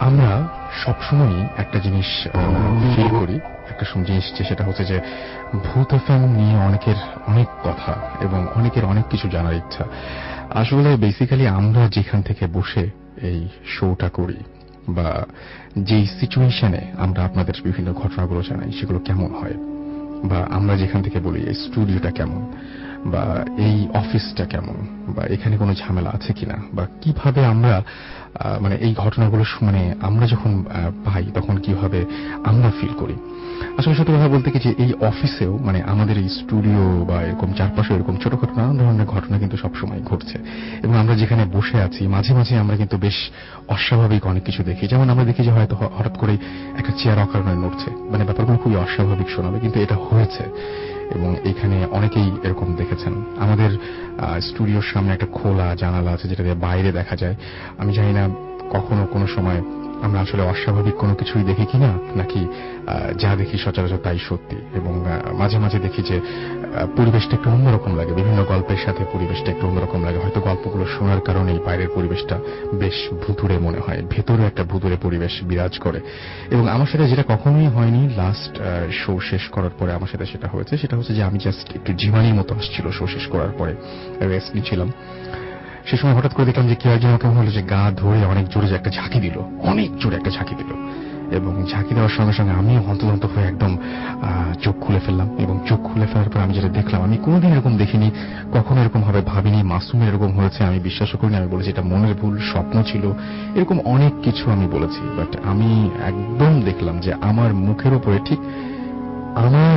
আমরা সবসময়ই একটা জিনিস ফিল করি, একটা জিনিস সেটা হচ্ছে যে ভূত এফএম নিয়ে অনেকের অনেক কথা এবং অনেকের অনেক কিছু জানার ইচ্ছা। আসলে বেসিক্যালি আমরা যেখান থেকে বসে এই শোটা করি বা যেই সিচুয়েশনে আমরা আপনাদের বিভিন্ন ঘটনাগুলো জানাই সেগুলো কেমন হয়, বা আমরা যেখান থেকে বলি এই স্টুডিওটা কেমন, বা এই অফিসটা কেমন, বা এখানে কোনো ঝামেলা আছে কিনা, বা কিভাবে আমরা মানে এই ঘটনাগুলো মানে আমরা যখন পাই তখন কিভাবে আমরা ফিল করি। আসলে সত্যি কথা বলতে কি যে এই অফিসেও মানে আমাদের এই স্টুডিও বা এরকম চারপাশে এরকম ছোটখাটো নানা ধরনের ঘটনা কিন্তু সবসময় ঘটছে, এবং আমরা যেখানে বসে আছি মাঝে মাঝে আমরা কিন্তু বেশ অস্বাভাবিক অনেক কিছু দেখি। যেমন আমরা দেখি যে হয়তো হঠাৎ করে একটা চেয়ার অকারণে নড়ছে, মানে ব্যাপারগুলো খুবই অস্বাভাবিক শোনাবে, কিন্তু এটা হয়েছে এবং এখানে অনেকেই এরকম দেখেছেন। আমাদের স্টুডিওর সামনে একটা খোলা জানালা আছে যেটা দিয়ে বাইরে দেখা যায়। আমি জানি না কখনো কোনো সময় আমরা আসলে অস্বাভাবিক কোনো কিছুই দেখি কিনা, নাকি যা দেখি সচরাচর তাই সত্যি। এবং মাঝে মাঝে দেখি যে পরিবেশটা একটু অন্যরকম লাগে, বিভিন্ন গল্পের সাথে পরিবেশটা একটু অন্যরকম লাগে। হয়তো গল্পগুলো শোনার কারণেই বাইরের পরিবেশটা বেশ ভুতুড়ে মনে হয়, ভেতরে একটা ভুতুড়ে পরিবেশ বিরাজ করে। এবং আমার সাথে যেটা কখনোই হয়নি, লাস্ট শো শেষ করার পরে আমার সাথে সেটা হয়েছে, সেটা হচ্ছে যে আমি জাস্ট একটু জীবাণীর মতো আসছিল শো শেষ করার পরে, রেস্ট নিচ্ছিলাম। সে সময় হঠাৎ করে দেখলাম যে কেউ একজন কেমন হলো যে গা ধরে অনেক জোরে যে একটা ঝাঁকি দিল, অনেক জোরে একটা ঝাঁকি দিল, এবং ঝাঁকি দেওয়ার সঙ্গে সঙ্গে আমি হন্তদন্ত হয়ে একদম চোখ খুলে ফেললাম। এবং চোখ খুলে ফেলার পর আমি যেটা দেখলাম, আমি কোনোদিন এরকম দেখিনি, কখনো এরকম ভাবে ভাবিনি। মাসুমের এরকম হয়েছে আমি বিশ্বাসও করিনি। আমি বলেছি এটা মনের ভুল, স্বপ্ন ছিল, এরকম অনেক কিছু আমি বলেছি। বাট আমি একদম দেখলাম যে আমার মুখের উপরে, ঠিক আমার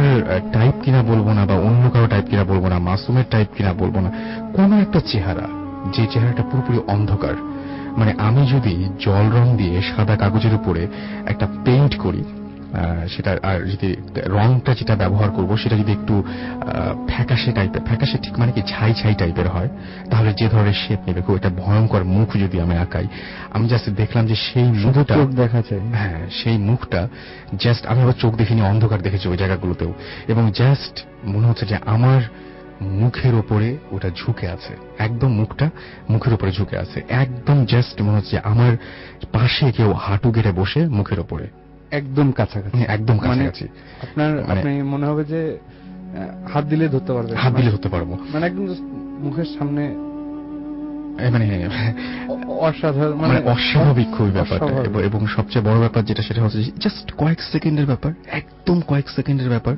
টাইপ কিনা বলবো না, বা অন্য কারো টাইপ কিনা বলবো না, মাসুমের টাইপ কিনা বলবো না, কোন একটা চেহারা, যে চেহারাটা পুরোপুরি অন্ধকার। মানে আমি যদি জল রং দিয়ে সাদা কাগজের উপরে একটা পেইন্ট করি, সেটা আর যদি রংটা যেটা ব্যবহার করব সেটা যদি একটু ফ্যাকাশে টাইপের, ফ্যাকাশে ঠিক মানে কি ছাই ছাই টাইপের হয়, তাহলে যে ধরনের শেপ নেবে, খুব একটা ভয়ঙ্কর মুখ যদি আমি আঁকাই, আমি জাস্ট দেখলাম যে সেই মুখটা দেখা যায়। হ্যাঁ, সেই মুখটা জাস্ট আমি আবার চোখ দেখিনি, অন্ধকার দেখেছি ওই জায়গাগুলোতেও, এবং জাস্ট মনে হচ্ছে যে আমার মুখের ওপরে ওটা ঝুঁকে আছে, একদম মুখটা মুখের উপরে ঝুঁকে আছে, একদম জাস্ট মনে হচ্ছে আমার পাশে কেউ হাঁটু গেড়ে বসে মুখের ওপরে, একদম কাছাকাছি, একদম কাছাকাছি। আপনার আপনি মনে হবে যে হাত দিলে ধরতে পারবেন, হাত দিলে ধরতে পারবো, মানে একদম মুখের সামনে, মানে অসাধারণ, মানে অস্বাভাবিক খুবই ব্যাপারটা। এবং সবচেয়ে বড় ব্যাপার যেটা, সেটা হচ্ছে জাস্ট কয়েক সেকেন্ডের ব্যাপার, একদম কয়েক সেকেন্ডের ব্যাপার,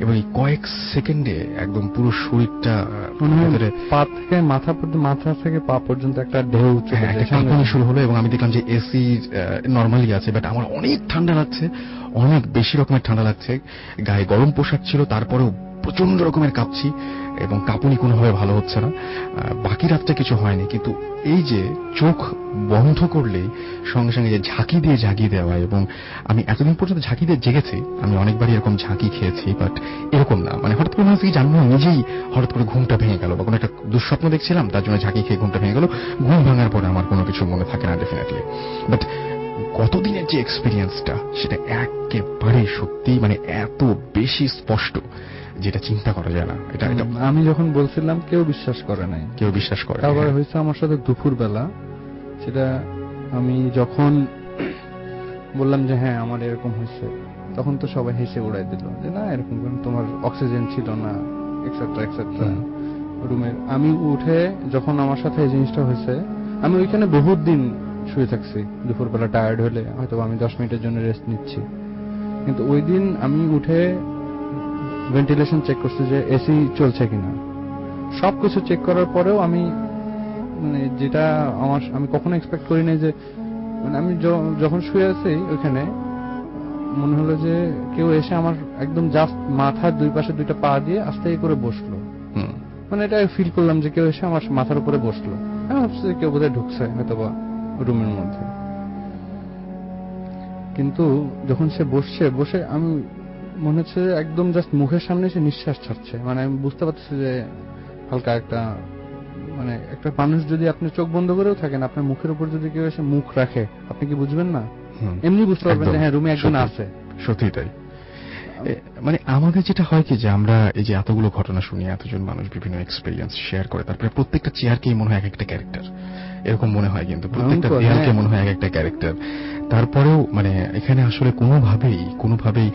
এবং এই কয়েক সেকেন্ডে একদম পুরো শরীরটা পা থেকে মাথা থেকে পা পর্যন্ত একটা ঢেউ কাঁপুনি শুরু হলো। এবং আমি দেখলাম যে এসি নর্মালি আছে, বাট আমার অনেক ঠান্ডা লাগছে, অনেক বেশি রকমের ঠান্ডা লাগছে। গায়ে গরম পোশাক ছিল, তারপরেও প্রচন্ড রকমের কাঁপছি, এবং কাঁপুনি কোনোভাবে ভালো হচ্ছে না। বাকি রাতটা কিছু হয়নি, কিন্তু এই যে চোখ বন্ধ করলেই সঙ্গে সঙ্গে যে ঝাঁকি দিয়ে জাগিয়ে দেওয়া, এবং আমি এতদিন পর্যন্ত ঝাঁকি দিয়ে জেগেছি, আমি অনেকবারই এরকম ঝাঁকি খেয়েছি, বাট এরকম না। মানে হঠাৎ করে মনে হচ্ছে জানি না, নিজেই হঠাৎ করে ঘুমটা ভেঙে গেল, বা কোনো একটা দুঃস্বপ্ন দেখছিলাম তার জন্য ঝাঁকি খেয়ে ঘুমটা ভেঙে গেল। ঘুম ভাঙার পরে আমার কোনো কিছু মনে থাকে না ডেফিনেটলি, বাট গতদিনের যে এক্সপিরিয়েন্সটা সেটা একেবারে সত্যি, মানে এত বেশি স্পষ্ট যেটা চিন্তা করা যায় না। এটা আমি যখন বলছিলাম কেউ বিশ্বাস করে নাই, কেউ বিশ্বাস করে। তারপরে হয়েছে আমার সাথে দুপুর বেলা, সেটা আমি যখন বললাম যে হ্যাঁ আমার এরকম হয়েছে, তখন তো সবাই হেসে উড়াই দিল যে না এরকম তোমার অক্সিজেন ছিল না, এক্সেট্রা এক্সেট্রা রুমের। আমি উঠে যখন আমার সাথে এই জিনিসটা হয়েছে, আমি ওইখানে বহুত দিন শুয়ে থাকছি, দুপুরবেলা টায়ার্ড হলে হয়তো আমি 10 মিনিটের জন্য রেস্ট নিচ্ছি, কিন্তু ওই দিন আমি উঠে ভেন্টিলেশন চেক করছি যে এসি চলছে কিনা, সবকিছু চেক করার পরেও আমি মানে যেটা আমি কখনো এক্সপেক্ট করি নাই যে, মানে আমি যখন শুয়ে আছি ওইখানে মনে হলো যে কেউ এসে আমার একদম জাস্ট মাথার দুই পাশে দুইটা পা দিয়ে আস্তে করে বসলো, মানে এটা ফিল করলাম যে কেউ এসে আমার মাথার উপরে বসলো। আমি ভাবছি কেউ বোধহয় ঢুকছে হয়তো বা রুমের মধ্যে, কিন্তু যখন সে বসে আমি মনে হচ্ছে একদম জাস্ট মুখের সামনে সে নিঃশ্বাস ছাড়ছে, মানে আমি বুঝতে পারছি যে হালকা একটা, মানে একটা মানুষ যদি আপনি চোখ বন্ধ করেও থাকেন, আপনার মুখের উপর যদি কেউ এসে মুখ রাখে, আপনি কি বুঝবেন না? এমনি বুঝতে পারবেন যে হ্যাঁ রুমে একজন আছে। সত্যি তাই। মানে আমাদের যেটা হয় কি যে আমরা এই যে এতগুলো ঘটনা শুনি, এতজন মানুষ বিভিন্ন এক্সপেরিয়েন্স শেয়ার করে, তারপরে প্রত্যেকটা চেয়ারকেই মনে হয় এক একটা ক্যারেক্টার, এরকম মনে হয়, কিন্তু প্রত্যেকটা দেয়ালকে মনে হয় এক একটা ক্যারেক্টার। তারপরেও মানে এখানে আসলে কোনোভাবেই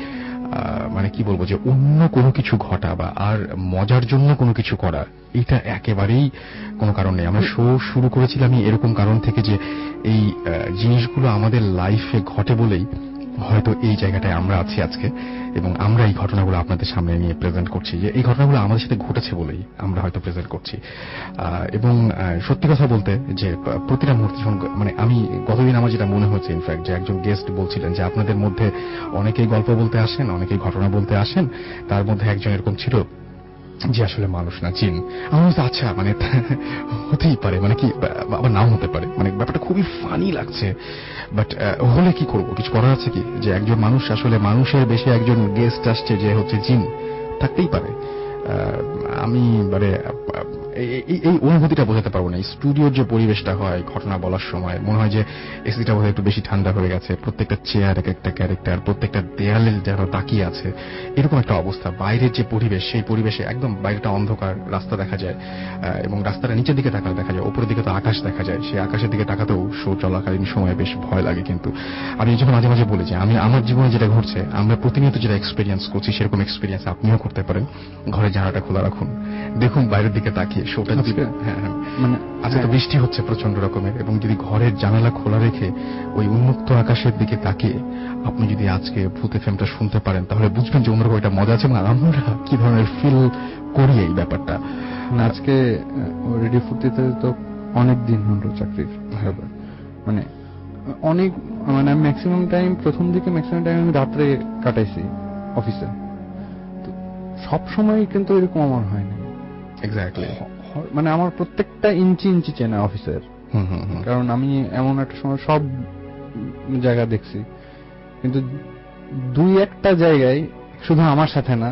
মানে কি বলবো যে অন্য কোনো কিছু ঘটা বা আর মজার জন্য কোনো কিছু করা, এটা একেবারেই কোনো কারণ নেই। আমরা শো শুরু করেছিলাম এরকম কারণ থেকে যে এই জিনিসগুলো আমাদের লাইফে ঘটে বলেই হয়তো এই জায়গাটায় আমরা আছি আজকে, এবং আমরা এই ঘটনাগুলো আপনাদের সামনে নিয়ে প্রেজেন্ট করছি, যে এই ঘটনাগুলো আমাদের সাথে ঘটেছে বলেই আমরা হয়তো প্রেজেন্ট করছি। এবং সত্যি কথা বলতে যে প্রতিটা মুহূর্তে মানে আমি গতদিন আমার যেটা মনে হচ্ছে ইনফ্যাক্ট, যে একজন গেস্ট বলছিলেন যে আপনাদের মধ্যে অনেকেই গল্প বলতে আসেন, অনেকেই ঘটনা বলতে আসেন, তার মধ্যে একজন এরকম ছিল যে আসলে মানুষ না জিন। আমার কাছে আচ্ছা মানে হতেই পারে, মানে কি আবার নাও হতে পারে, মানে ব্যাপারটা খুবই ফানি লাগছে। বাট হলে কি করব, কিছু করার আছে কি? যে একজন মানুষ আসলে মানুষের বেশি একজন গেস্ট আসছে যে হচ্ছে জিন, থাকতেই পারে। আমি মানে এই অনুভূতিটা বোঝাতে পারবো না। স্টুডিওর যে পরিবেশটা হয় ঘটনা বলার সময়, মনে হয় যে এসিটা বোধহয় একটু বেশি ঠান্ডা হয়ে গেছে, প্রত্যেকটা চেয়ার এক একটা ক্যারেক্টার, প্রত্যেকটা দেয়ালে যেন তাকিয়ে আছে, এরকম একটা অবস্থা। বাইরের যে পরিবেশ, সেই পরিবেশে একদম বাইরেটা অন্ধকার, রাস্তা দেখা যায়, এবং রাস্তাটা নিচের দিকে তাকালে দেখা যায়, উপরের দিকে তো আকাশ দেখা যায়, সেই আকাশের দিকে তাকাতেও শো চলাকালীন সময় বেশ ভয় লাগে। কিন্তু আমি এই জন্য মাঝে মাঝে বলি যে আমি আমার জীবনে যেটা ঘটছে, আমরা প্রতিনিয়ত যেটা এক্সপেরিয়েন্স করছি, সেরকম এক্সপেরিয়েন্স আপনিও করতে পারেন। ঘরের জানালাটা খোলা রাখুন, দেখুন বাইরের দিকে তাকিয়ে শোটা দিবেন। হ্যাঁ মানে আজকে তো বৃষ্টি হচ্ছে প্রচন্ড রকমের, এবং যদি ঘরের জানালা খোলা রেখে ওই উন্মুক্ত আকাশের দিকে তাকিয়ে আপনি যদি আজকে ভূত এফএমটা শুনতে পারেন, তাহলে বুঝবেন যে অন্যরকম একটা মজা আছে, এবং আমরা কি ধরনের ফিল করি এই ব্যাপারটা। আজকে রেডিও ফুর্তিতে তো অনেক দিন হলো চাকরির, মানে অনেক, মানে ম্যাক্সিমাম টাইম প্রথম দিকে ম্যাক্সিমাম টাইম আমি রাত্রে কাটাইছি অফিসে। সব সময় কিন্তু এরকম আমার হয় না। এক্স্যাক্টলি, মানে আমার প্রত্যেকটা ইঞ্চি ইঞ্চি চেনা অফিসের, কারণ আমি এমন একটা সময় সব জায়গা দেখছি, কিন্তু দুই একটা জায়গায় শুধু আমার সাথে না,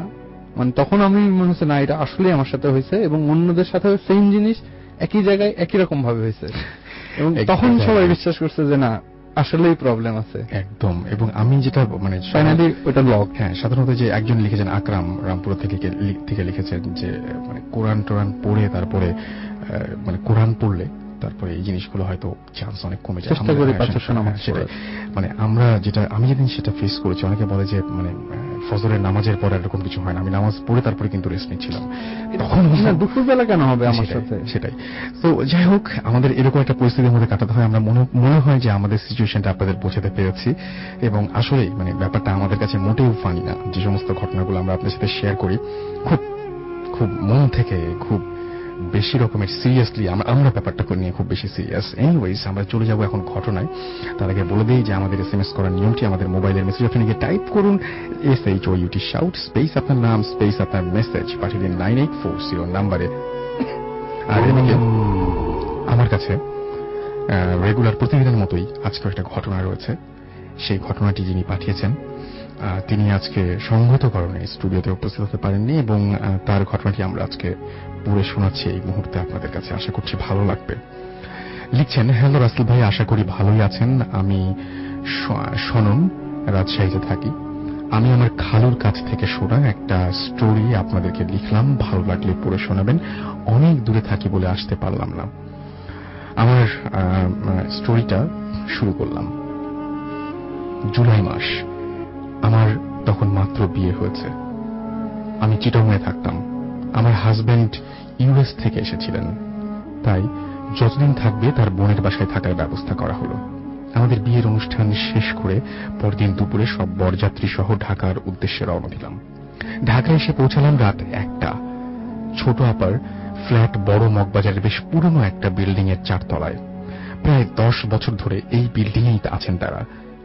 মানে তখন আমি মনে হচ্ছে না এটা আসলে আমার সাথে হয়েছে, এবং অন্যদের সাথে সেম জিনিস একই জায়গায় একই রকম ভাবে হয়েছে, এবং তখন সবাই বিশ্বাস করছে যে না আসলেই প্রবলেম আছে একদম। এবং আমি যেটা মানে ফাইনালি ওটা লক। হ্যাঁ, সাধারণত যে একজন লিখেছেন আকরাম রামপুর থেকে লিখেছেন যে মানে কোরআন টোরান পড়ে তারপরে মানে কোরআন পড়লে তারপরে এই জিনিসগুলো হয়তো চান্স অনেক কমে যায়। সেটাই মানে আমরা আমি যেদিন সেটা ফেস করেছি, অনেকে বলে যে মানে ফজরের নামাজের পরে এরকম কিছু হয় না, আমি নামাজ পড়ে তারপরে কিন্তু রেস্ট নিচ্ছিলাম, তখন দুপুরবেলা কেন হবে আমার সাথে? সেটাই। তো যাই হোক, আমাদের এরকম একটা পরিস্থিতির মধ্যে কাটাতে হয়। আমরা মনে হয় যে আমাদের সিচুয়েশনটা আপনাদের বোঝাতে পেরেছি, এবং আসলেই মানে ব্যাপারটা আমাদের কাছে মোটেও ফানি না। যে সমস্ত ঘটনাগুলো আমরা আপনাদের সাথে শেয়ার করি খুব খুব মন থেকে, খুব বেশি রকমের সিরিয়াসলি আমরা ব্যাপারটা নিয়ে খুব বেশি সিরিয়াস। এনিওয়েজ, আমরা চলে যাব এখন ঘটনায়। তার আগে বলে দিই যে আমাদের এসএমএস করার নিয়মটি, আমাদের মোবাইলের মেসেজ অপশনে গিয়ে টাইপ করুন SHOUT শাউট স্পেস আপনার নাম স্পেস আপনার মেসেজ, পাঠিয়ে দিন 9840 নাম্বারে। আর এদিকে আমার কাছে রেগুলার প্রতিদিনের মতোই আজকে একটা ঘটনা রয়েছে। সেই ঘটনাটি যিনি পাঠিয়েছেন তিনি আজকে সংগত কারণে স্টুডিওতে উপস্থিত হতে পারেননি, এবং তার ঘটনাটি আমরা আজকে পড়ে শোনাচ্ছি এই মুহূর্তে আপনাদের কাছে। আশা করছি ভালো লাগবে। লিখছেন, হ্যালো রাসেল ভাই, আশা করি ভালোই আছেন। আমি সনম, রাজশাহীতে থাকি। আমি আমার খালুর কাছ থেকে শোনা একটা স্টোরি আপনাদেরকে লিখলাম, ভালো লাগলে পড়ে শোনাবেন। অনেক দূরে থাকি বলে আসতে পারলাম না। আমার স্টোরিটা শুরু করলাম। জুলাই মাস, আমার তখন মাত্র বিয়ে হয়েছে। আমি চিটাগংয়ে থাকতাম। আমার হাজবেন্ড ইউএস থেকে এসেছিলেন, তাই যতদিন থাকবে তার বোনের বাসায় থাকার ব্যবস্থা করা হলো। আমাদের বিয়ের অনুষ্ঠান শেষ করে পরদিন দুপুরে সব বরযাত্রী সহ ঢাকার উদ্দেশ্যে রওনা দিলাম। ঢাকায় এসে পৌঁছালাম রাত 1টা। ছোট আপার ফ্ল্যাট বড় মগবাজারের বেশ পুরনো একটা বিল্ডিং এর 4 তলায়। প্রায় 10 বছর ধরে এই বিল্ডিং এই আছেন তারা।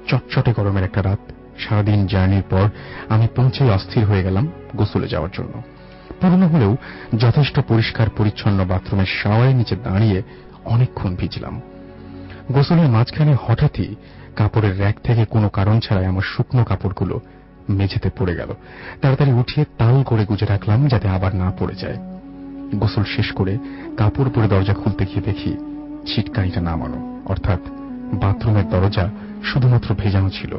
চটচটে গরমের একটা রাত, সারাদিন জার্নির পর আমি পৌঁছেই অস্থির হয়ে গেলাম গোসলে যাওয়ার জন্য। পুরনো হলেও যথেষ্ট পরিষ্কার পরিচ্ছন্ন বাথরুমের শাওয়ারের নিচে দাঁড়িয়ে অনেকক্ষণ ভিজলাম। গোসলের মাঝখানে হঠাৎই কাপড়ের র্যাক থেকে কোনো কারণ ছাড়াই আমার শুকনো কাপড়গুলো মেঝেতে পড়ে গেল। তাড়াতাড়ি উঠিয়ে তাল করে গুজে রাখলাম যাতে আবার না পড়ে যায়। গোসল শেষ করে কাপড় পরে দরজা খুলতে গিয়ে দেখি ছিটকানিটা নামানো, অর্থাৎ বাথরুমের দরজা শুধুমাত্র ভেজানো ছিল,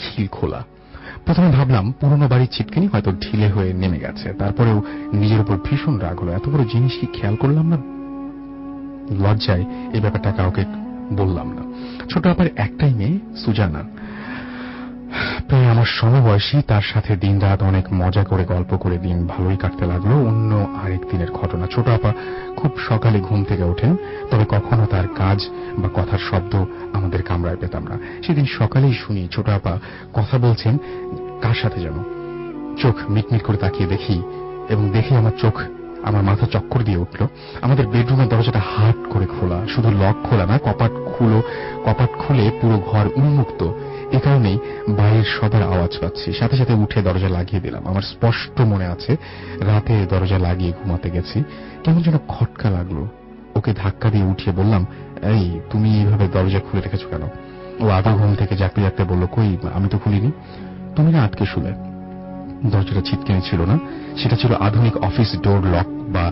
খিল খোলা। প্রথমে ভাবলাম পুরনো বাড়ির ছিটকানি হয়তো ঢিলে হয়ে নেমে গেছে। তারপরেও নিজের উপর ভীষণ রাগ হলো, এত বড় জিনিস কি খেয়াল করলাম না। লজ্জায় এই ব্যাপারটা কাউকে বললাম না। ছোট আপার একটাই মেয়ে, সুজানা। প্রায় আমার সমবয়সী, তার সাথে দিনরাত অনেক মজা করে গল্প করে দিন ভালোই কাটতে লাগলো। অন্য আরেক দিনের ঘটনা, ছোট আপা খুব সকালে ঘুম থেকে ওঠেন, তবে কখনো তার কাজ বা কথার শব্দ আমাদের কামরায় পেতাম না। সেদিন সকালেই শুনি ছোট আপা কথা বলছেন কার সাথে যেন। চোখ মিটমিট করে তাকিয়ে দেখি, এবং দেখে আমার মাথা চক্কর দিয়ে উঠল। আমাদের বেডরুমের দরজাটা হাট করে খোলা, শুধু লক খোলা না, কপাট খুলে পুরো ঘর উন্মুক্ত। এ কারণেই বাইরের সবার আওয়াজ পাচ্ছি। সাথে সাথে উঠে দরজা লাগিয়ে দিলাম। আমার স্পষ্ট মনে আছে রাতে দরজা লাগিয়ে ঘুমাতে গেছি, কেমন যেন খটকা লাগলো। ওকে ধাক্কা দিয়ে উঠিয়ে বললাম, এই তুমি এইভাবে দরজা খুলে রেখেছো কেন? ও আধা ঘুম থেকে জাগতে জাগতে বলল, কই আমি তো খুলিনি। তুমি না আটকে শুলে। দরজাটা ছিটকেনি ছিল না, সেটা ছিল আধুনিক অফিস ডোর লক, বা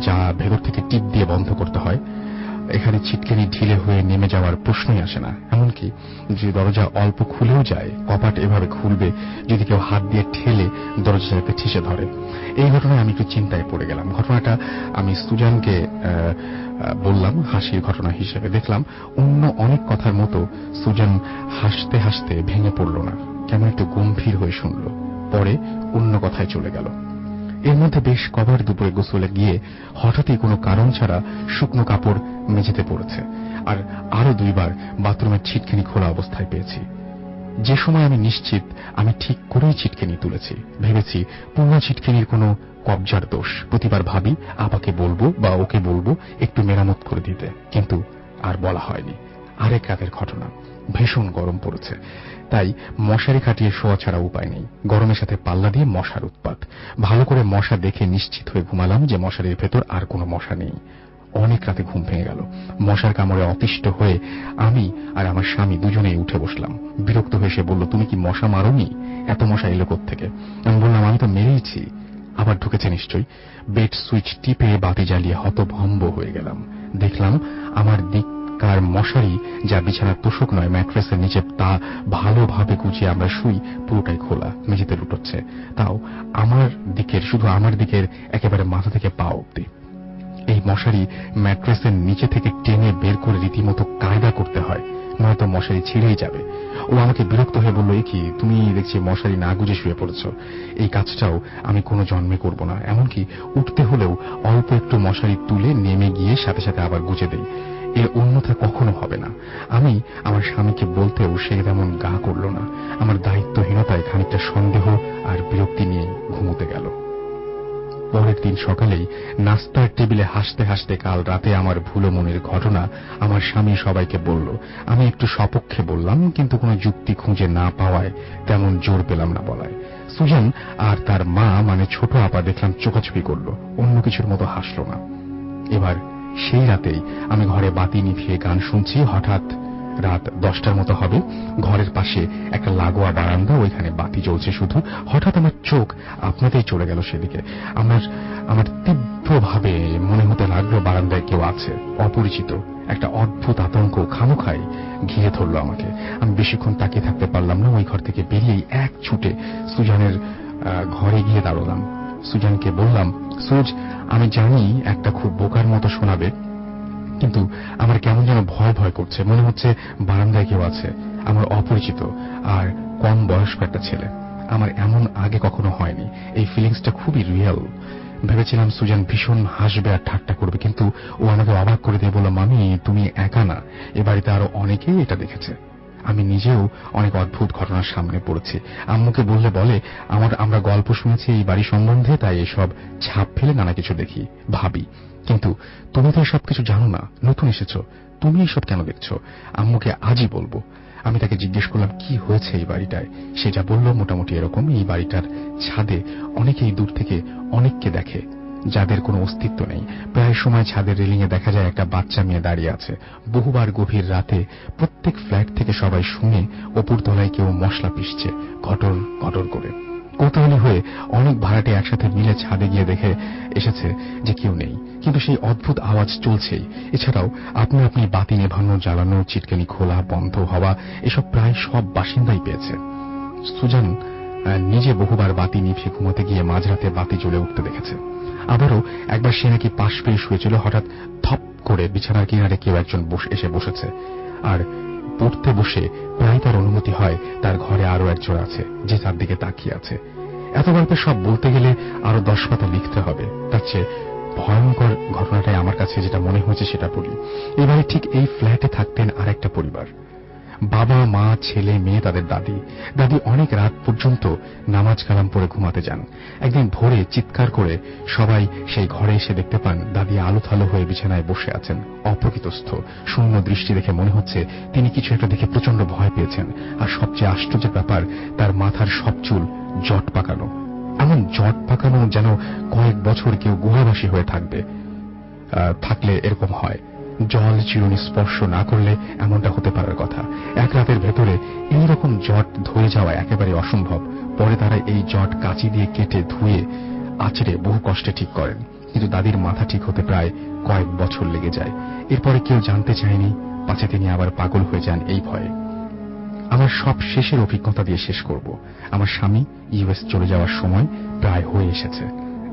যা ভেতর থেকে টিপ দিয়ে বন্ধ করতে হয়। এখানে ছিটকেনি ঢিলে হয়ে নেমে যাওয়ার প্রশ্নই আসে না। এমনকি যে দরজা অল্প খুলেও যায়, কপাট এভাবে খুলবে যদি কেউ হাত দিয়ে ঠেলে দরজাটাকে ঠেসে ধরে। এই ঘটনায় আমি একটু চিন্তায় পড়ে গেলাম। ঘটনাটা আমি সুজানকে বললাম হাসির ঘটনা হিসেবে। দেখলাম অন্য অনেক কথার মতো সুজান হাসতে হাসতে ভেঙে পড়ল না, কেমন একটু গম্ভীর হয়ে শুনল, পরে অন্য কথায় চলে গেল। এর মধ্যে বেশ কবার দুপুরে গোসলে গিয়ে হঠাৎই কোনো কারণ ছাড়া শুকনো কাপড় মেঝেতে পড়েছে, আর আরো 2 বার বাথরুমের ছিটকেনি খোলা অবস্থায় পেয়েছি। যে সময় আমি নিশ্চিত আমি ঠিক করেই ছিটকেনি তুলেছি, ভেবেছি পুরো ছিটকেনির কোনো কবজার দোষ। প্রতিবার ভাবি আপাকে বলবো বা ওকে বলবো একটু মেরামত করে দিতে, কিন্তু আর বলা হয়নি। আরেক রাতের ঘটনা, ভীষণ গরম পড়েছে, তাই মশারি খাটিয়ে শোয়া ছাড়া উপায় নেই। গরমের সাথে পাল্লা দিয়ে মশার উৎপাত। ভালো করে মশা দেখে নিশ্চিত হয়ে ঘুমালাম যে মশারির ভেতর আর কোনো মশা নেই। অনেক রাতে ঘুম ভেঙে গেল। মশার কামড়ে অতিষ্ঠ হয়ে আমি আর আমার স্বামী দুজনেই উঠে বসলাম। বিরক্ত হয়ে সে বলল, তুমি কি মশা মারোনি? এত মশা এলো কোত্থেকে? আমি বললাম, আমি তো মেরেইছি। আবার ঢুকেছে নিশ্চয়ই। বেড সুইচ টিপে বাতি জ্বালিয়ে হতভম্ব হয়ে গেলাম। দেখলাম আমার দিককার মশারি, যা বিছানার তোষক নয়, ম্যাট্রেসের নিচে, তা ভালোভাবে গুছিয়ে আমরা শুই, পুরোটাই খোলা, মেঝেতে লুটোচ্ছে। তাও শুধু আমার দিকের একেবারে মাথা থেকে পা অব্দি। এই মশারি ম্যাট্রেসের নিচে থেকে টেনে বের করে রীতিমতো কায়দা করতে হয়, নয়তো মশারি ছিঁড়েই যাবে। ও আমাকে বিরক্ত হয়ে বলল, কি তুমি দেখছি মশারি না গুজে শুয়ে পড়েছ। এই কাজটাও আমি কোনো জন্মে করব না। এমনকি উঠতে হলেও অল্প একটু মশারি তুলে নেমে গিয়ে সাথে সাথে আবার গুজে দেই। এর অন্যথা কখনো হবে না। আমি আমার স্বামীকে বলতেও সে তেমন গা করল না। আমার দায়িত্বহীনতায় খানিকটা সন্দেহ আর বিরক্তি নিয়ে ঘুমোতে গেল। পরের দিন সকালেই নাস্তার টেবিলে হাসতে হাসতে কাল রাতে আমার ভুলো মনের ঘটনা আমার স্বামী সবাইকে বলল। আমি একটু সপক্ষে বললাম, কিন্তু কোনো যুক্তি খুঁজে না পাওয়ায় তেমন জোর পেলাম না বলায়। সুজান আর তার মা, মানে ছোট আপা, দেখলাম চোখাচোখি করল, অন্য কিছুর মতো হাসল না। এবার সেই রাতেই আমি ঘরে বাতি নিভিয়ে গান শুনছি। হঠাৎ রাত 10টার মতো হবে, ঘরের পাশে একটা লাগোয়া বারান্দা, ওইখানে বাতি জ্বলছে শুধু। হঠাৎ আমার চোখ আপনাতেই চলে গেল সেদিকে। আমার তীব্রভাবে মনে হতে লাগলো বারান্দায় কেউ আছে, অপরিচিত। একটা অদ্ভুত আতঙ্ক খামোখাই ঘিরে ধরল আমাকে। আমি বেশিক্ষণ তাকিয়ে থাকতে পারলাম না। ওই ঘর থেকে বেরিয়েই এক ছুটে সুজানের ঘরে গিয়ে দাঁড়ালাম। সুজানকে বললাম, সুজ, আমি জানি একটা খুব বোকার মতো শোনাবে, কিন্তু আমার কেমন যেন ভয় ভয় করছে। মনে হচ্ছে বারান্দায় কেউ আছে, আমার অপরিচিত আর কম বয়স্ক একটা ছেলে। আমার এমন আগে কখনো হয়নি। এই ফিলিংসটা খুবই রিয়েল। ভেবেছিলাম সুজান ভীষণ হাসবে আর ঠাট্টা করবে, কিন্তু ও আমাকে অবাক করে দিয়ে বলল, মামি, তুমি একা না, এ বাড়িতে আরো অনেকেই এটা দেখেছে। আমি নিজেও অনেক অদ্ভুত ঘটনার সামনে পড়েছি। আম্মুকে বললে বলে, আমরা গল্প শুনেছি এই বাড়ি সম্বন্ধে, তাই এসব ছাপ ফেলে নানা কিছু দেখি, ভাবি। কিন্তু তুমি তো এসব কিছু জানো না, নতুন এসেছো, তুমি এসব কেন দেখছো? আম্মুকে আজই বলবো। আমি তাকে জিজ্ঞেস করলাম কি হয়েছে এই বাড়িটায়। সে যা বলল মোটামুটি এরকম, এই বাড়িটার ছাদে অনেকেই দূর থেকে অনেককে দেখে, যাদের কোনো অস্তিত্ব নেই। প্রায় সময় ছাদের রেলিংয়ে দেখা যায় একটা বাচ্চা মেয়ে দাঁড়িয়ে আছে। বহুবার গভীর রাতে প্রত্যেক ফ্ল্যাট থেকে সবাই শুনে ওপরতলায় কেউ মশলা পিষছে, ঘটর ঘটর করে। কৌতূহলী হয়ে অনেক ভাড়াটে একসাথে মিলে ছাদে গিয়ে দেখে এসেছে যে কেউ নেই, কিন্তু সেই অদ্ভুত আওয়াজ চলছেই। এছাড়াও আপনি বাতি নেভানো, জ্বালানো, চিটকানি খোলা, বন্ধ হওয়া, এসব প্রায় সব বাসিন্দাই পেয়েছে। সুজান নিজে বহুবার বাতি নিভিয়ে ঘুমাতে গিয়ে মাঝরাতে বাতি জ্বলে উঠতে দেখেছে। আবারও একবার সে নাকি পাশ পেয়ে শুয়েছিল, হঠাৎ থপ করে বিছানার কিনারে কেউ একজন এসে বসেছে, আর পড়তে বসে প্রায় তার অনুমতি হয় তার ঘরে আরো একজন আছে যে তার দিকে তাকিয়ে আছে। এত গল্পে সব বলতে গেলে আরো 10 পাতা লিখতে হবে। তার চেয়ে ভয়ঙ্কর ঘটনাটাই আমার কাছে যেটা মনে হয়েছে সেটা বলি। এবারে ঠিক এই ফ্ল্যাটে থাকতেন আরেকটা পরিবার, বাবা, মা, ছেলে, মেয়ে, তাদের দাদি। দাদি অনেক রাত পর্যন্ত নামাজ কালাম পড়ে ঘুমাতে যান। একদিন ভোরে চিৎকার করে সবাই সেই ঘরে এসে দেখতে পান দাদি আলুথালু হয়ে বিছানায় বসে আছেন, অপ্রকৃতস্থ। শূন্য দৃষ্টি দেখে মনে হচ্ছে তিনি কিছু একটা দেখে প্রচন্ড ভয় পেয়েছেন। আর সবচেয়ে আশ্চর্যের ব্যাপার, তার মাথার সব চুল জট পাকানো, এমন জট পাকানো যেন কয়েক বছর কেউ গুহাবাসী হয়ে থাকলে এরকম হয়। জল চিরুনি স্পর্শ না করলে এমনটা হতে পারার কথা। এক রাতের ভেতরে এইরকম জট ধুয়ে যাওয়া একেবারে অসম্ভব। পরে তারা এই জট কাঁচি দিয়ে কেটে ধুয়ে আছড়ে বহু কষ্টে ঠিক করেন, কিন্তু দাদির মাথা ঠিক হতে প্রায় কয়েক বছর লেগে যায়। এরপরে কেউ জানতে চায়নি, পাছে তিনি আবার পাগল হয়ে যান এই ভয়ে। আমার সব শেষের অভিজ্ঞতা দিয়ে শেষ করব। আমার স্বামী ইউএস চলে যাওয়ার সময় প্রায় হয়ে এসেছে।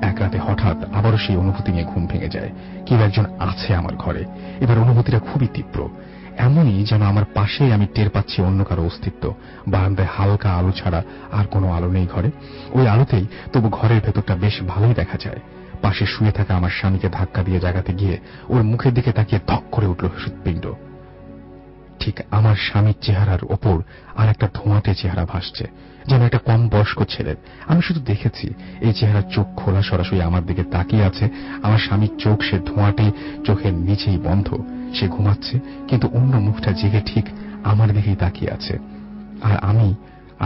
এক রাতে হঠাৎ আবারও সেই অনুভূতি নিয়ে ঘুম ভেঙে যায়। কেউ একজন আছে আমার ঘরে। এবার অনুভূতিটা খুবই তীব্র, এমনই যেন আমার পাশেই আমি টের পাচ্ছি অন্য কারো অস্তিত্ব। বারান্দায় হালকা আলো ছাড়া আর কোনো আলো নেই ঘরে। ওই আলোতেই তবু ঘরের ভেতরটা বেশ ভালোই দেখা যায়। পাশে শুয়ে থাকা আমার স্বামীকে ধাক্কা দিয়ে জাগাতে গিয়ে ওর মুখের দিকে তাকিয়ে ধক করে উঠল হৃৎপিণ্ড। ঠিক আমার স্বামীর চেহারার ওপর আর একটা ধোঁয়াটে চেহারা ভাসছে, যেন একটা কম বয়স্ক ছেলের। আমি শুধু দেখেছি এই চেহারার চোখ খোলা, সরাসরি আমার দিকে তাকিয়ে আছে। আমার স্বামীর চোখ সে ধোঁয়াটে চোখের নিচেই বন্ধ। সে ঘুমাচ্ছে, কিন্তু অন্য মুখটা জেগে ঠিক আমার দিকেই তাকিয়ে আছে।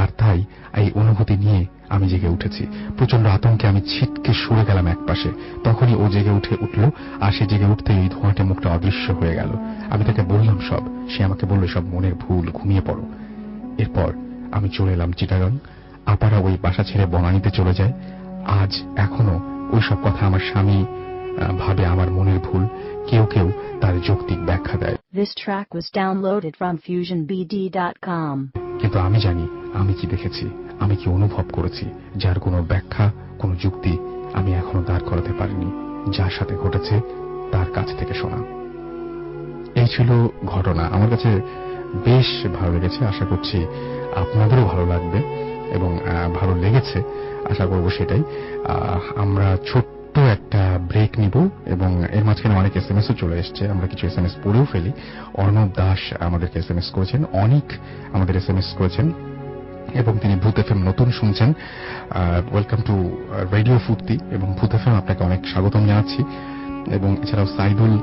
আর তাই এই অনুভূতি নিয়ে আমি জেগে উঠেছি। প্রচন্ড আতঙ্কে আমি ছিটকে সরে গেলাম একপাশে। তখনই ও জেগে উঠল, আর সে জেগে উঠতেই এই ধোঁয়াটে মুখটা অদৃশ্য হয়ে গেল। আমি তাকে বললাম সব। সে আমাকে বলল সব মনের ভুল, ঘুমিয়ে পড়ো। এরপর আমি চলে এলাম চিটাগাং। আপারা ওই বাসা ছেড়ে বনানীতে চলে যায়। আজ এখনো ওই সব কথা আমার স্বামী ভাবে আমার মনের ভুল। কেউ কেউ তার যৌক্তিক ব্যাখ্যা দেয়। This track was downloaded from FusionBD.com. কিন্তু আমি জানি আমি কি দেখেছি, আমি কি অনুভব করেছি, যার কোনো ব্যাখ্যা, কোনো যুক্তি আমি এখনো দাঁড় করাতে পারিনি। যার সাথে ঘটেছে তার কাছ থেকে শোনা। এই ছিল ঘটনা। আমার কাছে বেশ ভালো লেগেছে। আশা করছি আপনাদেরও ভালো লাগবে, এবং ভালো লেগেছে আশা করব সেটাই। আমরা ছোট্ট একটা ব্রেক নিব, এবং এর মাঝখানে অনেক এসএমএসও চলে এসছে। আমরা কিছু এসএমএস পড়েও ফেলি। অর্ণব দাস আমাদেরকে এসএমএস করেছেন, অনেক আমাদের এসএমএস করেছেন, এবং তিনি ভূত এফএম নতুন শুনছেন। ওয়েলকাম টু রেডিও ফুর্তি, এবং ভূত এফএম আপনাকে অনেক স্বাগতম জানাচ্ছি। এবং এছাড়াও সাইদুল,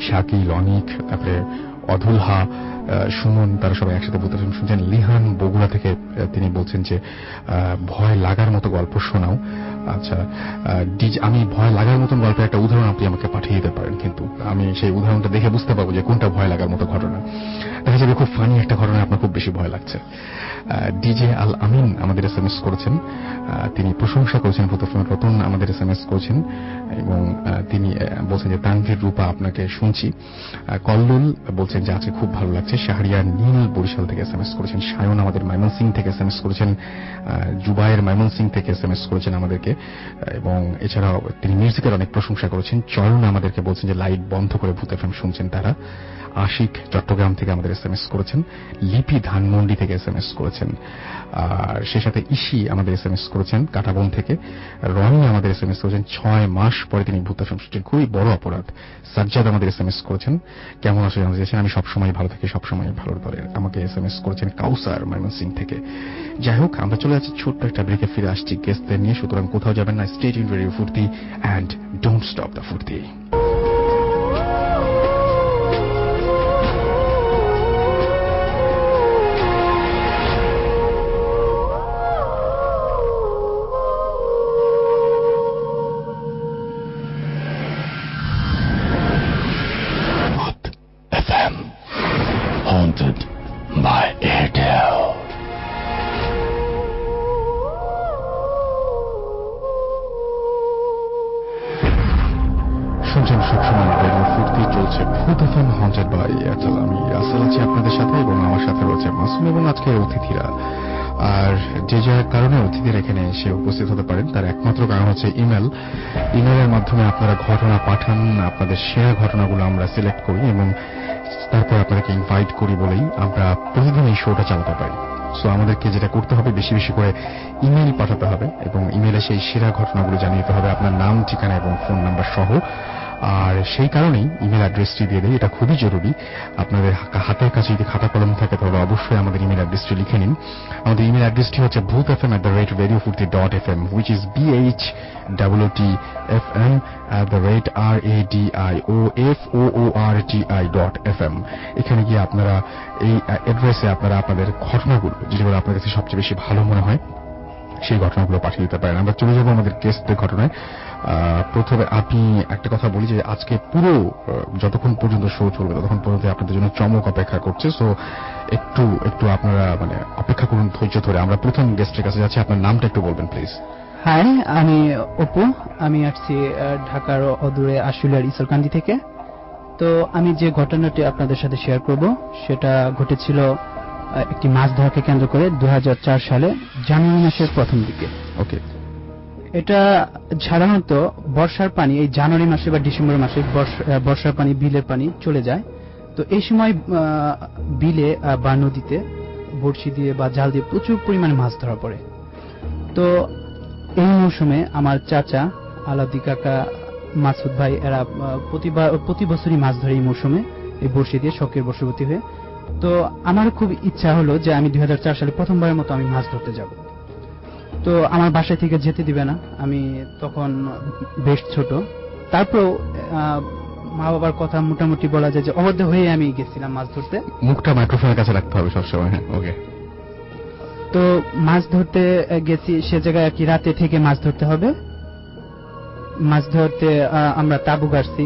শাকিল, অনিক, তারপরে অধুলহা, সুমন, তারা সবাই একসাথে ভূত এফএম শুনছেন। লিহান বগুড়া থেকে তিনি বলছেন যে ভয় লাগার মতো গল্প শোনাও। আচ্ছা, আমি ভয় লাগার মতন গল্পের একটা উদাহরণ আপনি আমাকে পাঠিয়ে দিতে পারেন, কিন্তু আমি সেই উদাহরণটা দেখে বুঝতে পারবো যে কোনটা ভয় লাগার মতো ঘটনা। দেখা যাবে খুব ফানি একটা ঘটনা আপনার খুব বেশি ভয় লাগছে। ডিজে আল আমিন আমাদের এসএমএস করেছেন। তিনি প্রশংসা করেছেন ভূত এফএমের নতুন আমাদের এসএমএস করেছেন, এবং তিনি বলছেন যে তানভীর রূপা আপনাকে শুনছি। কল্লুল বলছেন যে আজকে খুব ভালো লাগছে। শাহরিয়ার নীল বরিশাল থেকে এসএমএস করেছেন। সায়ন আমাদের ময়মনসিংহ থেকে এসএমএস করেছেন। জুবায়ের ময়মনসিংহ থেকে এসএমএস করেছেন আমাদেরকে, এবং এছাড়াও তিনি মিউজিকের অনেক প্রশংসা করেছেন। চরণ আমাদেরকে বলছেন যে লাইট বন্ধ করে ভূত এফএম শুনছেন তারা। আশিক চট্টগ্রাম থেকে আমাদের এসএমএস করেছেন। লিপি ধানমন্ডি থেকে এসএমএস করেছেন। আর সে সাথে ইসি আমাদের এসএমএস করেছেন কাটাবন থেকে। রনি আমাদের এসএমএস করেছেন 6 মাস পরে তিনি ভূত এফএম শুনছেন, খুবই বড় অপরাধ। সাজ্জাদ আমাদের এসএমএস করেছেন কেমন আছো জানতে চেয়েছেন, আমি সবসময় ভালো থাকি, সবসময় ভালোর দরে। আমাকে এসএমএস করেছেন কাউসার ময়মনসিংহ থেকে। যাই হোক, আমরা চলে যাচ্ছি ছোট্ট একটা ব্রেকে, ফিরে আসছি গেস্টদের নিয়ে। সুতরাং কোথাও যাবেন না, স্টে টিউনড রেডিও ফুর্তি অ্যান্ড ডোন্ট স্টপ দ্য ফুর্তি। Haunted by Airtel. শুনছেন সবসময় রেডিও ফুর্তি, চলছে ভূত এফএম হন্টেড বাই এয়ারটেল। আমি রাসেল আছি আপনাদের সাথে, এবং আমার সাথে রয়েছে মাসুম এবং আজকের অতিথিরা। আর যে যে কারণে অতিথিরা এখানে এসে উপস্থিত হতে পারেন তার একমাত্র কারণ হচ্ছে ইমেলের মাধ্যমে আপনারা ঘটনা পাঠান, আপনাদের সেরা ঘটনাগুলো আমরা সিলেক্ট করি এবং তারপর আপনাদেরকে ইনভাইট করি বলেই আমরা প্রতিদিন এই শোটা চালাতে পারি। সো আমাদেরকে যেটা করতে হবে, বেশি বেশি করে ইমেল পাঠাতে হবে এবং ইমেলে সেই সেরা ঘটনাগুলো জানিয়ে দিতে হবে আপনার নাম, ঠিকানা এবং ফোন নাম্বার সহ। আর সেই কারণেই ইমেল অ্যাড্রেসটি দিয়ে দেয়, এটা খুবই জরুরি। আপনাদের হাতের কাছে যদি খাতা কলম থাকে তাহলে অবশ্যই আমাদের ইমেল অ্যাড্রেসটি লিখে নিন। আমাদের ইমেল অ্যাড্রেসটি হচ্ছে bhotfm@radiofurti.fm, which is bhotfm@radiofurti.fm। এখানে গিয়ে আপনারা এই অ্যাড্রেসে আপনারা আপনাদের ঘটনাগুলো, যেগুলো আপনার কাছে সবচেয়ে বেশি ভালো মনে হয়, সেই ঘটনাগুলো পাঠিয়ে দিতে পারেন। আমরা চলে যাব আমাদের গেস্টদের ঘটনায়। প্রথমে আমি একটা কথা বলি যে আজকে পুরো যতক্ষণ পর্যন্ত শো চলবে ততক্ষণ পর্যন্ত আপনাদের জন্য চমক অপেক্ষা করছে। সো একটু আপনারা মানে অপেক্ষা করুন ধৈর্য ধরে। আমরা প্রথম গেস্টের কাছে যাচ্ছি, আপনার নামটা একটু বলবেন প্লিজ। হাই, আমি অপু। আমি আসছি ঢাকার অদূরে আশুলিয়ার ঈশ্বরকান্দি থেকে। তো আমি যে ঘটনাটি আপনাদের সাথে শেয়ার করব সেটা ঘটেছিল একটি মাছ ধরাকে কেন্দ্র করে 2004 সালে জানুয়ারি মাসের প্রথম দিকে। ওকে। এটা সাধারণত বর্ষার পানি এই জানুয়ারি মাসে বা ডিসেম্বর মাসে বর্ষার পানি, বিলের পানি চলে যায়। তো এই সময় বিলে বা নদীতে বড়শি দিয়ে বা জাল দিয়ে প্রচুর পরিমাণে মাছ ধরা পড়ে। তো এই মৌসুমে আমার চাচা, আলাদি কাকা, মাসুদ ভাই এরা প্রতি বছরই মাছ ধরে এই মৌসুমে এই বড়শি দিয়ে শখের বশবর্তী হয়ে। তো আমার খুব ইচ্ছা হলো যে আমি 2004 সালে প্রথমবারের মতো আমি মাছ ধরতে যাব। তো আমার বাসা থেকে যেতে দিবে না, আমি তখন বেশ ছোট। তারপরেও মা বাবার কথা মোটামুটি বলা যায় যে অবাধ্য হয়ে আমি গেছিলাম মাছ ধরতে। মুখটা মাইক্রোফোনের কাছে রাখতে হবে সবসময়। হ্যাঁ, ওকে। তো মাছ ধরতে গেছি, সে জায়গায় আর কি রাতে থেকে মাছ ধরতে হবে। মাছ ধরতে আমরা তাঁবু গাড়ছি।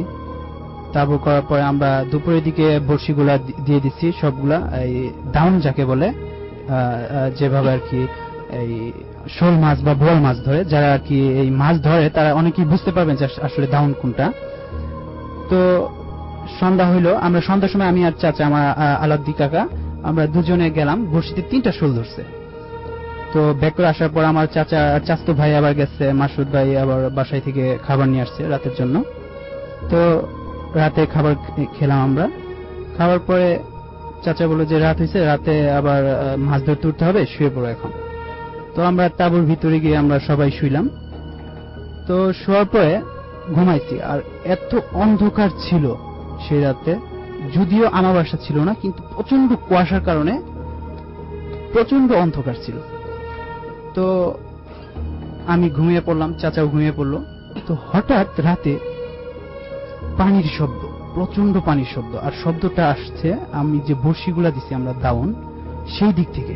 তাঁবু করার পরে আমরা দুপুরের দিকে বড়শিগুলা দিয়ে দিচ্ছি সবগুলা, এই ডাউন যাকে বলে, যেভাবে আর কি এই শোল মাছ বা বোয়াল মাছ ধরে, যারা আর কি এই মাছ ধরে তারা অনেকেই বুঝতে পারবেন যে আসলে ডাউন কোনটা। তো সন্ধ্যা হইলো, আমরা সন্ধ্যার সময় আমি আর চাচা, আমার আলাদ্দি কাকা, আমরা দুজনে গেলাম। বড়শিতে 3টা শোল ধরছে। তো ব্যাক করে আসার পর আমার চাচতো ভাই আবার গেছে, মাসুদ ভাই আবার বাসায় থেকে খাবার নিয়ে আসছে রাতের জন্য। তো রাতে খাবার খেলাম আমরা। খাবার পরে চাচা বলল যে রাত হয়েছে, রাতে আবার মাছ ধরতে উঠতে হবে, শুয়ে পড়ো এখন। তো আমরা তাঁবুর ভিতরে গিয়ে আমরা সবাই শুইলাম। তো শোয়ার পরে ঘুমাইছি। আর এত অন্ধকার ছিল সেই রাতে, যদিও আমাবস্যা ছিল না, কিন্তু প্রচন্ড কুয়াশার কারণে প্রচন্ড অন্ধকার ছিল। তো আমি ঘুমিয়ে পড়লাম, চাচাও ঘুমিয়ে পড়লো। তো হঠাৎ রাতে পানির শব্দ, প্রচন্ড পানির শব্দ, আর শব্দটা আসছে আমি যে বড়শিগুলা দিছি আমরা দাউন, সেই দিক থেকে।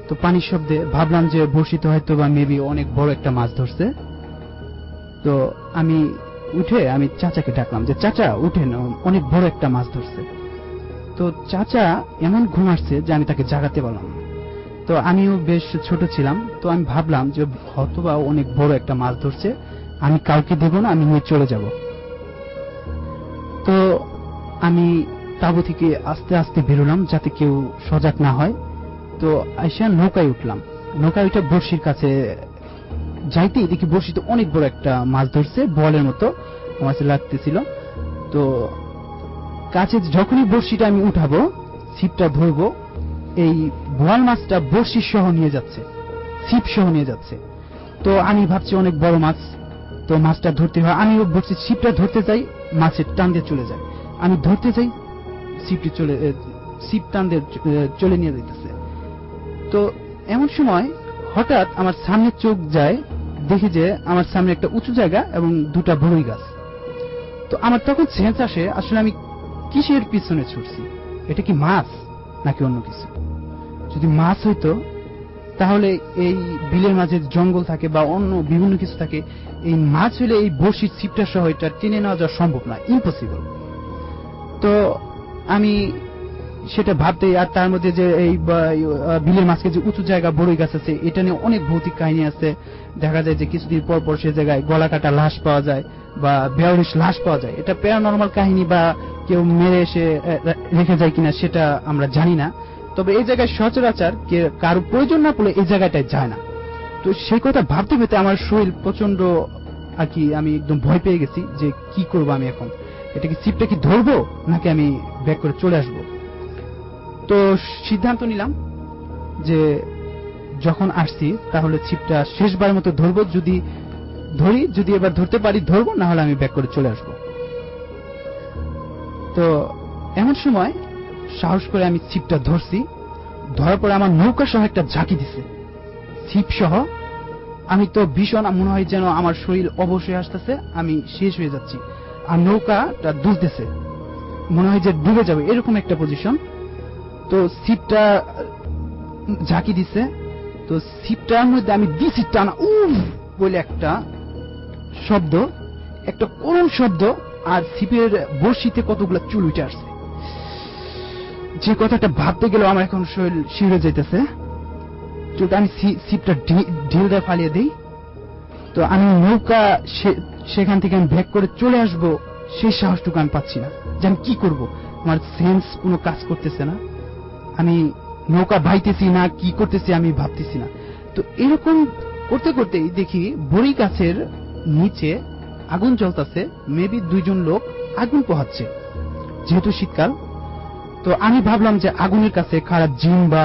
তো পানির শব্দে ভাবলাম যে বড়শিতে হয়তো বা মেবি অনেক বড় একটা মাছ ধরছে। তো আমি উঠে আমি চাচাকে ডাকলাম যে চাচা উঠেন, অনেক বড় একটা মাছ ধরছে। তো চাচা এমন ঘুম আসছে যে আমি তাকে জাগাতে পারলাম না। তো আমিও বেশ ছোট ছিলাম, তো আমি ভাবলাম যে হয়তোবা অনেক বড় একটা মাছ ধরছে, আমি কাউকে দেব না, আমি নিয়ে চলে যাব। তো আমি তাঁবু থেকে আস্তে আস্তে বেরোলাম যাতে কেউ সজাগ না হয়। তো আইসা নৌকায় উঠলাম। নৌকায় উঠে বড়শির কাছে যাইতেই দেখি বড়শিতে অনেক বড় একটা মাছ ধরছে, বলের মতো আমার কাছে লাগতেছিল। তো কাছে যখনই বড়শিটা আমি উঠাবো, ছিপটা ধরবো, এই বোয়াল মাছটা বড়শি সহ নিয়ে যাচ্ছে, ছিপ সহ নিয়ে যাচ্ছে। তো আমি ভাবছি অনেক বড় মাছ, তো মাছটা ধরতে হয়। আমিও বলছি ছিপটা ধরতে যাই, মাছের টান দিয়ে চলে যায়। আমি ধরতে যাই, ছিপ টান দিয়ে চলে নিয়ে যেতেছে। তো এমন সময় হঠাৎ আমার সামনে চোখ যায়, দেখি যে আমার সামনে একটা উঁচু জায়গা এবং 2টা বড়ই গাছ। তো আমার তখন সেন্স আসে আসলে আমি কিসের পিছনে ছুটছি, এটা কি মাছ নাকি অন্য কিছু। যদি মাছ হইতো তাহলে এই বিলের মাঝে জঙ্গল থাকে বা অন্য বিভিন্ন কিছু থাকে, এই মাছ হলে এই বড়শির ছিপটা সহ এটা টেনে নেওয়া যাওয়া সম্ভব না, ইম্পসিবল। তো আমি সেটা ভাবতে, আর তার মধ্যে যে এই বিলের মাঝকে যে উঁচু জায়গা বড়ই গাছ আছে, এটা নিয়ে অনেক ভৌতিক কাহিনী আছে। দেখা যায় যে কিছুদিন পর পর সে জায়গায় গলা কাটা লাশ পাওয়া যায় বা বেয়ারিশ লাশ পাওয়া যায়। এটা প্যারানরমাল কাহিনী বা কেউ মেরে এসে রেখে যায় কিনা সেটা আমরা জানি না, তবে এই জায়গায় সচরাচর কারো প্রয়োজন না পড়লে এই জায়গাটায় যায় না। তো সেই কথা ভাবতে ভাবতে আমার শরীর প্রচন্ড আর কি, আমি একদম ভয় পেয়ে গেছি যে কি করবো আমি এখন, এটা কি ছিপটা কি ধরবো নাকি আমি ব্যাক করে চলে আসবো। তো সিদ্ধান্ত নিলাম যে যখন আসছি তাহলে ছিপটা শেষবারের মতো ধরবো, যদি ধরি, যদি এবার ধরতে পারি ধরবো, না হলে আমি ব্যাক করে চলে আসবো। তো এমন সময় সাহস করে আমি ছিপটা ধরছি, ধরার পরে আমার নৌকা সহ একটা ঝাঁকি দিছে ছিপ সহ। আমি তো ভীষণ মনে হয় যেন আমার শরীর অবশ্যই আসতেছে, আমি শেষ হয়ে যাচ্ছি, আর নৌকাটা দুলতেছে, মনে হয় যে ডুবে যাবে, এরকম একটা পজিশন। তো ছিপটা ঝাঁকি দিছে, তো ছিপটার মধ্যে আমি দিছি টানা, উফ বলে একটা শব্দ, একটা করুণ শব্দ, আর ছিপের বড়শিতে কতগুলো চুল উঠে আসছে। যে কথাটা ভাবতে গেলেও আমার এখন শরীর শিউরে যাইতেছে। চুলটা আমি ছিপটা ঢিল দিয়ে ফালিয়ে দিই। তো আমি নৌকা সেখান থেকে আমি ব্যাক করে চলে আসব, সেই সাহসটুকু আমি পাচ্ছি না যে আমি কি করব। আমার সেন্স কোনো কাজ করতেছে না, আমি নৌকা বাইতেছি না কি করতেছি আমি ভাবতেছি না। তো এরকম করতে করতেই দেখি বড়ি গাছের নিচে আগুন জ্বলতেছে, মেবি 2 জন লোক আগুন পোহাচ্ছে, যেহেতু শীতকাল। তো আমি ভাবলাম যে আগুনের কাছে খারাপ জিন বা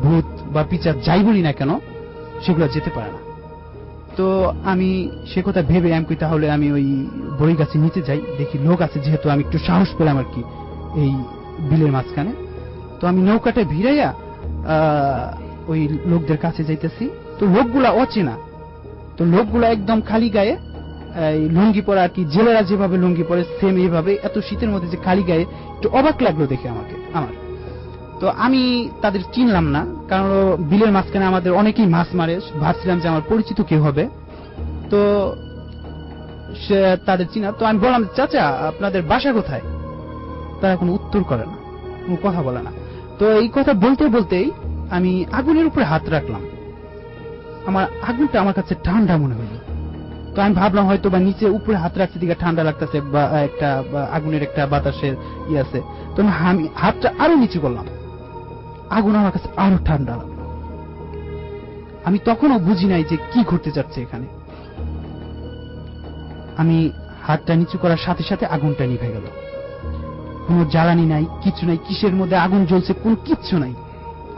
ভূত বা পিচার যাই বলি না কেন সেগুলো যেতে পারে না। তো আমি সে কথা ভেবে আমি কই তাহলে আমি ওই বড়ি গাছের নিচে যাই, দেখি লোক আছে, যেহেতু আমি একটু সাহস পেলাম আর কি এই বিলের মাঝখানে। তো আমি নৌকাটা ভিড়াইয়া ওই লোকদের কাছে যাইতেছি। তো লোকগুলা অচেনা, তো লোকগুলা একদম খালি গায়ে, লুঙ্গি পরে আর কি, জেলেরা যেভাবে লুঙ্গি পরে সেম এইভাবে, এত শীতের মধ্যে যে খালি গায়ে, একটু অবাক লাগলো দেখে আমার। তো আমি তাদের চিনলাম না, কারণ বিলের মাঝখানে আমাদের অনেকেই মাছ মারে, ভাবছিলাম যে আমার পরিচিত কেউ হবে। তো সে তাদের চিনা, তো আমি বললাম চাচা আপনাদের বাসা কোথায়? তারা কোনো উত্তর করে না, কোনো কথা বলে না। তো এই কথা বলতে বলতেই আমি আগুনের উপরে হাত রাখলাম, আমার আগুনটা আমার কাছে ঠান্ডা মনে হইল। তো আমি ভাবলাম হয়তো বা নিচে উপরে হাত রাখতে দিকে ঠান্ডা লাগতেছে, বা একটা আগুনের একটা বাতাসের ই আছে। তো আমি হাতটা আরো নিচু করলাম, আগুন আমার কাছে আরো ঠান্ডা লাগলো। আমি তখনও বুঝি নাই যে কি ঘটতে যাচ্ছে এখানে। আমি হাতটা নিচু করার সাথে সাথে আগুনটা নিভে গেল, কোনো জ্বালানি নাই, কিছু নাই, কিসের মধ্যে আগুন জ্বলছে কোন কিচ্ছু নাই।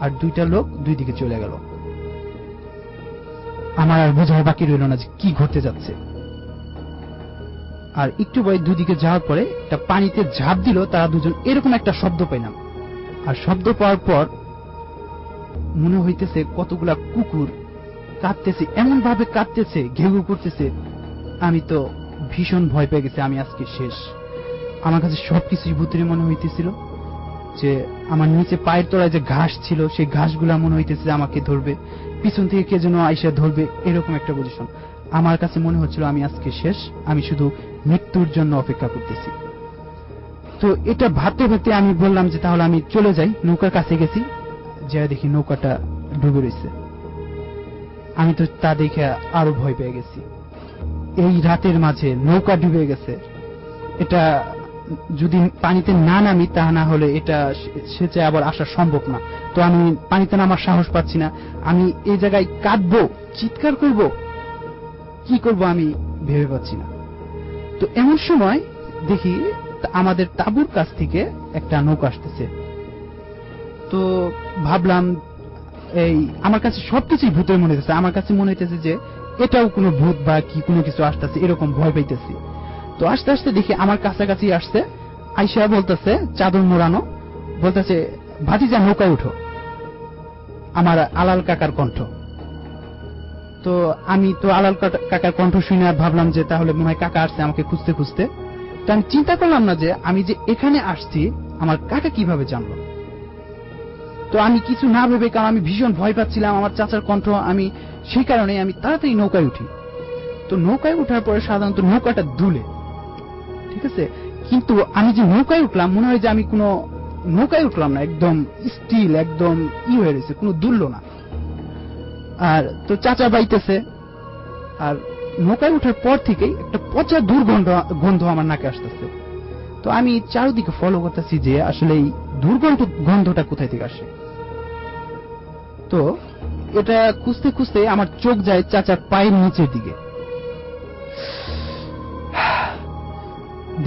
আর 2টা লোক 2 দিকে চলে গেল। আমার আর বোঝার বাকি রইল না যে কি ঘটতে যাচ্ছে। আর একটু পরে 2 দিকে যাওয়ার পরে একটা পানিতে ঝাঁপ দিল তারা 2 জন, এরকম একটা শব্দ পেলাম। আর শব্দ পাওয়ার পর মনে হইতেছে কতগুলা কুকুর কাঁদতেছে, এমন ভাবে কাঁদতেছে, ঘেউ ঘেউ করতেছে। আমি তো ভীষণ ভয় পেয়ে গেছি, আমি আজকে শেষ। আমার কাছে সবকিছু ভূতের মনে হইতেছিল, যে আমার নিচে পায়ের তলায় যে ঘাস ছিল সেই ঘাসগুলা মনে হইতেছে আমাকে ধরবে, পিছন থেকে কে যেন আইসা ধরবে, এরকম একটা পজিশন। আমার কাছে মনে হচ্ছিল আমি আজকে শেষ, আমি শুধু মৃত্যুর জন্য অপেক্ষা করতেছি। তো এটা ভাবতে ভাবতে আমি বললাম যে তাহলে আমি চলে যাই। নৌকার কাছে গেছি, যা দেখি নৌকাটা ডুবে রয়েছে। আমি তো তা দেখে আরো ভয় পেয়ে গেছি। এই রাতের মাঝে নৌকা ডুবে গেছে, এটা যদি পানিতে না নামি তা না হলে এটা সেচে আবার আসা সম্ভব না। তো আমি পানিতে নামার সাহস পাচ্ছি না, আমি এই জায়গায় কাঁদবো, চিৎকার করব, কি করব আমি ভেবে পাচ্ছি না। তো এমন সময় দেখি আমাদের তাঁবুর কাছ থেকে একটা নৌকা আসতেছে। তো ভাবলাম, এই আমার কাছে সবকিছুই ভূতের মনে হইতেছে, আমার কাছে মনে হইতেছে যে এটাও কোনো ভূত বা কি কোনো কিছু আসতেছে, এরকম ভয় পাইতেছি। তো আস্তে আস্তে দেখি আমার কাছাকাছি আসছে, আইসা বলতেছে, চাদর মোড়ানো, বলতেছে ভাতিজা নৌকায় উঠো। আমার আলাল কাকার কণ্ঠ। তো আমি তো আলাল কাকার কণ্ঠ শুনে ভাবলাম যে তাহলে মনে হয় কাকা আসছে আমাকে খুঁজতে খুঁজতে। তো আমি চিন্তা করলাম না যে আমি যে এখানে আসছি আমার কাকা কিভাবে জানলো। তো আমি কিছু না ভেবে, কারণ আমি ভীষণ ভয় পাচ্ছিলাম, আমার চাচার কণ্ঠ, আমি সেই কারণে আমি তাড়াতাড়ি নৌকায় উঠি। তো নৌকায় উঠার পরে সাধারণত নৌকাটা দুলে, ঠিক আছে, কিন্তু আমি যে নৌকায় উঠলাম মনে হয় যে আমি কোনো নৌকায় উঠলাম না, একদম স্টিল, একদম হয়ে রয়েছে, কোনো দুলল না। আর তো চাচা বাইতেছে, আর নৌকায় উঠার পর থেকেই একটা পচা দুর্গন্ধ আমার নাকে আসতেছে। তো আমি চারদিকে ফলো করতেছি যে আসলে এই গন্ধটা কোথায় থেকে আসে। তো এটা খুঁজতে খুঁজতে আমার চোখ যায় চাচার পায়ের নিচের দিকে।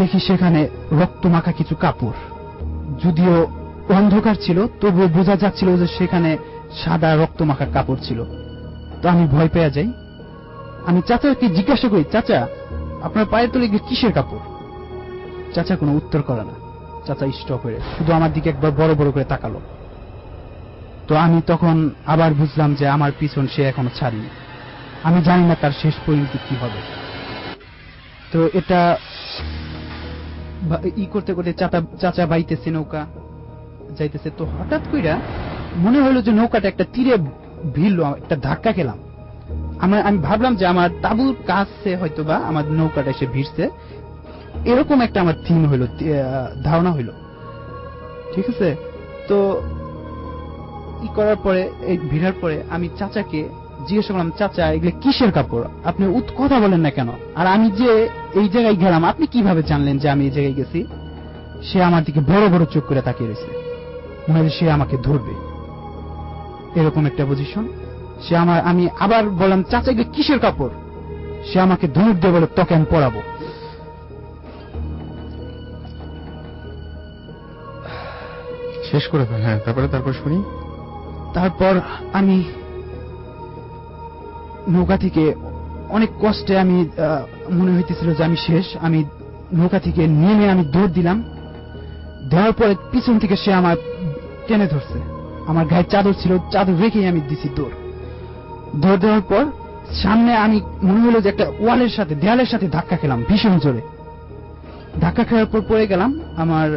দেখি সেখানে রক্তমাখা কিছু কাপড়, যদিও অন্ধকার ছিল তবুও বোঝা যাচ্ছিল যে সেখানে সাদা রক্তমাখা কাপড় ছিল। তো আমি ভয় পেয়ে যাই। আমি চাচাকে জিজ্ঞাসা করি, চাচা আপনার পায়ের তলে কিসের কাপড়? চাচা কোনো উত্তর করে না। চাচা স্টপ হয়ে শুধু আমার দিকে একবার বড় বড় করে তাকালো। তো আমি তখন আবার বুঝলাম যে আমার পিছন সে এখনো ছাড়েনি। আমি জানি না তার শেষ পরিণতি কি হবে। তো এটা করতে করতে চাচা বাইতেছে, নৌকা যাইতেছে। তো হঠাৎ কইরা মনে হলো যে নৌকাটা একটা তীরে ভিড়লো, একটা ধাক্কা খেলাম। আমি ভাবলাম যে আমার তাঁবুর কাছে হয়তো বা আমার নৌকাটা এসে ভিড়ছে, এরকম একটা আমার থিম হইল, ধারণা হইল। ঠিক আছে, তো করার পরে, এই ভিড়ার পরে আমি চাচাকে জিজ্ঞাসা করলাম, চাচা এগুলো কিসের কাপড়? আপনি কথা বলেন না কেন? আর আমি যে এই জায়গায় গেলাম আপনি কিভাবে জানলেন যে আমি এই জায়গায় গেছি? সে আমার দিকে বড় বড় চোখ করে তাকিয়ে রয়েছে, মনে হয় সে আমাকে ধরবে, এরকম একটা পজিশন। আমি আবার বললাম, চাচা এগুলো কিসের কাপড়? সে আমাকে ধনুক দিয়ে বলে, তোকে আমি পড়াবো। শেষ করে ফেল। হ্যাঁ, তারপর শুনি। তারপর আমি নৌকা থেকে অনেক কষ্টে, আমি মনে হইতেছিল যে আমি শেষ, আমি নৌকা থেকে নেমে আমি দৌড় দিলাম। দেওয়ার পরে পিছন থেকে সে আমার টেনে ধরছে। আমার গায়ে চাদর ছিল, চাদর রেখেই আমি দিছি দৌড় দেওয়ার পর সামনে আমি মনে হলো যে একটা দেয়ালের সাথে ধাক্কা খেলাম ভীষণ জোরে। ধাক্কা খাওয়ার পর পড়ে গেলাম। আমার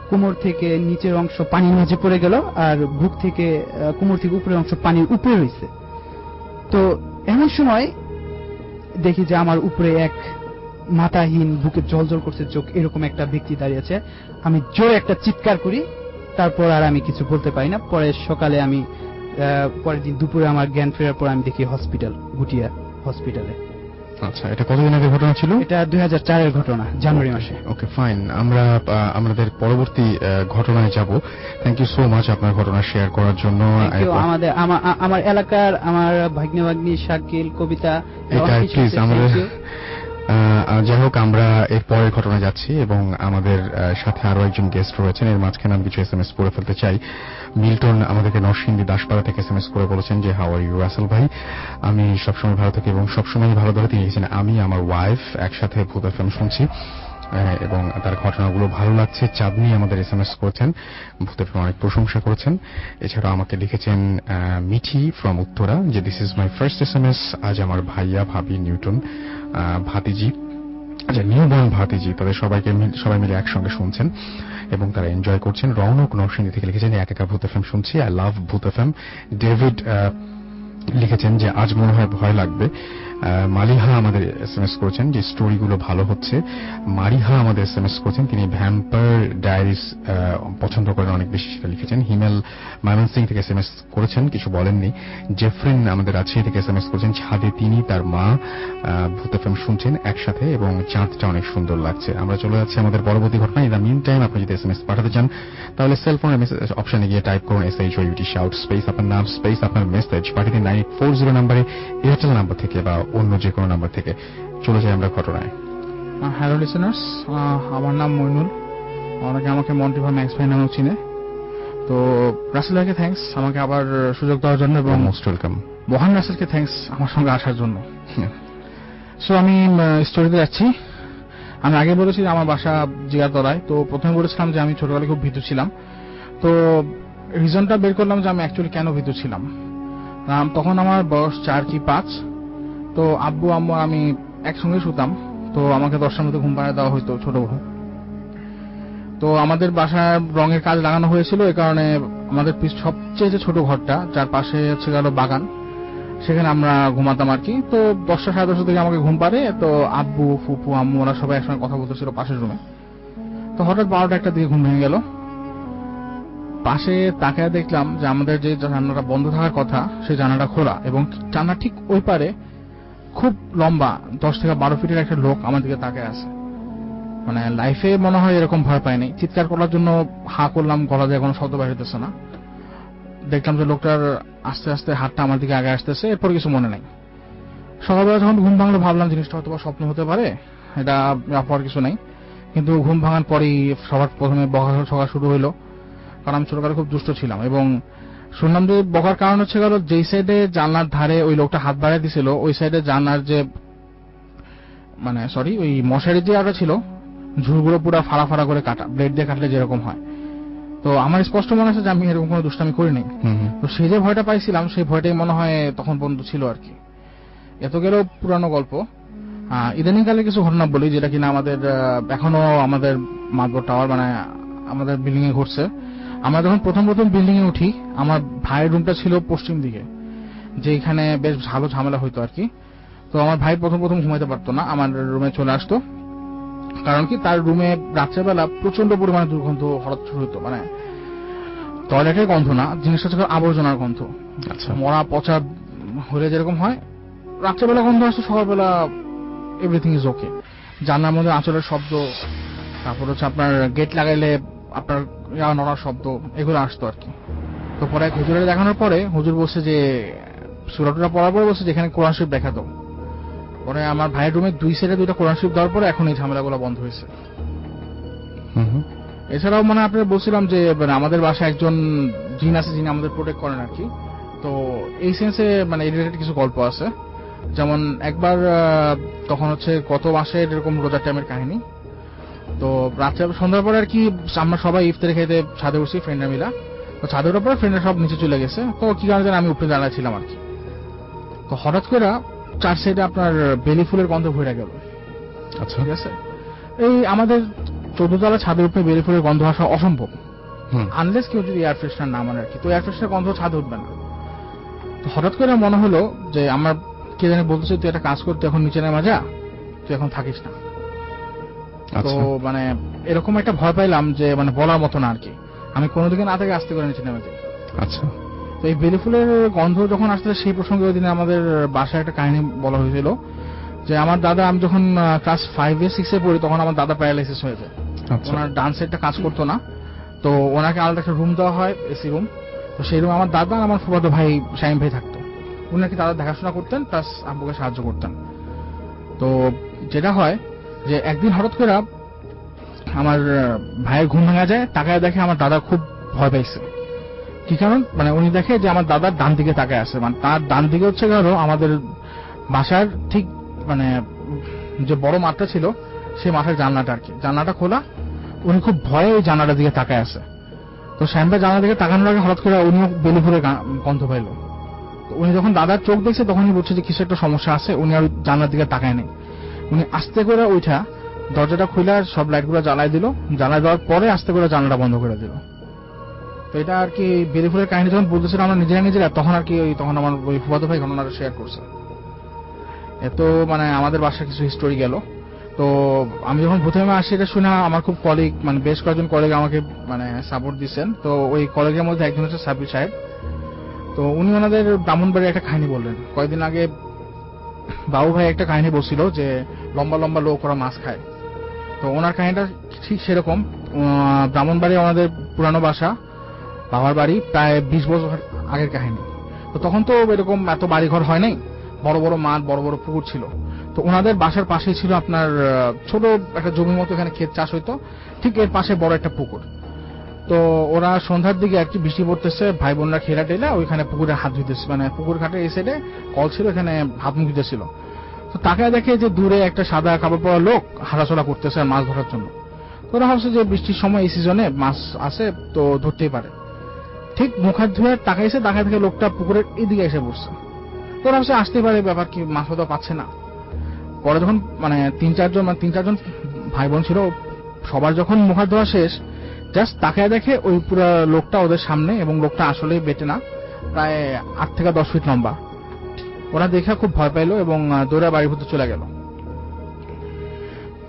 কোমর থেকে নিচের অংশ পানির মাঝে পড়ে গেল, আর বুক থেকে কোমর থেকে উপরের অংশ পানির উপরে রয়েছে। তো এমন সময় দেখি যে আমার উপরে এক মাথাহীন, বুকে জল করছে চোখ, এরকম একটা ব্যক্তি দাঁড়িয়ে আছে। আমি জোরে একটা চিৎকার করি, তারপর আর আমি কিছু বলতে পারি না। পরে সকালে আমি পরের দিন দুপুরে আমার জ্ঞান ফেরার পর আমি দেখি গুটিয়া হসপিটালে। আচ্ছা, এটা কতদিন আগে ঘটনা ছিল? এটা 2004-এর ঘটনা, জানুয়ারি মাসে। ওকে, ফাইন। আমরা আমাদের পরবর্তী ঘটনায় যাব। থ্যাংক ইউ সো মাচ আপনার ঘটনা শেয়ার করার জন্য। আমার এলাকার আমার ভাগ্নি শাকিল, কবিতা, এটা প্লিজ আমাদের যাই হোক, আমরা এর পরের ঘটনা যাচ্ছি এবং আমাদের সাথে আরো একজন গেস্ট রয়েছেন। এর মাঝখানে আমি কিছু SMS পড়ে ফেলতে চাই। মিল্টন আমাদেরকে নরসিংদী দাসপাড়া থেকে SMS করে বলেছেন যে, হাউ আর ইউ রাসেল ভাই, আমি সবসময় ভালো থাকি এবং সবসময় ভালো ধরে তিনি লিখেছেন, আমি আমার ওয়াইফ একসাথে ভূত FM শুনছি এবং তার ঘটনাগুলো ভালো লাগছে। চাঁদনি আমাদের SMS করেছেন, ভূত FM অনেক প্রশংসা করেছেন। এছাড়াও আমাকে লিখেছেন মিঠি ফ্রম উত্তরা যে, this is my first SMS। আজ আমার ভাইয়া, ভাবি, নিউটন, ভাতিজি, আচ্ছা নিউবর্ন ভাতিজি, তাদের সবাই মিলে একসঙ্গে শুনছেন এবং তারা এনজয় করছেন। রৌনক নরসিংদী থেকে লিখেছেন, একা ভূত FM শুনছি, আই লাভ ভূত FM। ডেভিড লিখেছেন যে, আজ মনে হয় ভয় লাগবে। মালিহা আমাদের SMS করেছেন যে, স্টোরিগুলো ভালো হচ্ছে। মারিহা আমাদের SMS করেছেন, তিনি ভ্যাম্পায়ার ডায়েরিজ পছন্দ করেন অনেক বেশি, সেটা লিখেছেন। হিমেল ময়মনসিং থেকে SMS করেছেন, কিছু বলেননি। জেফরিন আমাদের রাজশাহী থেকে SMS করেছেন, ছাদে তিনি তার মা ভূত FM শুনছেন একসাথে এবং চাঁদটা অনেক সুন্দর লাগছে। আমরা চলে যাচ্ছি আমাদের পরবর্তী ঘটনা। ইন দ্য মিন টাইম আপনি যদি SMS পাঠাতে চান তাহলে সেলফোনের মেসেজ অপশনে গিয়ে টাইপ করুন SHOUT শাউট স্পেস আপনার নাম স্পেস আপনার মেসেজ পাঠিয়ে 9840 নাম্বারে, এয়ারটেল নাম্বার থেকে বা অন্য যে কোনো নাম্বার থেকে। চলে যাই আমরা ঘটনায়। হ্যালো লিসেনার্স, আমার নাম মইনুল, অনেকে আমাকে মন্টিভা ম্যাক্স ভাই নামেও চিনে। তো রাসেল ভাইকে থ্যাঙ্কস আমাকে আবার সুযোগ দেওয়ার জন্য এবং মোস্ট ওয়েলকাম। মহান রাসেলকে থ্যাঙ্কস আমার সঙ্গে আসার জন্য। সো আমি স্টোরিতে যাচ্ছি। আমি আগে বলেছি যে আমার বাসা জিয়াতলায়। তো প্রথমে বলেছিলাম যে আমি ছোটবেলায় খুব ভীতু ছিলাম। তো রিজনটা বের করলাম যে আমি অ্যাকচুয়ালি কেন ভীতু ছিলাম। তখন আমার বয়স 4 কি 5। তো আব্বু আম্মু আমি একসঙ্গে শুতাম। তো আমাকে 10টার মধ্যে ঘুম পাড়িয়ে দেওয়া হইতো ছোট ভাই। তো আমাদের বাসায় রঙের কাজ লাগানো হয়েছিল, এই কারণে আমাদের সবচেয়ে যে ছোট ঘরটা, যার পাশে হচ্ছে গেল বাগান, সেখানে আমরা ঘুমাতাম আর কি। তো 10টা সাড়ে 10টার দিকে আমাকে ঘুম পাড়ে। তো আব্বু ফুপু আম্মু ওরা সবাই একসঙ্গে কথা বলতেছিল পাশের রুমে। তো হঠাৎ 12টা একটা দিকে ঘুম ভেঙে গেল। পাশে তাকায় দেখলাম যে আমাদের যে জানালাটা বন্ধ থাকার কথা সেই জানালাটা খোলা এবং জানলা ঠিক ওই পারে খুব লম্বা 10 থেকে 12 ফিটের একটা লোক আমার দিকে তাকায় আছে। মানে লাইফে মনে হয় এরকম ভয় পাইনি। চিৎকার করার জন্য হা করলাম, গলা দিয়ে কোনো শব্দ বের হইতেছে না। দেখলাম যে লোকটার আস্তে আস্তে হাতটা আমার দিকে আগে আসতেছে, এরপর কিছু মনে নাই। সকালবেলা যখন ঘুম ভাঙলো ভাবলাম জিনিসটা হয়তো স্বপ্ন হতে পারে, এটা অপর কিছু নাই। কিন্তু ঘুম ভাঙার পরেই সবার প্রথমে বকা শুরু হইলো, কারণ আমি ছোটকালে খুব দুষ্ট ছিলাম। এবং শুনলাম যে বকার কারণ হচ্ছে গেল যেই সাইডে জানলার ধারে ওই লোকটা হাত বাড়িয়ে দিছিল, ওই সাইডে জানলার যে মানে ওই মশারির যে আটা ছিল, ঝুলগুলো পুরো ফাড়া ফাড়া করে কাটা, ব্লেড দিয়ে কাটলে যেরকম হয়। তো আমার স্পষ্ট মনে আছে যে আমি এরকম কোনো দুষ্টামি করিনি। তো সেই যে ভয়টা পাইছিলাম, সেই ভয়টাই মনে হয় তখন পর্যন্ত ছিল আর কি। এত গেলেও পুরানো গল্প। ইদানিং কালে কিছু ঘটনা বলি, যেটা কিনা আমাদের এখনো আমাদের মাদবর টাওয়ার মানে আমাদের বিল্ডিং এ ঘটছে। আমরা যখন প্রথম বিল্ডিং এ উঠি, আমার ভাইয়ের রুমটা ছিল পশ্চিম দিকে, যেখানে বেশ ভালো ঝামেলা হইতো আর কি। তো আমার ভাই প্রথম ঘুমাইতে পারতো না, আমার রুমে চলে আসতো। কারণ কি, তার রুমে রাত্রেবেলা প্রচন্ড পরিমাণে দুর্গন্ধ হঠাৎ শুরু হতো। মানে টয়লেটের গন্ধ না, জিনিসটা হচ্ছে আবর্জনার গন্ধ। আচ্ছা, মরা পচা হলে যেরকম হয়, রাত্রেবেলা গন্ধ আসতো, সকালবেলা এভরিথিং ইজ ওকে। জানলার মধ্যে আঁচলের শব্দ, তারপর হচ্ছে আপনার গেট লাগাইলে আপনার নড়ার শব্দ, এগুলো আসতো আর কি। তো পরে এক হুজুরের দেখানোর পরে হুজুর বলছে যে সূরাটা পড়ার পরে বলছে যেখানে কোরআন শরীফ দেখা দাও। পরে আমার ভাইয়ের রুমে দুই সাইডে দুইটা কোরআন শরীফ দেওয়ার পরে এখন এই ঝামেলাগুলো বন্ধ হয়েছে। এছাড়াও মানে আপনার বলছিলাম যে মানে আমাদের বাসায় একজন জিন আছে, যিনি আমাদের প্রোটেক্ট করেন আর কি। তো এই সেন্সে মানে রিলেটেড কিছু গল্প আছে। যেমন একবার তখন হচ্ছে গত মাসের এরকম রোজার টাইমের কাহিনী। তো রাত্রে সন্ধ্যার পরে আর কি আমরা সবাই ইফতারি খেতে ছাদে উঠছি ফ্রেন্ডরা মিলা। তো ছাদে ওঠার পরে ফ্রেন্ডরা সব নিচে চলে গেছে। তো কি কারণে জানি আমি উপরে দাঁড়াচ্ছিলাম আর কি। তো হঠাৎ করে চার সাইডে আপনার বেলি ফুলের গন্ধ ভরে গেল। আচ্ছা, ঠিক আছে, এই আমাদের 14 তলা ছাদের উপরে বেলি ফুলের গন্ধ আসা অসম্ভব, আনলেস কেউ যদি এয়ার ফ্রেশনার না মানে আর কি। তো এয়ার ফ্রেশনার গন্ধ ছাদে উঠবে না। তো হঠাৎ করে মনে হলো যে আমার কে জানি বলতেছে, তুই একটা কাজ করতে এখন নিচে নেমে যা, তুই এখন থাকিস না। তো মানে এরকম একটা ভয় পাইলাম যে মানে বলার মতো না আর কি। আমি কোনো দিকে না থেকে আস্তে করে নিচে নেমে যাই। আচ্ছা, তো এই বেলি ফুলের গন্ধ যখন আসতে, সেই প্রসঙ্গে ওই দিনে আমাদের বাসায় একটা কাহিনী বলা হয়েছিল যে আমার দাদা, আমি যখন ক্লাস 5-6 পড়ি, তখন আমার দাদা প্যারালাইসিস হয়ে যায়। ওনার ডান সাইডটা কাজ করতো না, তো ওনাকে আলাদা একটা রুম দেওয়া হয়, এসি রুম। তো সেই রুমে আমার দাদা আর আমার ফুফাতো ভাই শাইম ভাই থাকতো। উনি নাকি দাদা দেখাশোনা করতেন, প্লাস আব্বুকে সাহায্য করতেন। তো যেটা হয় যে একদিন হঠাৎ করে আমার ভাইয়ের ঘুম ভাঙা যায়, তাকায় দেখে আমার দাদা খুব ভয় পাইছে। কি কারণ, মানে উনি দেখে যে আমার দাদার ডান দিকে তাকায় আছে, মানে তার ডান দিকে হচ্ছে ধরো আমাদের বাসার ঠিক মানে যে বড় মাঠটা ছিল, সেই মাঠের জানলাটা আর কি, জানলাটা খোলা। উনি খুব ভয়ে ওই জানলাটার দিকে তাকায় আছে। তো শ্যামবা জানলার দিকে তাকানোর আগে হঠাৎ করে উনিও বেলি ফুলের গন্ধ পাইল। তো উনি যখন দাদার চোখ দেখছে, তখনই বুঝছে যে কিছু একটা সমস্যা আছে। উনি আর জানলার দিকে তাকায় নেই। উনি আস্তে করে ওইটা দরজাটা খুলে সব লাইটগুলো জ্বালাই দিল। জ্বালাই দেওয়ার পরে আস্তে করে জানলাটা বন্ধ করে দিল। তো এটা আর কি বেলি ফুলের কাহিনী যখন বলতেছিল আমরা নিজেরা, তখন আর কি তখন আমার ওই ফুফাতো ভাই ঘটনাটা শেয়ার করছে। এত মানে আমাদের বাসায় কিছু হিস্টোরি গেল। তো আমি যখন প্রথমে আসি, এটা শুনে আমার খুব কলিগ, মানে বেশ কয়েকজন কলিগ আমাকে মানে সাপোর্ট দিচ্ছেন। তো ওই কলিগের মধ্যে একজন হচ্ছে সাব্বির সাহেব। তো উনি ওনাদের ব্রাহ্মণবাড়ির একটা কাহিনী বললেন। কয়েকদিন আগে বাবু ভাই একটা কাহিনী বলছিল যে লম্বা লম্বা লোক ওরা মাছ খায়। তো ওনার কাহিনীটা ঠিক সেরকম। ব্রাহ্মণবাড়ি আমাদের পুরানো বাসা, বাবার বাড়ি, প্রায় 20 বছর আগের কাহিনী। তো তখন তো এরকম এত বাড়িঘর হয় নাই, বড় বড় মাঠ, বড় বড় পুকুর ছিল। তো ওনাদের বাসার পাশেই ছিল আপনার ছোট একটা জমির মতো, এখানে ক্ষেত চাষ হইতো, ঠিক এর পাশে বড় একটা পুকুর। তো ওরা সন্ধ্যার দিকে আর কি বৃষ্টি পড়তেছে, ভাই বোনরা খেলা টেলা ওইখানে পুকুরে হাত ধুইতেছে, মানে পুকুর ঘাটে এই সাইডে কল ছিল, এখানে হাত মুখ ধুইতেছিল। তো তাকায় দেখে যে দূরে একটা সাদা কাপড় পরা লোক হাঁটাচলা করতেছে আর মাছ ধরার জন্য। তো ওরা ভাবছে যে বৃষ্টির সময় এই সিজনে মাছ আসে, তো ধরতেই পারে। ঠিক মুখ হাত ধুয়ে তাকাইছে, তাকায় থেকে লোকটা পুকুরের এইদিকে এসে পড়ছে। তো ওরা ভাবছে আসতেই পারে, ব্যাপার কি, মাছ হয়তো পাচ্ছে না। পরে যখন মানে তিন চারজন ভাই বোন ছিল, সবার যখন মুখ হাত ধোয়া শেষ, জাস্ট তাকায় দেখে ওই পুরো লোকটা ওদের সামনে, এবং লোকটা আসলে বেটে না, প্রায় 8 থেকে 10 ফিট লম্বা। ওরা দেখে খুব ভয় পাইলো এবং দৌড়ে বাড়ির ভিতরে চলে গেল।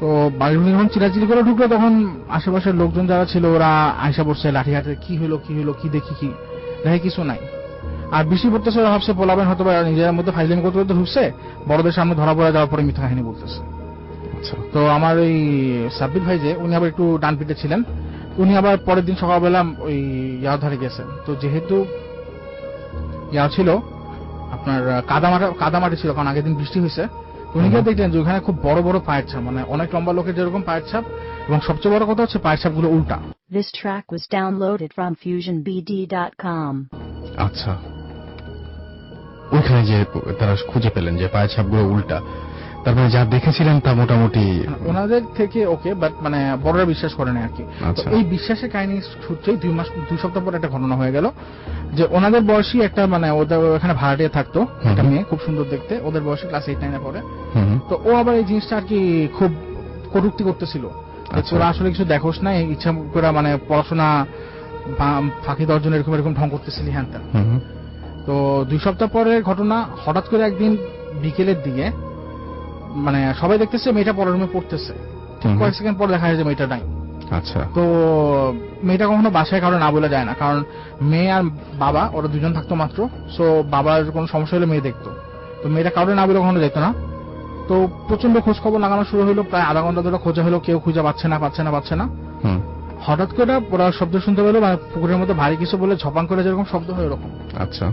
তো বাড়ির ভিতরে যখন চিরাচিরি করে ঢুকলো, তখন আশেপাশের লোকজন যারা ছিল ওরা আয়সা পড়ছে লাঠি হাতে, কি হলো কি দেখি, কি দেখে কিছু নাই। আর বৃষ্টি পড়তেছে, ওরা ভাবছে পোলাবেন হয়তো বা নিজের মধ্যে ফাইজলামি করতে করতে ঢুকছে, বড়দের সামনে ধরা পড়ে যাওয়ার পরে মিথ্যা কাহিনী বলতেছে। আচ্ছা তো আমার ওই সাব্বির ভাই যে উনি আবার একটু ডান পিঠে ছিলেন, উনি আবার পরের দিন সকালবেলা ওই ইয়ার ধারে গেছেন। তো যেহেতু ইয়া ছিল আপনার কাদামাটি ছিল, কারণ আগের দিন বৃষ্টি হয়েছে, উনি গিয়ে দেখলেন যে ওখানে খুব বড় বড় পায়ের ছাপ, মানে অনেক লম্বা লোকের যেরকম পায়ের ছাপ, এবং সবচেয়ে বড় কথা হচ্ছে পায়ের ছাপগুলো উল্টা। This track was downloaded from FusionBD.com. আচ্ছা, ওইখানে যে তারা খুঁজে পেলেন যে পায়ের ছাপগুলো উল্টা, তার মানে যা দেখেছিলেন তা মোটামুটি ওনাদের থেকে ওকে, বাট মানে বড়রা বিশ্বাস করে না আর কি। আচ্ছা। তো এই বিশ্বাসের কাহিনী সূত্রেই 2 সপ্তাহ পর একটা ঘটনা হয়ে গেল যে ওনাদের বয়সী একটা, মানে ওদের এখানে ভাড়াটিয়া থাকতো একটা মেয়ে, খুব সুন্দর দেখতে, ওদের বয়সী ক্লাস 8-9 পড়ে। তো ও আবার এই জিনিসটা আর কি খুব কটূক্তি করতেছিল, তোরা আসলে কিছু দেখোস না, ইচ্ছা করে মানে পড়াশোনা ফাঁকি দেওয়ার জন্য এরকম এরকম ঢং করতেছিলি হ্যান ত্যান। তো 2 সপ্তাহ পরের ঘটনা, হঠাৎ করে একদিন বিকেলের দিকে মানে সবাই দেখতেছে মেয়েটা পরের রুমে পড়তেছে, কয়েক সেকেন্ড পর দেখা যায় যে মেয়েটা নাই। আচ্ছা, তো মেয়েটা কখনো বাসায় কারো না বলে যায় না, কারণ মেয়ে আর বাবা ওরা দুজন থাকতো মাত্র, সো বাবার কোনো সমস্যা হলে মেয়ে দেখতো, তো মেয়েটা কারো না বলে কখনো যেত না। তো প্রচন্ড খোঁজ খবর লাগানো শুরু হলো, প্রায় আধা ঘন্টা ধরে খোঁজা হলো, কেউ খুঁজে পাচ্ছে না। হঠাৎ করে ওরা শব্দ শুনতে পেলো, মানে পুকুরের মধ্যে ভারী কিছু বলে ঝপাং করে যেরকম শব্দ হয় ওরকম। আচ্ছা,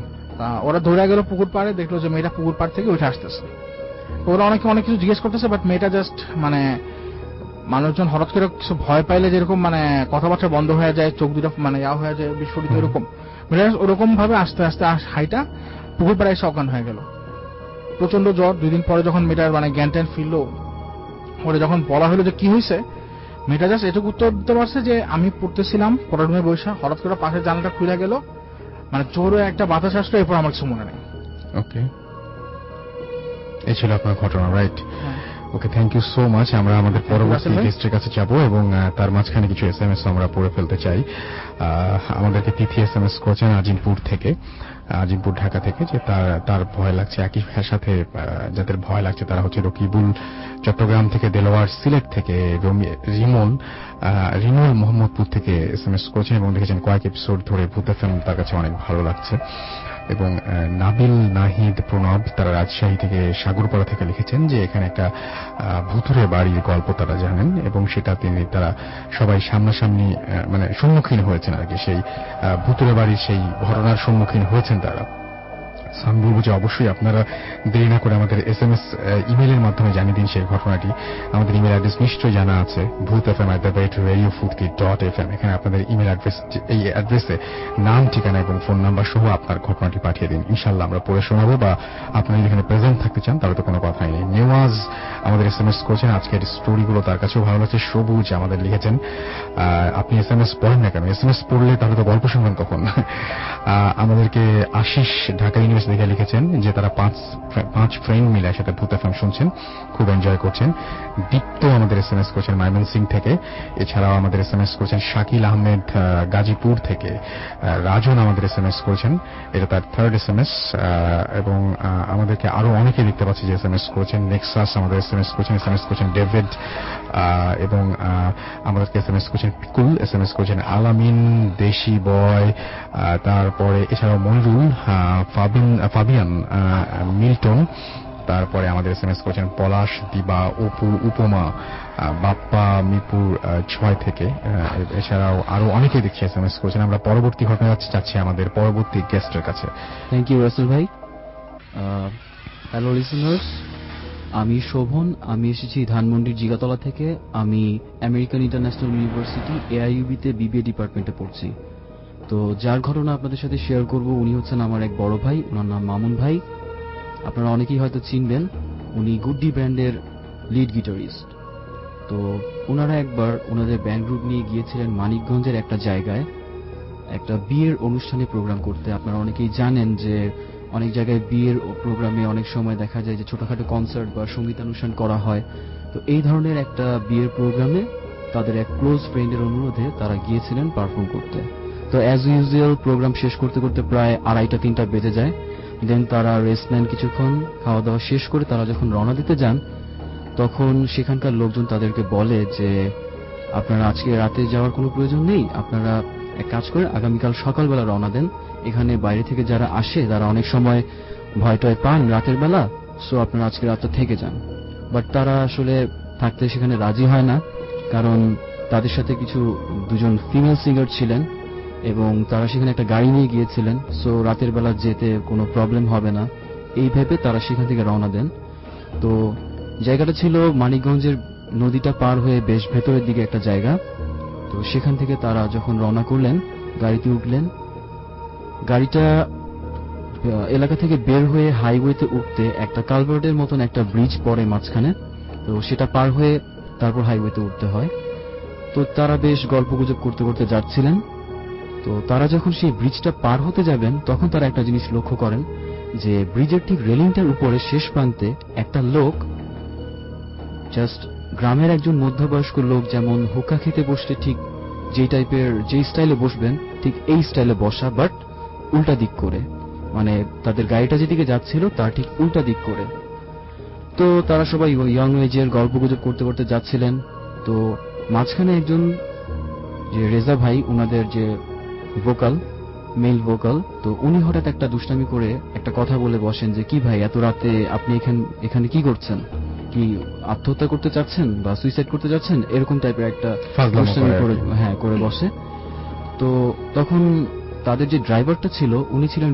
ওরা দৌড়ে গেল পুকুর পাড়ে, দেখলো যে মেয়েটা পুকুর পাড় থেকে উঠে আসতেছে। ওরা অনেক কিছু জিজ্ঞেস করতেছে, বাট মেয়েটা জাস্ট মানে মানুষজন হঠাৎ করে কিছু ভয় পাইলে যেরকম মানে কথাবার্তা বন্ধ হয়ে যায়, চোখ দুটো মানে ইয়া হয়ে যায় বিস্ফোরিত, এরকম ওরকম ভাবে আস্তে আস্তে হাইটা পুকুর পাড়ে এসে অজ্ঞান হয়ে গেল। প্রচন্ড জ্বর। 2 দিন পরে যখন মেয়েটার মানে জ্ঞান ট্যান ফিরলো, ওরা যখন বলা হলো যে কি হয়েছে, মেয়েটা জাস্ট এটুকু উত্তর দিতে পারছে যে আমি পড়তেছিলাম পড়ার রুমে বসে, হঠাৎ করে পাশের জানালাটা খুলে গেল, মানে জোরে একটা বাতাস আসলো, এরপর আমার কিছু মনে নেই। ওকে, এই ছিল আপনার ঘটনা, right? Okay, thank you so much. আমরা আমাদের পরবর্তী গেস্টের কাছে যাব এবং তার মাঝখানে কিছু SMS আমরা পড়ে ফেলতে চাই। আমাদেরকে তিথি SMS করেছেন আজিমপুর ঢাকা থেকে, যে তার ভয় লাগছে, একই সাথে যাদের ভয় লাগছে তারা হচ্ছে রকিবুল চট্টগ্রাম থেকে, দেলোয়ার সিলেট থেকে, রিমল মোহাম্মদপুর থেকে SMS করেছেন এবং দেখেছেন কয়েক এপিসোড ধরে ভূত FM তার কাছে অনেক ভালো লাগছে। এবং নাবিল নাহিদ প্রণব তারা রাজশাহী থেকে সাগরপাড়া থেকে লিখেছেন যে এখানে একটা ভুতুরে বাড়ির গল্প তারা জানেন এবং সেটা তারা সবাই সামনাসামনি মানে সম্মুখীন হয়েছেন আর কি, সেই ভুতুরে বাড়ির সেই ঘটনার সম্মুখীন হয়েছেন তারা। আমি বলবো যে অবশ্যই আপনারা দেরি না করে আমাদের SMS ইমেলের মাধ্যমে জানিয়ে দিন সেই ঘটনাটি। আমাদের ইমেল অ্যাড্রেস নিশ্চয়ই জানা আছে, bhootfm@radiofurti.fm। এখানে আপনাদের ইমেল অ্যাড্রেস, এই অ্যাড্রেসে নাম, ঠিকানা এবং ফোন নাম্বার সহ আপনার ঘটনাটি পাঠিয়ে দিন। ইনশাল্লাহ আমরা পড়ে শোনাবো, বা আপনারা এখানে প্রেজেন্ট থাকতে চান তাহলে তো কোনো কথাই নেই। নেওয়াজ আমাদের SMS করেছেন, আজকের স্টোরিগুলো তার কাছেও ভালো লাগছে। সবুজ আমাদের লিখেছেন আপনি SMS পড়েন না কেন, SMS পড়লে তাহলে তো গল্প শুনবেন কখন। আমাদেরকে আশিস ঢাকা ইউনিভার্সিটি থেকে লিখেছেন যে তারা 5 ফ্রেন্ড মিলে একসাথে ভূত FM শুনছেন, খুব এনজয় করছেন। দীপ্ত আমাদের SMS করেছেন ময়মনসিং থেকে। এছাড়াও আমাদের SMS করেছেন শাকিল আহমেদ গাজীপুর থেকে। রাজন আমাদের SMS করেছেন, এটা তার 3rd SMS। এবং আমাদেরকে আরো অনেকে দেখতে পাচ্ছি যে SMS করেছেন। নেক্সাস আমাদের SMS করেছেন ডেভিড, এবং আমাদেরকে SMS করেছেন পিকুল, SMS করেছেন আলামিন, দেশি বয়, তারপরে এছাড়াও মনিরুল, ফাবিয়ান, মিল্টন, তারপরে আমাদের SMS করেছেন পলাশ, দিবা, অপু, উপমা, বাপ্পা মিরপুর 6 থেকে। এছাড়াও আরো অনেকেই দেখছি SMS করেছেন। আমরা পরবর্তী ঘটনা যাচ্ছি আমাদের পরবর্তী গেস্টের কাছে। থ্যাংক ইউ রাসেল ভাই। হ্যালো লিসেনার্স, আমি শোভন, আমি এসেছি ধানমন্ডির জিগাতলা থেকে। আমি আমেরিকান ইন্টারন্যাশনাল ইউনিভার্সিটি AIUB তে BBA ডিপার্টমেন্টে পড়ছি। তো যার ঘটনা আপনাদের সাথে শেয়ার করব উনি হচ্ছেন আমার এক বড় ভাই, ওনার নাম মামুন ভাই। আপনারা অনেকেই হয়তো চিনবেন, উনি গুড্ডি ব্যান্ডের লিড গিটারিস্ট। তো ওনারা একবার ওনাদের ব্যান্ড গ্রুপ নিয়ে গিয়েছিলেন মানিকগঞ্জের একটা জায়গায় একটা বিয়ের অনুষ্ঠানে প্রোগ্রাম করতে। আপনারা অনেকেই জানেন যে অনেক জায়গায় বিয়ের প্রোগ্রামে অনেক সময় দেখা যায় যে ছোটখাটো কনসার্ট বা সঙ্গীতানুষ্ঠান করা হয়। তো এই ধরনের একটা বিয়ের প্রোগ্রামে তাদের এক ক্লোজ ফ্রেন্ডের অনুরোধে তারা গিয়েছিলেন পারফর্ম করতে। তো অ্যাজ ইউজুয়াল প্রোগ্রাম শেষ করতে করতে প্রায় 2:30-3টা বেজে যায়। দেন তারা রেস্ট নেন কিছুক্ষণ, খাওয়া দাওয়া শেষ করে তারা যখন রওনা দিতে যান তখন সেখানকার লোকজন তাদেরকে বলে যে আপনারা আজকে রাতে যাওয়ার কোনো প্রয়োজন নেই, আপনারা এক কাজ করে আগামীকাল সকালবেলা রওনা দেন। এখানে বাইরে থেকে যারা আসে তারা অনেক সময় ভয় টয় পান রাতের বেলা, সো আপনারা আজকে রাতটা থেকে যান। বাট তারা আসলে থাকতে সেখানে রাজি হয় না, কারণ তাদের সাথে কিছু দুজন ফিমেল সিঙ্গার ছিলেন এবং তারা সেখানে একটা গাড়ি নিয়ে গিয়েছিলেন। সো রাতের বেলা যেতে কোনো প্রবলেম হবে না এই ভেবে তারা সেখান থেকে রওনা দেন। তো জায়গাটা ছিল মানিকগঞ্জের নদীটা পার হয়ে বেশ ভেতরের দিকে একটা জায়গা। তো সেখান থেকে তারা যখন রওনা করলেন, গাড়িতে উঠলেন। গাড়িটা এলাকা থেকে বের হয়ে হাইওয়েতে উঠতে একটা কালভার্টের মতন একটা ব্রিজ পড়ে মাঝখানে, তো সেটা পার হয়ে তারপর হাইওয়েতে উঠতে হয়। তো তারা বেশ গল্পগুজব করতে করতে যাচ্ছিলেন। তো তারা যখন সেই ব্রিজটা পার হতে যাবেন তখন তারা একটা জিনিস লক্ষ্য করেন যে ব্রিজের ঠিক রেলিংটার উপরে শেষ প্রান্তে একটা লোক, জাস্ট গ্রামের একজন মধ্যবয়স্ক লোক যেমন হুক্কা খেতে বসলে ঠিক যেই স্টাইলে বসবেন ঠিক এই স্টাইলে বসা, বাট উল্টা দিক করে, মানে তাদের গাড়িটা যেদিকে যাচ্ছিল তার ঠিক উল্টা দিক করে। তো তারা সবাই ইয়ং এজের গল্পগুজব করতে করতে যাচ্ছিলেন। তো মাঝখানে একজন যে রেজা ভাই, ওনাদের যে ভোকাল, মেল ভোকাল, তো উনি হঠাৎ একটা দুষ্টামি করে একটা কথা বলে বসেন যে কি ভাই এত রাতে আপনি এখানে কি করছেন, কি আত্মহত্যা করতে চাচ্ছেন বা সুইসাইড করতে যাচ্ছেন, এরকম টাইপের একটা দুষ্টামি করে বসে। তো তখন তাদের যে ড্রাইভারটা ছিল উনি ছিলেন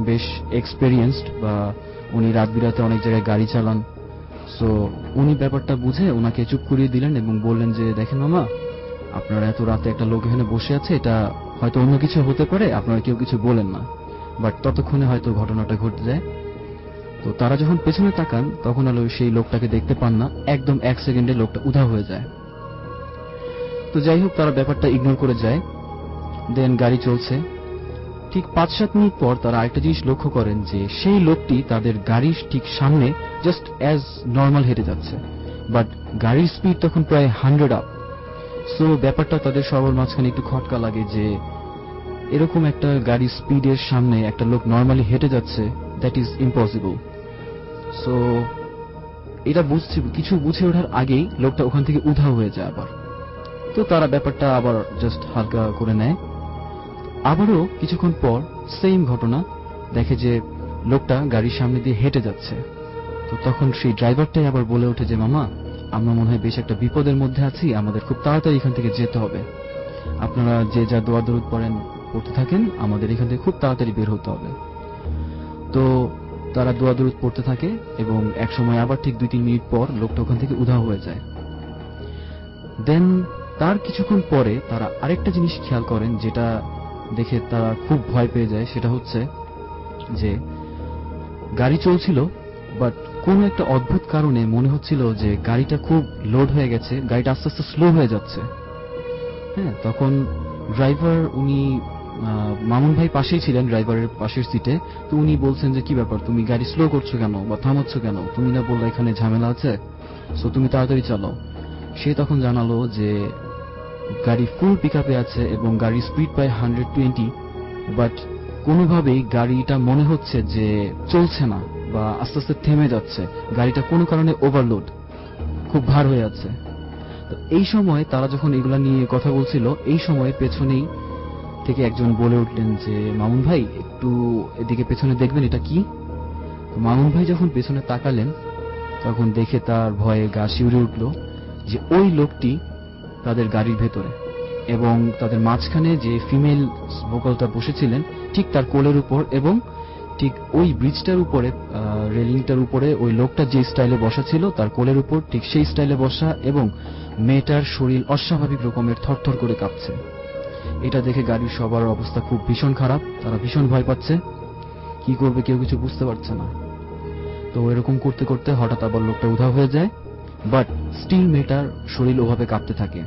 বেশ এক্সপেরিয়েন্সড, বা উনি রাত বিরাতে অনেক জায়গায় গাড়ি চালান। সো উনি ব্যাপারটা বুঝে ওনাকে চুপ করিয়ে দিলেন এবং বললেন যে দেখেন মামা, আপনারা এত রাতে একটা লোক এখানে বসে আছে, এটা হয়তো অন্য কিছু হতে পারে, আপনারা কেউ কিছু বলেন না। বাট ততক্ষণে হয়তো ঘটনাটা ঘটে যায়। তো তারা যখন পেছনে তাকান তখন হলো সেই লোকটাকে দেখতে পান না, একদম 1 সেকেন্ডে লোকটা উধাও হয়ে যায়। তো যাই হোক, তারা ব্যাপারটা ইগনোর করে যায়। দেন গাড়ি চলছে। ঠিক 5-7 মিনিট পর তারা আরেকটা জিনিস লক্ষ্য করেন যে সেই লোকটি তাদের গাড়ির ঠিক সামনে জাস্ট অ্যাজ নর্মাল হেঁটে যাচ্ছে, বাট গাড়ির স্পিড তখন প্রায় 100 আপ। সো ব্যাপারটা তাদের সবার মাঝখানে একটু খটকা লাগে যে এরকম একটা গাড়ি স্পিডের সামনে একটা লোক নর্মালি হেঁটে যাচ্ছে, দ্যাট ইজ ইম্পসিবল। সো এটা কিছু বুঝে ওঠার আগেই লোকটা ওখান থেকে উধাও হয়ে যায় আবার। তো তারা ব্যাপারটা আবার জাস্ট হালকা করে নেয়। আবারও কিছুক্ষণ পর সেম ঘটনা, দেখে যে লোকটা গাড়ির সামনে দিয়ে হেঁটে যাচ্ছে। তো তখন সেই ড্রাইভারটাই আবার বলে ওঠে যে মামা, আমরা মনে হয় বেশ একটা বিপদের মধ্যে আছি, আমাদের খুব তাড়াতাড়ি এখান থেকে যেতে হবে, আপনারা যে যা দোয়া দরুদ পড়তে থাকেন, আমাদের এখান থেকে খুব তাড়াতাড়ি বের হতে হবে। তো তারা দোয়া দরুদ পড়তে থাকে এবং এক সময় আবার ঠিক 2-3 মিনিট পর লোকটা ওখান থেকে উধাও হয়ে যায়। দেন তার কিছুক্ষণ পরে তারা আরেকটা জিনিস খেয়াল করেন, যেটা দেখে তারা খুব ভয় পেয়ে যায়। সেটা হচ্ছে যে গাড়ি চলছিল, বাট কোন একটা অদ্ভুত কারণে মনে হচ্ছিল যে গাড়িটা খুব লোড হয়ে গেছে, গাড়িটা আস্তে আস্তে স্লো হয়ে যাচ্ছে। হ্যাঁ, তখন ড্রাইভার, উনি মামুন ভাই পাশেই ছিলেন, ড্রাইভারের পাশের সিটে। তো উনি বলছেন যে কি ব্যাপার, তুমি গাড়ি স্লো করছো কেন বা থামাচ্ছ কেন, তুমি না বললে এখানে ঝামেলা আছে, সো তুমি তাড়াতাড়ি চালাও। সে তখন জানালো যে গাড়ি ফুল পিকআপে আছে এবং গাড়ির স্পিড প্রায় 120, বাট কোনোভাবেই গাড়িটা মনে হচ্ছে যে চলছে না বা আস্তে আস্তে থেমে যাচ্ছে, গাড়িটা কোনো কারণে ওভারলোড, খুব ভার হয়ে আছে। তো এই সময় তারা যখন এগুলা নিয়ে কথা বলছিল, এই সময় পেছনেই থেকে একজন বলে উঠলেন যে মামুন ভাই একটু এদিকে পেছনে দেখবেন, এটা কি। তো মামুন ভাই যখন পেছনে তাকালেন তখন দেখে তার ভয়ে গা শিউরে উঠল যে ওই লোকটি তাদের গাড়ির ভেতরে, এবং তাদের মাঝখানে যে ফিমেল ভোকালটা বসেছিলেন ঠিক তার কোলের উপর, এবং ঠিক ওই ব্রিজটার উপরে, রেলিংটার উপরে ওই লোকটা যে স্টাইলে বসা ছিল তার কোলের উপর ঠিক সেই স্টাইলে বসা, এবং মেয়েটার শরীর অস্বাভাবিক রকমের থরথর করে কাঁপছে। এটা দেখে গাড়ির সবার অবস্থা খুব ভীষণ খারাপ, তারা ভীষণ ভয় পাচ্ছে, কি করবে কেউ কিছু বুঝতে পারছে না। তো এরকম করতে করতে হঠাৎ আবার লোকটা উধাও হয়ে যায়, বাট স্টিল মেয়েটার শরীর ওভাবে কাঁপতে থাকে।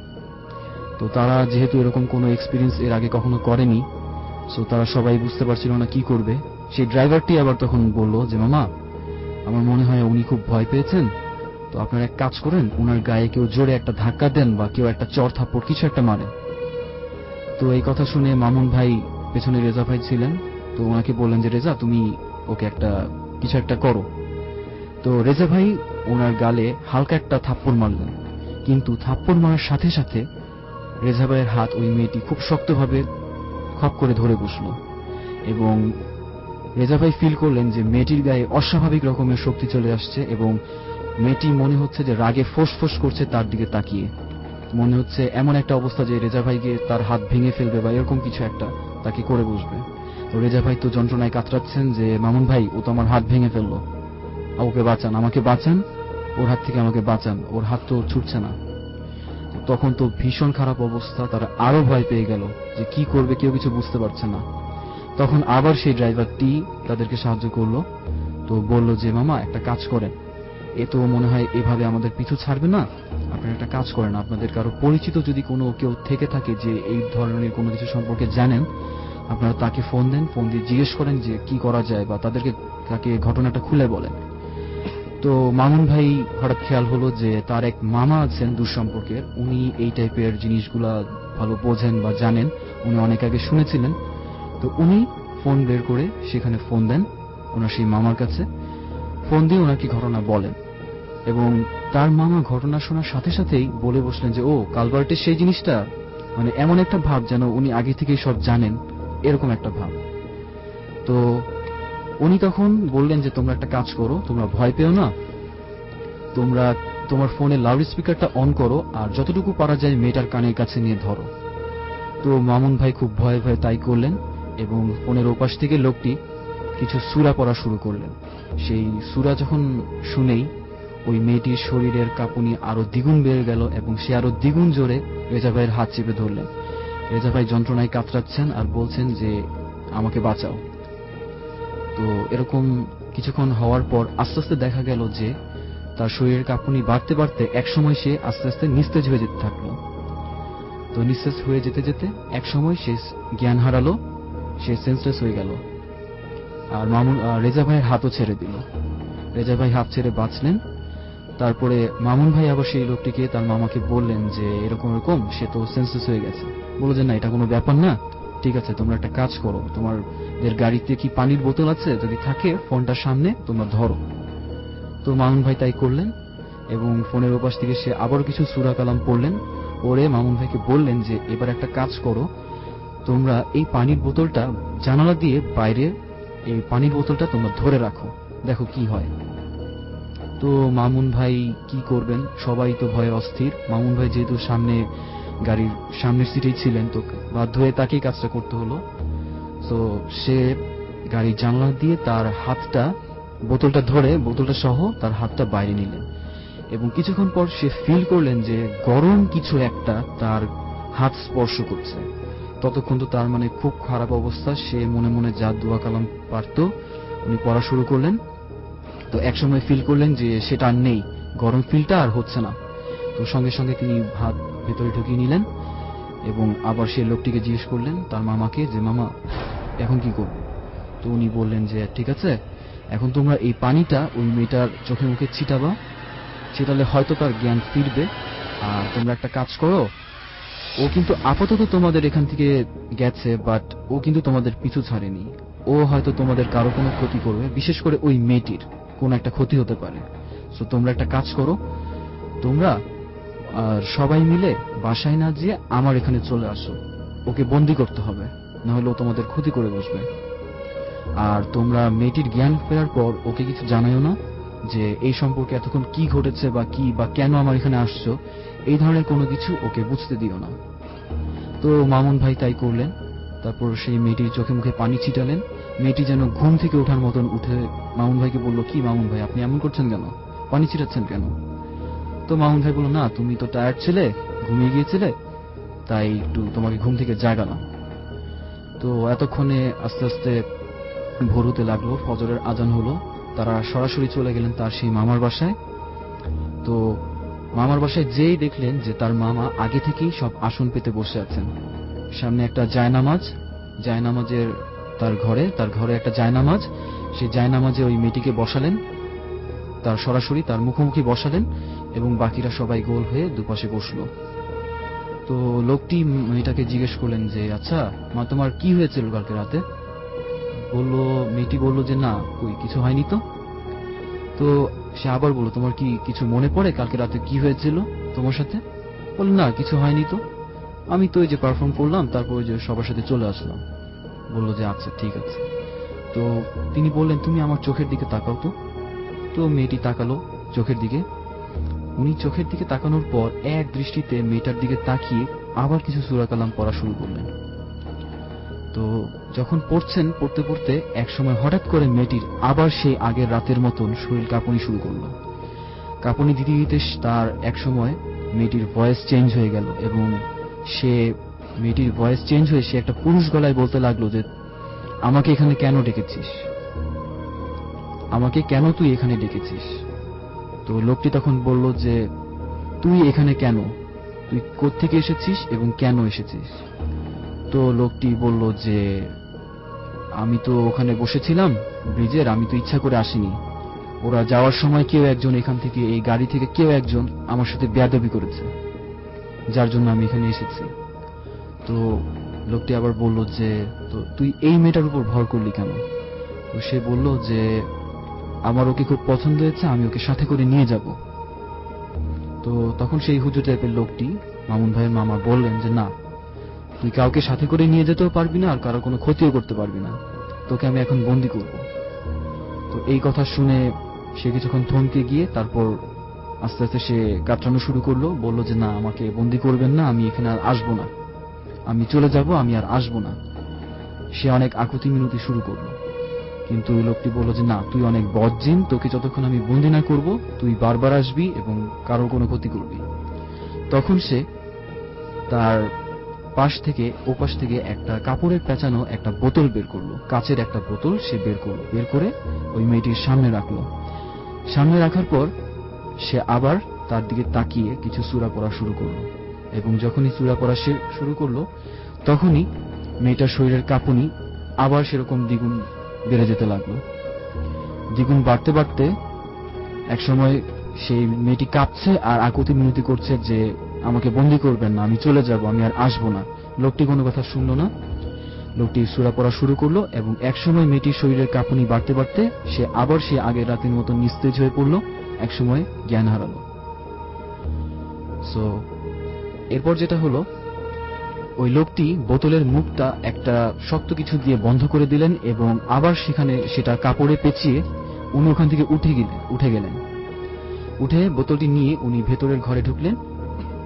তো তারা যেহেতু এরকম কোনো এক্সপিরিয়েন্স এর আগে কখনো করেনি, সো তারা সবাই বুঝতে পারছিল না কি করবে। সেই ড্রাইভারটি আবার তখন বলল যে মামা, আমার মনে হয় উনি খুব ভয় পেয়েছেন, তো আপনারা এক কাজ করেন, ওনার গায়ে কেউ জোরে একটা ধাক্কা দেন বা কেউ একটা চড় থাপ্পড় কিছু একটা মারে। তো এই কথা শুনে মামুন ভাই, পেছনে রেজা ভাই ছিলেন, তো ওনাকে বললেন যে রেজা তুমি ওকে কিছু একটা করো। তো রেজা ভাই ওনার গালে হালকা একটা থাপ্পড় মারলেন, কিন্তু থাপ্পড় মারার সাথে সাথে রেজা ভাইয়ের হাত ওই মেয়েটি খুব শক্তভাবে খপ করে ধরে বসলো, এবং রেজা ভাই ফিল করলেন যে মেয়েটির গায়ে অস্বাভাবিক রকমের শক্তি চলে আসছে, এবং মেয়েটি মনে হচ্ছে যে রাগে ফোঁস করছে তার দিকে তাকিয়ে। মনে হচ্ছে এমন একটা অবস্থা যে রেজা ভাইকে তার হাত ভেঙে ফেলবে বা এরকম কিছু একটা তাকে করে বসবে। তো রেজা ভাই তো যন্ত্রণায় কাতরাচ্ছেন যে মামুন ভাই ও তো আমার হাত ভেঙে ফেললো, ওকে বাঁচান, আমাকে বাঁচান, ওর হাত থেকে আমাকে বাঁচান, ওর হাত তো ছুটছে না। তখন তো ভীষণ খারাপ অবস্থা, তারা আরো ভয় পেয়ে গেল যে কি করবে, কেউ কিছু বুঝতে পারছে না। তখন আবার সেই ড্রাইভারটি তাদেরকে সাহায্য করলো। তো বলল যে মামা একটা কাজ করেন, এ তো মনে হয় এভাবে আমাদের পিছু ছাড়বে না, আপনারা একটা কাজ করেন, আপনাদের কারো পরিচিত যদি কোনো কেউ থেকে থাকে যে এই ধরনের কোনো কিছু সম্পর্কে জানেন, আপনারা তাকে ফোন দেন, ফোন দিয়ে জিজ্ঞেস করেন যে কি করা যায় বা তাকে ঘটনাটা খুলে বলেন। তো মামুন ভাই হঠাৎ খেয়াল হলো যে তার এক মামা আছেন দূর সম্পর্কের, উনি এই টাইপের জিনিসগুলা ভালো বোঝেন বা জানেন, উনি অনেক আগে শুনেছিলেন। তো উনি ফোন বের করে সেখানে ফোন দেন ওনার সেই মামার কাছে, ফোন দিয়ে ওনাকে ঘটনা বলেন এবং তার মামা ঘটনা শোনার সাথে সাথেই বলে বসলেন যে ও কালভার্টের সেই জিনিসটা, মানে এমন একটা ভাব যেন উনি আগে থেকেই সব জানেন, এরকম একটা ভাব। তো উনি তখন বললেন যে তোমরা একটা কাজ করো, তোমরা ভয় পেও না, তোমরা তোমার ফোনে লাউড স্পিকারটা অন করো আর যতটুকু পারা যায় মেয়েটার কানের কাছে নিয়ে ধরো। তো মামুন ভাই খুব ভয়ে ভয়ে তাই করলেন এবং ফোনের ওপাশ থেকে লোকটি কিছু সূরা পড়া শুরু করলেন। সেই সূরা যখন শুনেই ওই মেয়েটির শরীরের কাঁপুনি আরো দ্বিগুণ বেড়ে গেল এবং সে আরো দ্বিগুণ জোরে রেজা ভাইয়ের হাত চেপে ধরলেন। রেজা ভাই যন্ত্রণায় কাতরাচ্ছেন আর বলছেন যে আমাকে বাঁচাও। তো এরকম কিছুক্ষণ হওয়ার পর আস্তে আস্তে দেখা গেল যে তার শরীরের কাঁপুনি বাড়তে বাড়তে একসময় সে আস্তে আস্তে নিস্তেজ হয়ে যেতে থাকলো। তো নিঃশ্বাস হয়ে যেতে যেতে একসময় সে জ্ঞান হারালো, সে সেন্সলেস হয়ে গেল আর রেজা ভাইয়ের হাতও ছেড়ে দিল। রেজা ভাই হাত ছেড়ে বাঁচলেন। তারপরে মামুন ভাই আবার সেই লোকটিকে তার মামাকে বললেন যে এরকম এরকম সে তো সেন্সলেস হয়ে গেছে। বলল যে না, এটা কোনো ব্যাপার না, ঠিক আছে তোমরা একটা কাজ করো, তোমাদের গাড়িতে কি পানির বোতল আছে, যদি থাকে ফোনটার সামনে তোমরা ধরো। তো মামুন ভাই তাই করলেন এবং ফোনের ওপাশ থেকে সে আবার কিছু সূরা কালাম পড়লেন। পরে মামুন ভাইকে বললেন যে এবার একটা কাজ করো, তোমরা এই পানির বোতলটা জানালা দিয়ে বাইরে এই পানির বোতলটা তোমরা ধরে রাখো, দেখো কি হয়। তো মামুন ভাই কি করবেন, সবাই তো ভয়ে অস্থির। মামুন ভাই যেহেতু গাড়ির সামনের সিটেই ছিলেন, তো বাধ্য হয়ে তাকেই কাজটা করতে হলো। তো সে গাড়ির জানলা দিয়ে তার হাতটা বোতলটা ধরে বোতলটা সহ তার হাতটা বাইরে নিলেন এবং কিছুক্ষণ পর সে ফিল করলেন যে গরম কিছু একটা তার হাত স্পর্শ করছে। ততক্ষণ তো তার মানে খুব খারাপ অবস্থা, সে মনে মনে যা দোয়া কালাম পারত উনি পড়া শুরু করলেন। তো একসময় ফিল করলেন যে সেটা আর নেই, গরম ফিলটা আর হচ্ছে না। তো সঙ্গে সঙ্গে তিনি হাত ভেতরে ঢুকিয়ে নিলেন এবং আবার সে লোকটিকে জিজ্ঞেস করলেন তার মামাকে যে মামা এখন কি করব। তো উনি বললেন যে ঠিক আছে, এখন তোমরা এই পানিটা ওই মেয়েটার চোখে মুখে ছিটালে হয়তো তার জ্ঞান ফিরবে। আর তোমরা একটা কাজ করো, ও কিন্তু আপাতত তোমাদের এখান থেকে গেছে, বাট ও কিন্তু তোমাদের পিছু ছাড়েনি, ও হয়তো তোমাদের কারো কোনো ক্ষতি করবে, বিশেষ করে ওই মেয়েটির কোনো একটা ক্ষতি হতে পারে। সো তোমরা একটা কাজ করো, তোমরা আর সবাই মিলে বাসায় না যেয়ে আমার এখানে চলে আসো, ওকে বন্দি করতে হবে, না হলে ও তোমাদের ক্ষতি করে বসবে। আর তোমরা মেয়েটির জ্ঞান ফেরার পর ওকে কিছু জানাইও না যে এই সম্পর্কে এতক্ষণ কি ঘটেছে বা কেন আমার এখানে আসছো, এই ধরনের কোনো কিছু ওকে বুঝতে দিও না। তো মামুন ভাই তাই করলেন। তারপর সেই মেয়েটির চোখে মুখে পানি ছিটালেন। মেয়েটি যেন ঘুম থেকে ওঠার মতন উঠে মামুন ভাইকে বলল, কি মামুন ভাই আপনি এমন করছেন কেন, পানি ছিটাচ্ছেন কেন? তো মামুন ভাই বলল, না তুমি তো টায়ার্ড ছিলে, ঘুমিয়ে গিয়েছিলে, তাই একটু তোমাকে ঘুম থেকে জাগালাম। তো এতক্ষণে আস্তে আস্তে ভোর হতে লাগলো, ফজরের আজান হলো। তারা সরাসরি চলে গেলেন তার সেই মামার বাসায়। তো মামার বাসায় যেই দেখলেন যে তার মামা আগে থেকেই সব আসন পেতে বসে আছেন, সামনে একটা জায়নামাজের তার ঘরে একটা জায়নামাজ, সেই জায়নামাজে ওই মেয়েটিকে বসালেন, তার সরাসরি তার মুখোমুখি বসালেন এবং বাকিরা সবাই গোল হয়ে দুপাশে বসলো। তো লোকটি মেয়েটাকে জিজ্ঞেস করলেন যে আচ্ছা মা তোমার কি হয়েছিল কালকে রাতে? মেয়েটি বলল যে না কই কিছু হয়নি তো। তো সে আবার বলল, তোমার কি কিছু মনে পড়ে কালকে রাতে কি হয়েছিল তোমার সাথে? বলল না কিছু হয়নি তো, আমি তো ওই যে পারফর্ম করলাম, তারপর ওই যে সবার সাথে চলে আসলাম। বলল যে আচ্ছা ঠিক আছে। তো তিনি বললেন তুমি আমার চোখের দিকে তাকাও তো। তো মেয়েটি তাকালো, চোখের দিকে। উনি চোখের দিকে তাকানোর পর এক দৃষ্টিতে মেয়েটার দিকে তাকিয়ে আবার কিছু সূরা কালাম পড়া শুরু করলেন। তো যখন পড়তে পড়তে এক সময় হঠাৎ করে মেয়েটির আবার সেই আগের রাতের মতন শরীর কাঁপুনি শুরু করলো। কাঁপুনি দিতে দিতে তার এক সময় মেয়েটির ভয়েস চেঞ্জ হয়ে গেল এবং মেয়েটির ভয়েস চেঞ্জ হয়ে সে একটা পুরুষ গলায় বলতে লাগলো যে আমাকে এখানে কেন ডেকেছিস, আমাকে কেন তুই এখানে ডেকেছিস। তো লোকটি তখন বলল যে তুই এখানে কেন, তুই কোত্থেকে এসেছিস এবং কেন এসেছিস। তো লোকটি বলল যে আমি তো ওখানে বসেছিলাম ব্রিজের, আমি তো ইচ্ছা করে আসিনি, ওরা যাওয়ার সময় কেউ একজন এখান থেকে এই গাড়ি থেকে কেউ একজন আমার সাথে বেয়াদবি করেছে, যার জন্য আমি এখানে এসেছি। তো লোকটি আবার বলল যে তো তুই এই মেয়েটার উপর ভর করলি কেন। তো সে বলল যে আমার ওকে খুব পছন্দ হয়েছে, আমি ওকে সাথে করে নিয়ে যাব। তো তখন সেই হুজুর টাইপের লোকটি মামুন ভাইয়ের মামা বললেন যে না, তুই কাউকে সাথে করে নিয়ে যেতেও পারবি না আর কারো কোনো ক্ষতিও করতে পারবি না, তোকে আমি এখন বন্দি করব। তো এই কথা শুনে সে কিছুক্ষণ থমকে গিয়ে তারপর আস্তে আস্তে সে কাতরানো শুরু করলো, বলল যে না, আমাকে বন্দি করবেন না, আমি এখানে আর আসবো না, আমি চলে যাব, আমি আর আসবো না। সে অনেক আকুতি মিনতি শুরু করলো, কিন্তু লোকটি বলল যে না, তুই অনেক বদজিন, তোকে যতক্ষণ আমি বন্দি না করব তুই বারবার আসবি এবং কারোর কোনো ক্ষতি করবি। তখন সে তার ওপাশ থেকে একটা কাপড়ের পেঁচানো একটা বোতল বের করলো, কাচের একটা বোতল সে বের করে ওই মেয়েটির সামনে রাখলো। সামনে রাখার পর সে আবার তার দিকে তাকিয়ে কিছু সূরা পড়া শুরু করলো এবং যখনই সূরা পড়া শুরু করলো তখনই মেয়েটার শরীরের কাঁপুনি আবার সেরকম দ্বিগুণ বেড়ে যেতে লাগলো। দ্বিগুণ বাড়তে বাড়তে একসময় সেই মেয়েটি কাঁপছে আর আকুতি মিনতি করছে যে আমাকে বন্দি করবেন না, আমি চলে যাব, আমি আর আসবো না। লোকটি কোনো কথা শুনলো না, লোকটি সূরা পড়া শুরু করলো এবং একসময় মেয়েটির শরীরের কাঁপুনি বাড়তে বাড়তে সে আবার সে আগের রাতের মতো নিস্তেজ হয়ে পড়লো, একসময় জ্ঞান হারালো। সো এরপর যেটা হলো, ওই লোকটি বোতলের মুখটা একটা শক্ত কিছু দিয়ে বন্ধ করে দিলেন এবং আবার সেটা কাপড়ে পেঁচিয়ে উনি ওখান থেকে উঠে গেলেন। উঠে বোতলটি নিয়ে উনি ভেতরের ঘরে ঢুকলেন।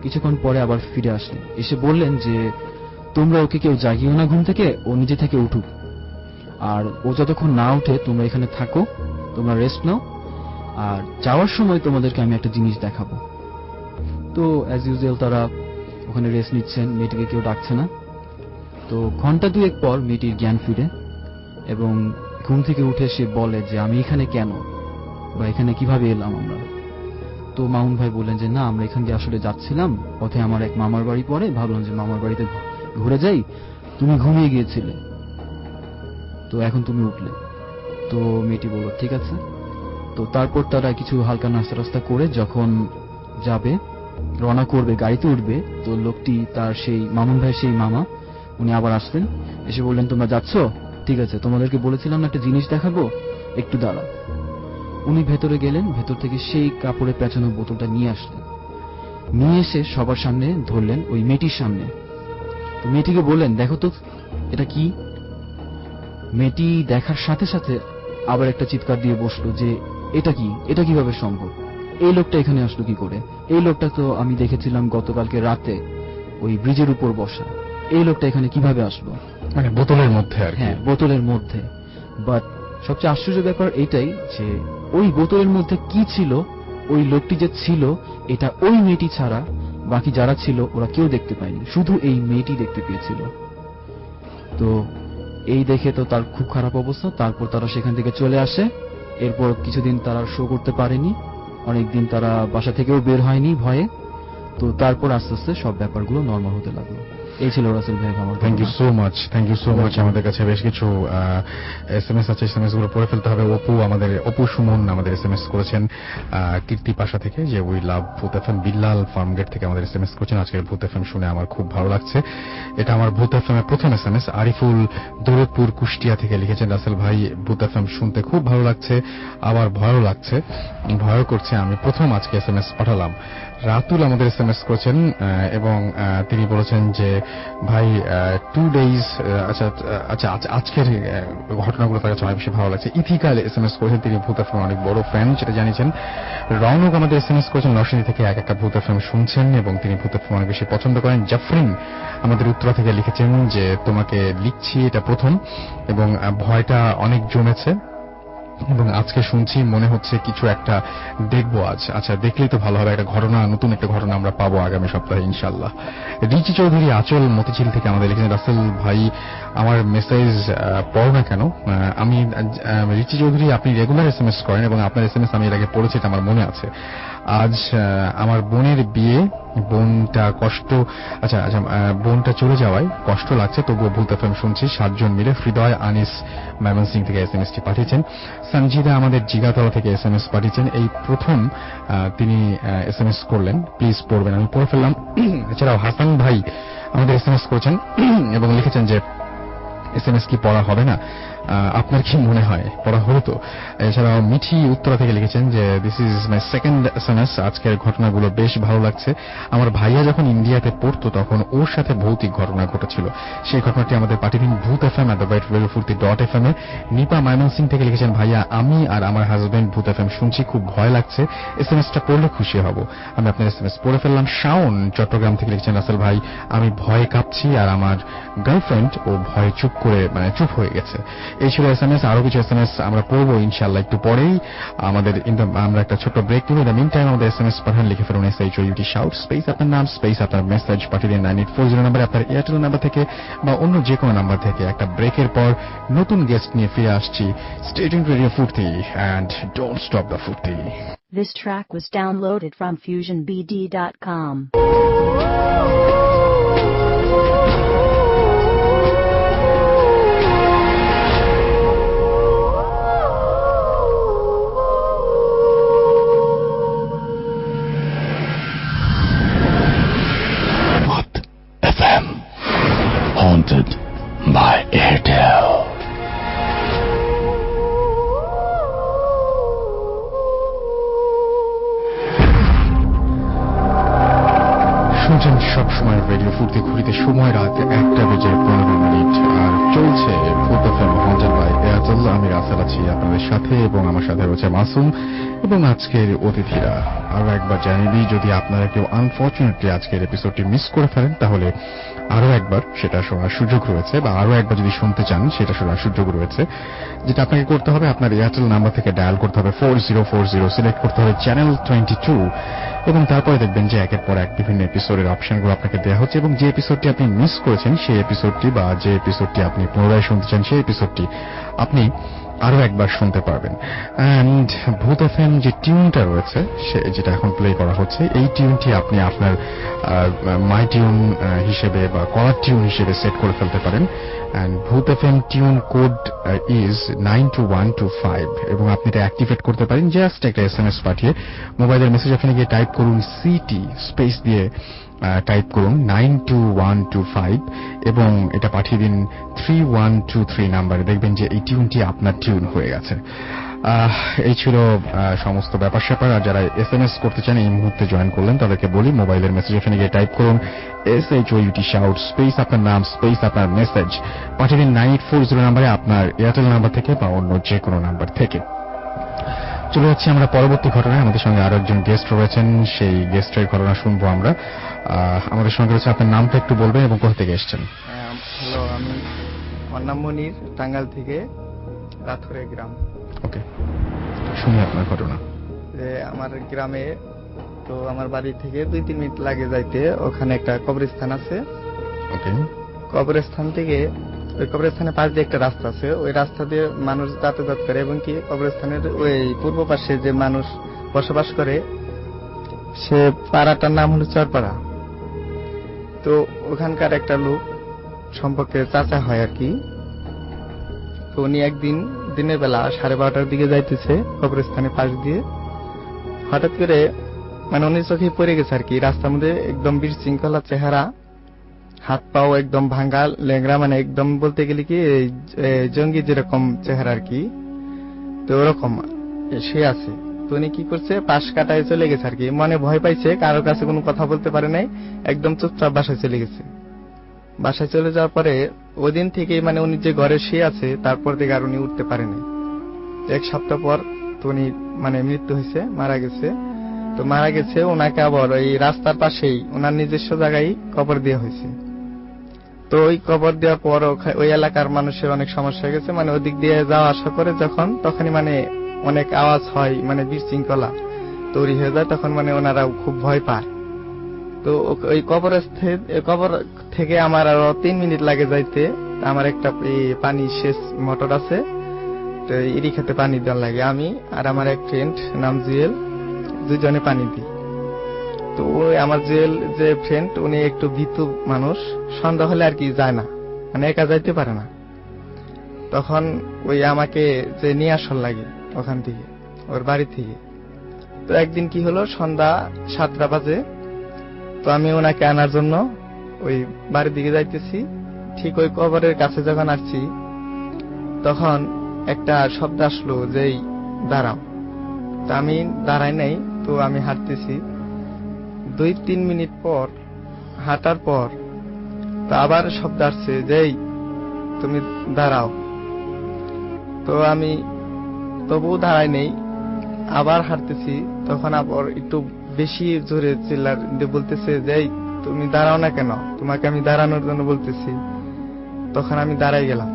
কিছুক্ষণ পরে আবার ফিরে আসলেন, এসে বললেন যে তোমরা ওকে কেউ জাগিও না ঘুম থেকে, ও নিজে থেকে উঠুক, আর ও যতক্ষণ না উঠে তোমরা এখানে থাকো, তোমরা রেস্ট নাও, আর যাওয়ার সময় তোমাদেরকে আমি একটা জিনিস দেখাবো। তো অ্যাজ ইউজুয়াল তারা ওখানে রেস্ট নিচ্ছেন, মেয়েটিকে কেউ ডাকছে না। তো ঘন্টা দুয়েক পর মেয়েটির জ্ঞান ফিরে এবং ঘুম থেকে উঠে সে বলে যে আমি এখানে কেন বা এখানে কিভাবে এলাম আমরা। তো মামুন ভাই বললেন যে না, আমরা এখান দিয়ে আসলে যাচ্ছিলাম, পথে আমার এক মামার বাড়ি পড়ে, ভাবলাম যে মামার বাড়িতে ঘুরে যাই, তুমি ঘুমিয়ে গিয়েছিলে, তো এখন তুমি উঠলে। তো মেয়েটি বলল ঠিক আছে। তো তারপর তারা কিছু হালকা নাস্তা টাস্তা করে যখন যাবে, রওনা করবে, গাড়িতে উঠবে, তো লোকটি তার সেই মামুন ভাই সেই মামা উনি আবার আসলেন, এসে বললেন তোমরা যাচ্ছ, ঠিক আছে, তোমাদেরকে বলেছিলাম না একটা জিনিস দেখাবো, একটু দাঁড়াও। উনি ভেতরে গেলেন, ভেতর থেকে সেই কাপড়ে পেঁচানো বোতলটা নিয়ে আসলেন, নিয়ে এসে সবার সামনে ধরলেন, ওই মেয়েটির সামনে। তো মেয়েটিকে বললেন দেখো তো এটা কি। মেয়েটি দেখার সাথে সাথে আবার একটা চিৎকার দিয়ে বসলো যে এটা কি, এটা কিভাবে সম্ভব, এই লোকটা এখানে আসলো কি করে, এই লোকটা তো আমি দেখেছিলাম গতকালকে রাতে ওই ব্রিজের উপর বসা, এই লোকটা এখানে কিভাবে আসলো। মানে বোতলের মধ্যে আর কি। হ্যাঁ, বোতলের মধ্যে। বাট সবচেয়ে আশ্চর্য ব্যাপার এটাই যে ওই বোতলের মধ্যে কি ছিল, ওই লোকটি যে ছিল এটা ওই মেয়েটি ছাড়া বাকি যারা ছিল ওরা কেউ দেখতে পায়নি, শুধু এই মেয়েটি দেখতে পেয়েছিল। তো এই দেখে তো তার খুব খারাপ অবস্থা। তারপর তারা সেখান থেকে চলে আসে। এরপর কিছুদিন তারা শো করতে পারেনি, অনেকদিন তারা বাসা থেকেও বের হয়নি ভয়ে। তো তারপর আস্তে আস্তে সব ব্যাপারগুলো নর্মাল হতে লাগলো। এই ছিল রাসেল ভাই আমার। Thank you so much. আমাদের কাছে বেশ কিছু এসএমএস আছে, এসএমএস গুলো পড়ে ফেলতে হবে। অপু সুমন আমাদের এসএমএস করেছেন কীর্তি পাশা থেকে, যে উই লাভ ভূত এফএম। বিল্লাল ফার্মগেট থেকে আমাদের এসএমএস করেছেন, আজকের ভূত এফএম শুনে আমার খুব ভালো লাগছে। এটা আমার ভূত এফএম এর প্রথম এসএমএস। আরিফুল দৌলতপুর কুষ্টিয়া থেকে লিখেছেন, রাসেল ভাই ভূত এফএম শুনতে খুব ভালো লাগছে, আবার ভয়ও লাগছে, ভয়ও করছে, আমি প্রথম আজকে এসএমএস পাঠালাম। রাতুল আমাদের এসএমএস করেছেন এবং তিনি বলেছেন যে ভাই 2 days আচ্ছা আচ্ছা আজকের ঘটনাগুলো তার কাছে অনেক বেশি ভালো লাগছে। ইথিকাল SMS করেছেন, তিনি ভূত FM অনেক বড় ফ্যান, সেটা জানিয়েছেন। রৌনক আমাদের SMS করেছেন, নরসিংদী থেকে এক একটা ভূত FM শুনছেন এবং তিনি ভূত FM অনেক বেশি পছন্দ করেন। জাফরিন আমাদের উত্তরা থেকে লিখেছেন যে তোমাকে লিখছি এটা প্রথম এবং ভয়টা অনেক জমেছে এবং আজকে শুনছি মনে হচ্ছে কিছু একটা দেখবো আজ। আচ্ছা দেখলেই তো ভালো হবে, একটা ঘটনা, নতুন একটা ঘটনা আমরা পাবো আগামী সপ্তাহে ইনশাল্লাহ। রিচি চৌধুরী আচল মতিঝিল থেকে আমাদের লিখেছেন, রাসেল ভাই আমার মেসেজ পড়ো না কেন? আমি রিচি চৌধুরী আপনি রেগুলার SMS করেন এবং আপনার SMS আমি এর আগে পড়েছি, এটা আমার মনে আছে। আজ আমার বোনের বিয়ে, বোনটা বোনটা চলে যাওয়ায় কষ্ট লাগছে, তবুও ভূত FM শুনছি 7 জন মিলে। হৃদয় আনিস ময়মনসিং থেকে SMS টি পাঠিয়েছেন। সঞ্জিদা আমাদের জিগাতলা থেকে SMS পাঠিয়েছেন, এই প্রথম তিনি SMS করলেন, প্লিজ পড়বেন, আমি পড়ে ফেললাম। এছাড়াও হাসান ভাই আমাদের SMS করেছেন এবং লিখেছেন যে SMS কি পড়া হবে না? আপনার কি মনে হয় পড়া হলো তো? এছাড়াও মিঠি উত্তরা থেকে লিখেছেন যে this is my second SMS, আজকের ঘটনাগুলো বেশ ভালো লাগছে। আমার ভাইয়া যখন ইন্ডিয়াতে পড়তো তখন ওর সাথে ভৌতিক ঘটনা ঘটেছিল, সেই ঘটনাটি আমাদের পাঠিয়ে দিন bhootfm@radiofuርቲ.fm এ। নিপা ময়মনসিং থেকে লিখেছেন, ভাইয়া আমি আর আমার হাজবেন্ড ভূত FM শুনছি, খুব ভয় লাগছে, SMSটা পড়লে খুশি হব। আমি আপনার SMS পড়ে ফেললাম। শাওন চট্টগ্রাম থেকে লিখেছেন, রাসেল ভাই আমি ভয়ে কাঁপছি আর আমার গার্লফ্রেন্ড ও ভয়ে চুপ হয়ে গেছে। এই ছিল SMS। আরো কিছু SMS আমরা পড়বো ইনশাআল্লাহ একটু পরেই। আমরা একটা ছোট্ট ব্রেক নিব। মিন টাইম আমাদের SMS পাঠান, লিখে ফেলুন SHOUT শাউট স্পেস আপনার নাম স্পেস আপনার মেসেজ পাঠিয়ে দিন 9840 নম্বরে, আপনার এয়ারটেল নাম্বার থেকে বা অন্য যে কোনো নাম্বার থেকে। একটা ব্রেকের পর নতুন গেস্ট নিয়ে ফিরে আসছি। স্টে টিউনড রেডিও ফুর্তি এন্ড ডোন্ট স্টপ দ্য ফুর্তি। This track was downloaded from FusionBD.com. Haunted by Airtel. শুনছেন সবসময় রেডিও ফুর্তি, ঘুরিতে সময় রাত 1:15 আর চলছে ভূত FM হাউন্টেড বাই এয়ারটেল। আমি রাসেল আছি আপনাদের সাথে এবং আমার সাথে রয়েছে মাসুম এবং আজকের অতিথিরা। আরো একবার জানিয়ে দিই, যদি আপনারা কেউ আনফরচুনেটলি আজকের এপিসোডটি মিস করে ফেলেন তাহলে আরো একবার সেটা শোনার সুযোগ রয়েছে, বা আরো একবার যদি শুনতে চান সেটা শোনার সুযোগ রয়েছে। যেটা আপনাকে করতে হবে, আপনার এয়ারটেল নাম্বার থেকে ডায়াল করতে হবে 4040, সিলেক্ট করতে হবে চ্যানেল 22 এবং তারপরে দেখবেন যে একের পর এক বিভিন্ন এপিসোডের অপশনগুলো আপনাকে দেওয়া হচ্ছে এবং যে এপিসোডটি আপনি মিস করেছেন সেই এপিসোডটি বা যে এপিসোডটি আপনি পুনরায় শুনতে চান সেই এপিসোডটি আপনি আরো একবার শুনতে পারবেন। এন্ড ভূত FM যে টিউনটা রয়েছে যেটা এখন প্লে করা হচ্ছে, এই টিউনটি আপনি আপনার মাই টিউন হিসেবে বা কলার টিউন হিসেবে সেট করে ফেলতে পারেন। এন্ড ভূত FM টিউন কোড ইজ 92125 এবং আপনি এটা অ্যাক্টিভেট করতে পারেন জাস্ট একটা SMS পাঠিয়ে। মোবাইলের মেসেজ এখানে গিয়ে টাইপ করুন CT স্পেস দিয়ে টাইপ করুন 92125 এবং এটা পাঠিয়ে দিন 3123 নাম্বারে। দেখবেন যে এই টিউনটি আপনার টিউন হয়ে গেছে। এই ছিল সমস্ত ব্যাপার স্যাপার। আর যারা SMS করতে চান এই মুহূর্তে জয়েন করলেন তাদেরকে বলি, মোবাইলের মেসেজ এখানে গিয়ে টাইপ করুন SHOUT শাউট স্পেস আপনার নাম স্পেস আপনার মেসেজ পাঠিয়ে দিন 9840 নাম্বারে, আপনার এয়ারটেল নাম্বার থেকে বা অন্য যে কোনো নাম্বার থেকে। চলে যাচ্ছি আমরা পরবর্তী ঘটনায়। আমাদের সঙ্গে আরো একজন গেস্ট রয়েছেন, সেই গেস্টের ঘটনা শুনবো আমরা। আমাদের সঙ্গে রয়েছে, আপনার নামটা একটু বলবেন এবং কোথা থেকে এসেছেন? হ্যালো, আমার নাম মনির, টাঙ্গাইল থেকে রাথুরে গ্রাম। ওকে, শুনি আপনার ঘটনা। আমার গ্রামে তো আমার বাড়ি থেকে 2-3 মিনিট লাগে যাইতে, ওখানে একটা কবরস্থান আছে। ওকে, কবরস্থান থেকে ওই কবরস্থানের পাশ দিয়ে একটা রাস্তা আছে, ওই রাস্তা দিয়ে মানুষ যাতায়াত করে এবং কি কবরস্থানের ওই পূর্ব পাশে যে মানুষ বসবাস করে সে পাড়াটার নাম হলো চরপাড়া। তো ওখানকার একটা লোক সম্পর্কে চাচা হয় আর কি। তো উনি একদিন দিনের বেলা 12:30টার দিকে যাইতেছে কবরস্থানের পাশ দিয়ে, হঠাৎ করে মানে উনি চোখে পড়ে গেছে আর কি। রাস্তার মধ্যে একদম বিশৃঙ্খলা চেহারা, হাত পাও একদম ভাঙ্গা লেংরা, মানে একদম বলতে গেলে কি জঙ্গি যেরকম চেহারা আর কি, তো ওরকম সে আছে। তো উনি কি করছে, পাশ কাটায় চলে গেছে আর কি। মনে ভয় পাইছে, কারোর কাছে কোনো কথা বলতে পারে নাই, একদম চুপচাপ বাসায় চলে গেছে। বাসায় চলে যাওয়ার পরে ওই দিন থেকে মানে উনি যে ঘরে শুয়ে আছে তারপর থেকে আর উনি উঠতে পারেনি। 1 সপ্তাহ পর তো উনি মানে মৃত্যু হয়েছে, মারা গেছে। তো মারা গেছে, ওনাকে আবার ওই রাস্তার পাশেই ওনার নিজস্ব জায়গায় কবর দেওয়া হয়েছে। তো ওই কবর দেওয়ার পর ওই এলাকার মানুষের অনেক সমস্যা হয়ে গেছে, মানে ওদিক দিয়ে যাওয়া আসা করে যখন তখনই মানে অনেক আওয়াজ হয়, মানে বিশৃঙ্খলা তৈরি হয়ে যায়, তখন মানে ওনারা খুব ভয় পায়। তো ওই কবর থেকে আমার আরো 3 মিনিট লাগে যাইতে। আমার একটা পানি শেষ মোটর আছে, তো এরই খেতে পানি দেওয়া লাগে। আমি আর আমার এক ফ্রেন্ড নাম জুয়েল, দুজনে পানি দিই। তো ওই আমার জুয়েল যে ফ্রেন্ড, উনি একটু ভীতু মানুষ, সন্ধ্যা হলে আর কি যায় না, মানে একা যাইতে পারে না। তখন ওই আমাকে যে নিয়ে আসার লাগে ওখান থেকে, ওর বাড়ি থেকে। তো একদিন কি হলো, সন্ধ্যা 7টা বাজে, তো আমি ওনাকে আনার জন্য ওই বাড়ির দিকে যাইতেছি। ঠিক ওই কবরের কাছে যখন আসছি তখন একটা শব্দ আসলো যেই দাঁড়াও। তো আমি দাঁড়াই নাই, তো আমি হাঁটতেছি। 2-3 মিনিট পর হাঁটার পর তো আবার শব্দ আসছে যেই তুমি দাঁড়াও। তো আমি তবুও দাঁড়াই নেই, আবার হাঁটতেছি। তখন আবার একটু বেশি জোরে চিল্লার বলতেছে যে তুমি দাঁড়াও না কেন, তোমাকে আমি দাঁড়ানোর জন্য বলতেছি। তখন আমি দাঁড়াই গেলাম।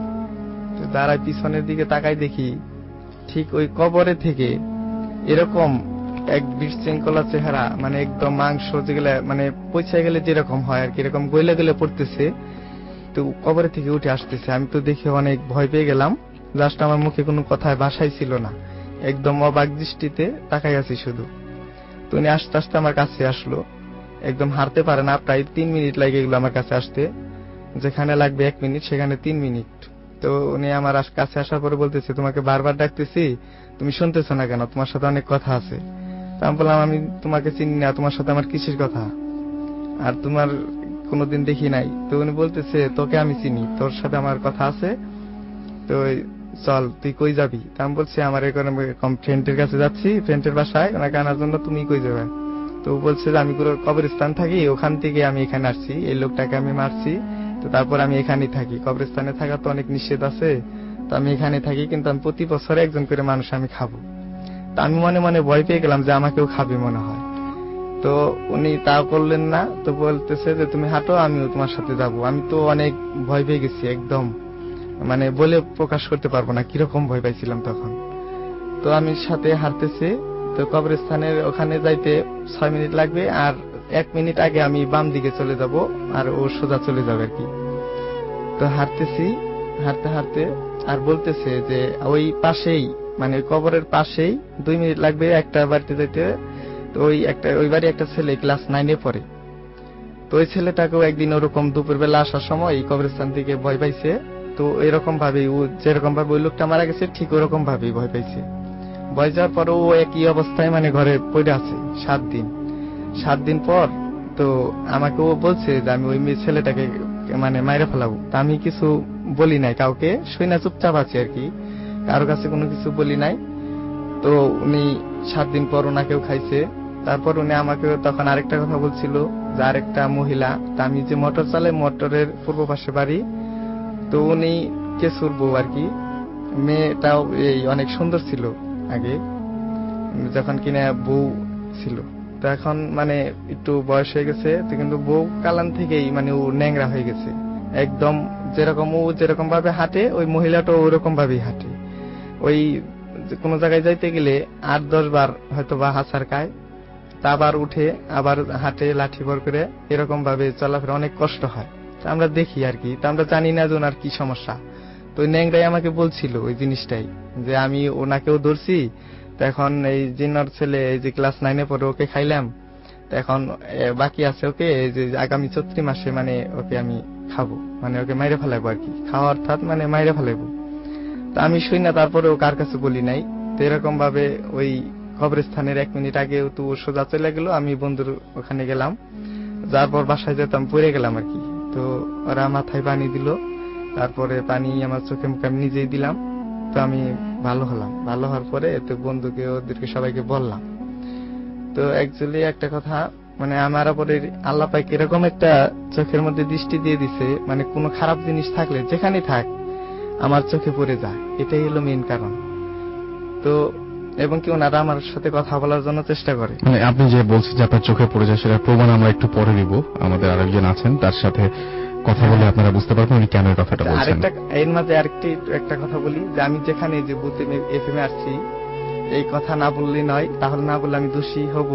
দাঁড়াই পিছনের দিকে তাকাই, দেখি ঠিক ওই কবরে থেকে এরকম এক বিশৃঙ্খলা চেহারা, মানে একদম মাংস যেগুলা মানে পচে গেলে যেরকম হয় আর কি, এরকম গলে গলে পড়তেছে। তো কবরে থেকে উঠে আসতেছে। আমি তো দেখে অনেক ভয় পেয়ে গেলাম। জাস্ট আমার মুখে কোনো কথায় ভাষাই ছিল না, একদম অবাক দৃষ্টিতে তাকাই আছি শুধু। তো উনি আস্তে আস্তে আমার কাছে আসলো, একদম হারতে পারে না, প্রায় 3 মিনিট লাগে এগুলো আমার কাছে আসতে। যেখানে লাগবে 1 মিনিট সেখানে 3 মিনিট। তো উনি আমার কাছে আসার পরে বলতেছে, তোমাকে বারবার ডাকতেছি, তুমি শুনতেছো না কেন, তোমার সাথে অনেক কথা আছে। তো আমি বললাম, আমি তোমাকে চিনি না, তোমার সাথে আমার কিসের কথা, আর তোমার কোনোদিন দেখি নাই। তো উনি বলতেছে, তোকে আমি চিনি, তোর সাথে আমার কথা আছে, তো চল তুই কই যাবি। তা আমি বলছি, আমার এরকম ফ্রেন্ডের কাছে যাচ্ছি, ফ্রেন্ডের বাসায়, ওনাকে আনার জন্য। তুমি কই যাবে? তো বলছে যে আমি কবরস্থান থাকি, ওখান থেকে আমি এখানে আসছি, এই লোকটাকে আমি মারছি, তো তারপর আমি এখানেই থাকি। কবরস্থানে থাকা তো অনেক নিষেধ আছে, তো আমি এখানে থাকি, কিন্তু আমি প্রতি বছর একজন করে মানুষ আমি খাবো। তো আমি মনে মনে ভয় পেয়ে গেলাম যে আমাকেও খাবে মনে হয়। তো উনি তাও করলেন না, তো বলতেছে যে তুমি হাঁটো, আমিও তোমার সাথে যাব। আমি তো অনেক ভয় পেয়ে গেছি, একদম মানে বলে প্রকাশ করতে পারবো না কিরকম ভয় পাইছিলাম তখন। তো আমি সাথে হাঁটতেছি। তো কবরস্থানের ওখানে যাইতে 6 মিনিট লাগবে, আর 1 মিনিট আগে আমি বাম দিকে চলে যাব, আর ও সোজা চলে যাবে আর কি। তো হাঁটতেছি, হাঁটতে হাঁটতে আর বলতেছে যে ওই পাশেই, মানে কবরের পাশেই 2 মিনিট লাগবে একটা বাড়িতে যাইতে। তো ওই বাড়ি একটা ছেলে ক্লাস 9-এ পড়ে। তো ওই ছেলেটাকেও একদিন ওরকম দুপুরবেলা আসার সময় এই কবরস্থান থেকে ভয় পাইছে। তো এরকম ভাবে ও যেরকম ভাবে ওই লোকটা মারা গেছে ঠিক ওরকম ভাবেই ভয় পাইছে। ভয় যাওয়ার পর ও একই অবস্থায় মানে ঘরে পড়ে আছে 7 দিন। 7 দিন পর তো আমাকে ও বলছে যে আমি ওই মেয়ে ছেলেটাকে মানে মাইরে ফেলাবো। তা আমি কিছু বলি নাই কাউকে, শুই না চুপচাপ আছি আর কি, কারো কাছে কোনো কিছু বলি নাই। তো উনি 7 দিন পর ওনাকেও খাইছে। তারপর উনি আমাকে তখন আরেকটা কথা বলছিল যে আরেকটা মহিলা, তা আমি যে মোটর চালাই, মোটরের পূর্ব পাশে বাড়ি, তো উনি কেসুর বউ আর কি। মেয়েটাও এই অনেক সুন্দর ছিল আগে, যখন কিনা বউ ছিল। তো এখন মানে একটু বয়স হয়ে গেছে, তো কিন্তু বউ কালান থেকেই মানে ও ন্যাংরা হয়ে গেছে একদম। যেরকম ও যেরকম ভাবে হাঁটে, ওই মহিলাটাও ওরকম ভাবেই হাঁটে। ওই কোন জায়গায় যাইতে গেলে 8-10 বার হয়তো বা হাঁচার খায়, তা আবার উঠে আবার হাঁটে লাঠি ভর করে, এরকম ভাবে চলাফেরা অনেক কষ্ট হয়। আমরা দেখি আর কি, তা আমরা জানি না যে ওনার কি সমস্যা। তো ওই ন্যাংরাই আমাকে বলছিল ওই জিনিসটাই, যে আমি ওনাকেও ধরছি, তো এখন এই জিন্নার ছেলে এই যে ক্লাস 9-এ পড়ে, ওকে খাইলাম, তো এখন বাকি আছে ওকে এই যে আগামী চৈত্র মাসে মানে ওকে আমি খাবো, মানে ওকে মাইরে ফেলাবো আর কি, খাওয়া অর্থাৎ মানে মাইরে ফেলাবো। তো আমি শুই না, তারপরে ও কার কাছে বলি নাই। তো এরকম ভাবে ওই কবরস্থানের 1 মিনিট আগে তো সোজা চলে গেল, আমি বন্ধুর ওখানে গেলাম, যার পর বাসায় যেতাম পড়ে গেলাম আর কি। তো ওরা মাথায় পানি দিল, তারপরে পানি আমার চোখে মুখে আমি নিজেই দিলাম। তো আমি ভালো হলাম। ভালো হওয়ার পরে তো বন্ধুকে ওদেরকে সবাইকে বললাম। তো অ্যাকচুয়ালি একটা কথা, মানে আমার উপরে আল্লাহ পাক এরকম একটা চোখের মধ্যে দৃষ্টি দিয়ে দিছে, মানে কোনো খারাপ জিনিস থাকলে যেখানেই থাক আমার চোখে পড়ে যায়, এটাই হলো মেইন কারণ। তো এবং কি ওনারা আমার সাথে কথা বলার জন্য চেষ্টা করে। মানে আপনি যে বলছেন যে আপনার চোখে পড়ে যায়, সেটা প্রমাণ আমরা একটু পরে দিব। আমাদের আরেকজন আছেন, তার সাথে কথা বলে আপনারা বুঝতে পারবেন উনি কেন এই কথাটা বলছেন। আরেকটা এর মাঝে একটা কথা বলি, যে আমি যেখানে যে বুথ এফএম আসছি, এই কথা না বললে নয়, তাহলে না বললে আমি দোষী হব।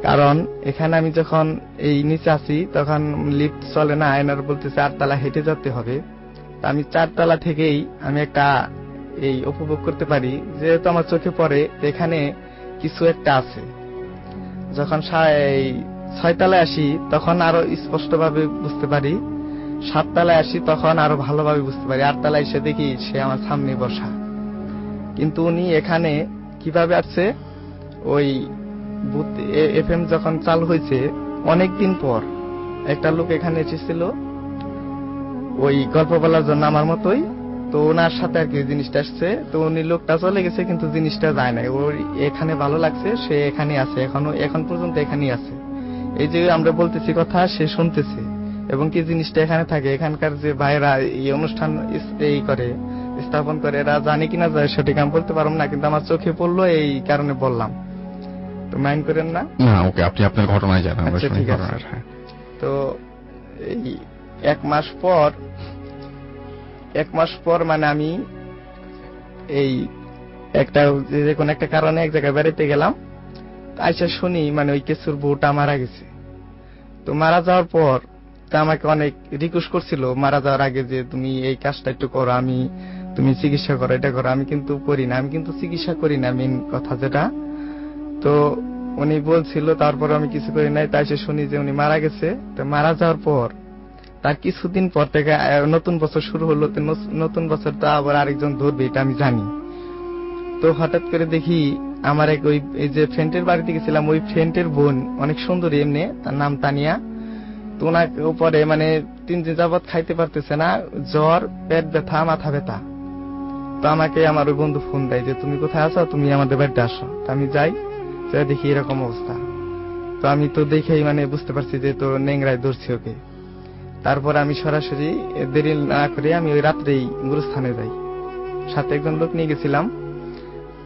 কারণ এখানে আমি যখন এই নিচে আসি তখন লিফট চলে না, আয়নার বলতেছে 8 তলা হেঁটে যেতে হবে। তা আমি 4 তলা থেকেই আমি একটা এই উপভোগ করতে পারি, যেহেতু আমার চোখে পড়ে এখানে কিছু একটা আছে। যখন 6 তলায় আসি তখন আরো স্পষ্ট ভাবে বুঝতে পারি, 7 তলায় আসি তখন আরো ভালোভাবে বুঝতে পারি, 8 তলায় এসে দেখি সে আমার সামনে বসা। কিন্তু উনি এখানে কিভাবে আসছে, ওই বুথ এফএম যখন চালু হয়েছে অনেকদিন পর একটা লোক এখানে এসেছিল ওই গল্প বলার জন্য আমার মতোই। তো ওনার সাথে আর কি জিনিসটা আসছে, তো উনি লোকটা চলে গেছে কিন্তু জিনিসটা যায় নাই, ওর এখানে ভালো লাগছে, সে এখানে আছে, এখন পর্যন্ত এখানেই আছে। এই যে আমরা বলতেছি কথা সে শুনতেছে, এবং কি জিনিসটা এখানে থাকে। এখানকার যে ভাইরা এই অনুষ্ঠান এই করে স্থাপন করে, এরা জানে কিনা যায় সঠিক আমি বলতে পারবো না, কিন্তু আমার চোখে পড়লো এই কারণে বললাম, তো মাইন্ড করেন না। না ওকে, আপনি আপনার ঘটনায় জানান। আচ্ছা, ঠিক আছে। তো এই 1 মাস পর মানে আমি এই যে কোনো একটা কারণে এক জায়গায় বেড়াইতে গেলাম, আইসা শুনি মানে ওই কেসুর বউটা মারা গেছে। তো মারা যাওয়ার পর তা আমাকে অনেক রিকোয়েস্ট করছিল মারা যাওয়ার আগে যে তুমি এই কাজটা একটু করো, তুমি চিকিৎসা করো, এটা করো। আমি কিন্তু করি না, আমি কিন্তু চিকিৎসা করি না, মেইন কথা যেটা। তো উনি বলছিল, তারপর আমি কিছু করি নাই। তাই সে শুনি যে উনি মারা গেছে। তো মারা যাওয়ার পর তার কিছুদিন পর থেকে নতুন বছর শুরু হলো। নতুন বছর তো আবার আরেকজন ধরবে, এটা আমি জানি। তো হঠাৎ করে দেখি আমার এই যে ফ্রেন্ডের বাড়িতে গেছিলাম, ওই ফ্রেন্ডের বোন অনেক সুন্দরী, এমনি তার নাম তানিয়া। তো ওনাকে উপরে মানে 3 দিন যাবৎ খাইতে পারতেছে না, জ্বর, পেট ব্যথা, মাথা ব্যথা। তো আমাকে আমার ওই বন্ধু ফোন দেয় যে তুমি কোথায় আছো, তুমি আমাদের বাড়িতে আসো। তো আমি যাই, দেখি এরকম অবস্থা। তো আমি তো দেখেই মানে বুঝতে পারছি যে তো নেংরায় ধরছি ওকে। তারপর আমি সরাসরি দেরি না করে আমি ওই রাত্রেই গুরুস্থানে যাই, সাথে একজন লোক নিয়ে গেছিলাম।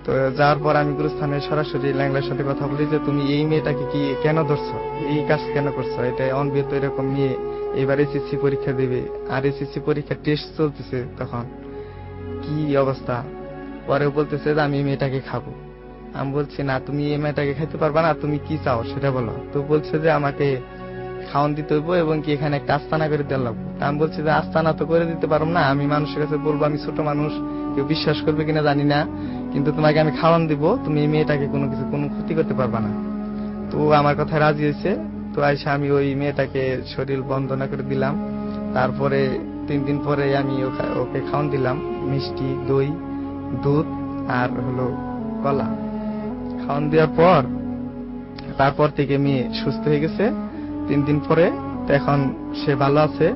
তো যাওয়ার পর আমি গুরুস্থানে সরাসরি ল্যাংলার সাথে কথা বলি যে তুমি এই মেয়েটাকে কি কেন ধরছো, এই কাজ কেন করছো, এটা অনবিহিত এরকম মেয়ে এবার এসএসসি পরীক্ষা দেবে, আর এসএসসি পরীক্ষা টেস্ট চলতেছে, তখন কি অবস্থা। পরে বলতেছে যে আমি এই মেয়েটাকে খাবো। আমি বলছি না, তুমি এই মেয়েটাকে খাইতে পারবা না, তুমি কি চাও সেটা বলো। তো বলছে যে আমাকে খাওয়ান দিতে হইব এবং কি এখানে একটা আস্তানা করে দেওয়া লাগবে। আমি বলছি যে আস্তানা তো করে দিতে পারবো না, আমি মানুষের কাছে বলবো, আমি ছোট মানুষ, কেউ বিশ্বাস করবে কিনা জানি না, কিন্তু তোমাকে আমি খাওয়ান দিব, তুমি এই মেয়েটাকে কোনো ক্ষতি করতে পারবা না। তো আমার কথা রাজি হয়েছে। তো আইসা আমি ওই মেয়েটাকে শরীর বন্দনা করে দিলাম। তারপরে 3 দিন পরে আমি ওকে খাওয়ান দিলাম মিষ্টি, দই, দুধ আর হলো কলা। খাওয়ান দেওয়ার পর তারপর থেকে মেয়ে সুস্থ হয়ে গেছে 3 দিন পরে। তো এখন সে ভালো আছে,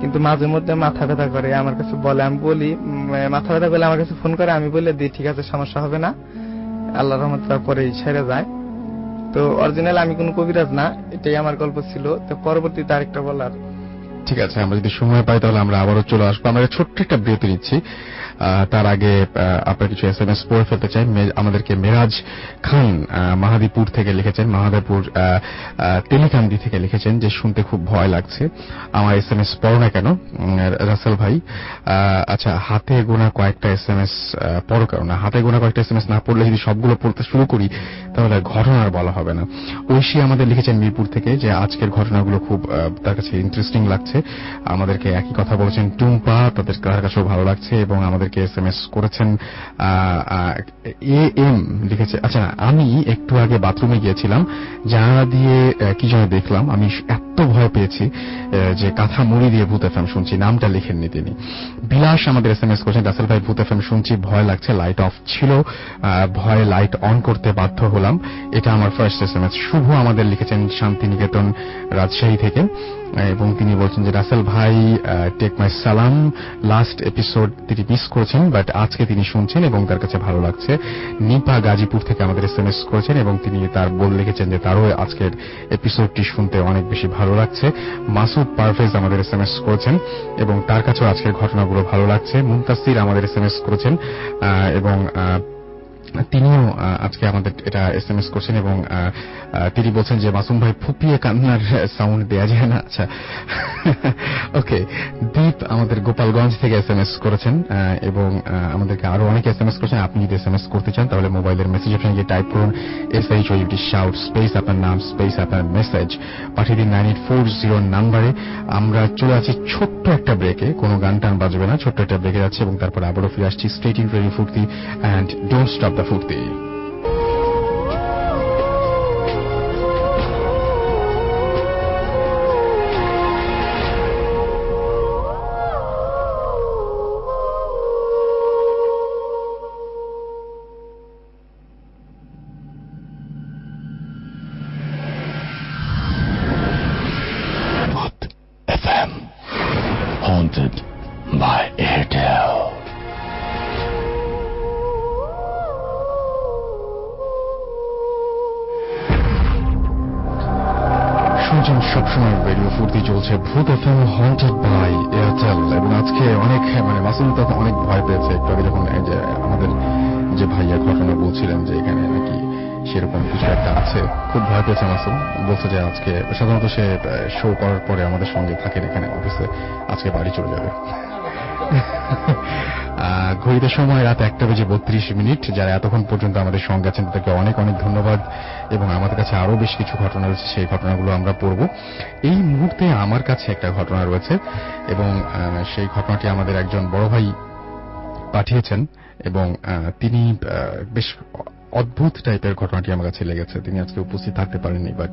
কিন্তু মাঝে মধ্যে মাথা ব্যথা করে, আমার কাছে বলে। আমি বলি মাথা ব্যথা করলে আমার কাছে ফোন করে, আমি বলে দিই ঠিক আছে, সমস্যা হবে না, আল্লাহর রহমতে তারপরে ছেড়ে যায়। তো অরিজিনাল আমি কোনো কবিরাজ না, এটাই আমার গল্প ছিল। তো পরবর্তীতে আরেকটা বলার। ঠিক আছে, আমরা যদি সময় পাই তাহলে আমরা আবারও চলে আসবো। আমরা ছোট্ট একটা বিরতি নিচ্ছি। তার আগে আপনার কিছু SMS পড়ে ফেলতে চাই। আমাদেরকে মেরাজ খান মাহাদীপুর থেকে লিখেছেন, মাহাদীপুর তেলিকান্দি থেকে লিখেছেন যে শুনতে খুব ভয় লাগছে, আমার SMS পড়ো না কেন রাসেল ভাই। আচ্ছা, হাতে গোনা কয়েকটা SMS পড়ো কেন না। হাতে গোনা কয়েকটা SMS না পড়লে যদি সবগুলো পড়তে শুরু করি তাহলে ঘটনার বলা হবে না। ঐশী আমাদের লিখেছেন মিরপুর থেকে যে আজকের ঘটনাগুলো খুব তার কাছে ইন্টারেস্টিং লাগছে। আমাদেরকে একই কথা বলেছেন টুম্পা, তাদের কাছেও ভালো লাগছে, এবং আমাদেরকে SMS করেছেন AM লিখেছে। আচ্ছা, আমি একটু আগে বাথরুমে গিয়েছিলাম, জানালা দিয়ে কি যেন দেখলাম, আমি এত ভয় পেয়েছি যে কাঁথা মুড়ি দিয়ে ভূত FM শুনছি। নামটা লিখেননি তিনি। বিলাস আমাদের SMS করেছেন, রাসেল ভাই ভূত FM শুনছি, ভয় লাগছে, লাইট অফ ছিল, ভয়ে লাইট অন করতে বাধ্য হলাম। এটা আমার ফার্স্ট SMS। শুভ আমাদের লিখেছেন শান্তিনিকেতন রাজশাহী থেকে, এবং তিনি বলছেন যে রাসেল ভাই টেক মাই সালাম, লাস্ট এপিসোড তিনি মিস করেছেন বাট আজকে তিনি শুনছেন এবং তার কাছে ভালো লাগছে। নিপা গাজীপুর থেকে আমাদের SMS করেছেন এবং তিনি তার লিখেছেন যে তারও আজকের এপিসোডটি শুনতে অনেক বেশি ভালো লাগছে। মাসুদ পারভেজ আমাদের SMS করেছেন এবং তার কাছেও আজকের ঘটনাগুলো ভালো লাগছে। মুনতাসির আমাদের SMS করেছেন এবং তিনিও আজকে আমাদের এটা SMS করছেন এবং তিনি বলছেন যে মাসুম ভাই ফুপিয়ে কান্নার সাউন্ড দেয়া যায় না। আচ্ছা ওকে। দীপ আমাদের গোপালগঞ্জ থেকে SMS করেছেন এবং আমাদেরকে আরো অনেকে SMS করেছেন। আপনি যদি SMS করতে চান তাহলে মোবাইলের মেসেজ অপশনে গিয়ে টাইপ করুন SHOUT শাউট স্পেস আপনার নাম স্পেস আপনার মেসেজ পাঠিয়ে দিন 9840 নাম্বারে। আমরা চলে আছি ছোট্ট একটা ব্রেকে, কোনো গান টান বাজবে না, ছোট্ট একটা ব্রেকে যাচ্ছে এবং তারপর আবারও ফিরে আসছি স্ট্রেট ইন রেডিও ফুর্তি অ্যান্ড ডোন্ট স্টপ দ্য ফুর্তি। FM, haunted by Airtel. শুনছেন সবসময় রেডিও ফুর্তি, চলছে ভূত FM হন্টেড বাই এয়ারটেল। এবং আজকে অনেক মাসুম তখন অনেক ভয় পেয়েছে একটু আগে যখন যে আমাদের যে ভাইয়া ঘটনা বলছিলেন যে এখানে নাকি সেরকম কিছু একটা আছে, খুব ভয় পেয়েছে মাসুম। বলছে যে আজকে সাধারণত সে শো করার পরে আমাদের সঙ্গে থাকেন এখানে অফিসে, আজকে বাড়ি চলে যাবে। ঘড়িতে সময় রাত 1:32। যারা এতক্ষণ পর্যন্ত আমাদের সঙ্গে আছেন তাদেরকে অনেক অনেক ধন্যবাদ। এবং আমাদের কাছে আরো বেশ কিছু ঘটনা রয়েছে, সেই ঘটনাগুলো আমরা পড়ব। এই মুহূর্তে আমার কাছে একটা ঘটনা রয়েছে এবং সেই ঘটনাটি আমাদের একজন বড় ভাই পাঠিয়েছেন এবং তিনি বেশ অদ্ভুত টাইপের ঘটনাটি আমার কাছে লেগেছে। তিনি আজকে উপস্থিত থাকতে পারেননি বাট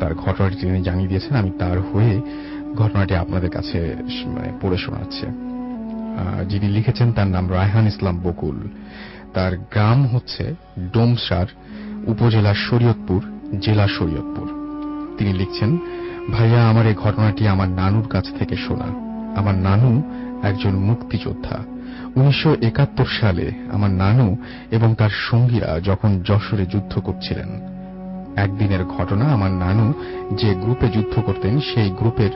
তার ঘটনাটি তিনি জানিয়ে দিয়েছেন। আমি তার হয়ে ঘটনাটি আপনাদের কাছে পড়ে শোনাচ্ছি। যিনি লিখেছেন তার নাম রায়হান ইসলাম বকুল। তার গ্রাম হচ্ছে ডোমসার, উপজেলা শরীয়তপুর, জেলা শরীয়তপুর। তিনি লিখছেন, ভাইয়া আমার এই ঘটনাটি আমার নানুর কাছ থেকে শোনা। আমার নানু একজন মুক্তিযোদ্ধা। 1971 সালে আমার নানু এবং তার সঙ্গীরা যখন যশোরে যুদ্ধ করছিলেন, একদিনের ঘটনা, আমার নানু যে গ্রুপে যুদ্ধ করতেন সেই গ্রুপের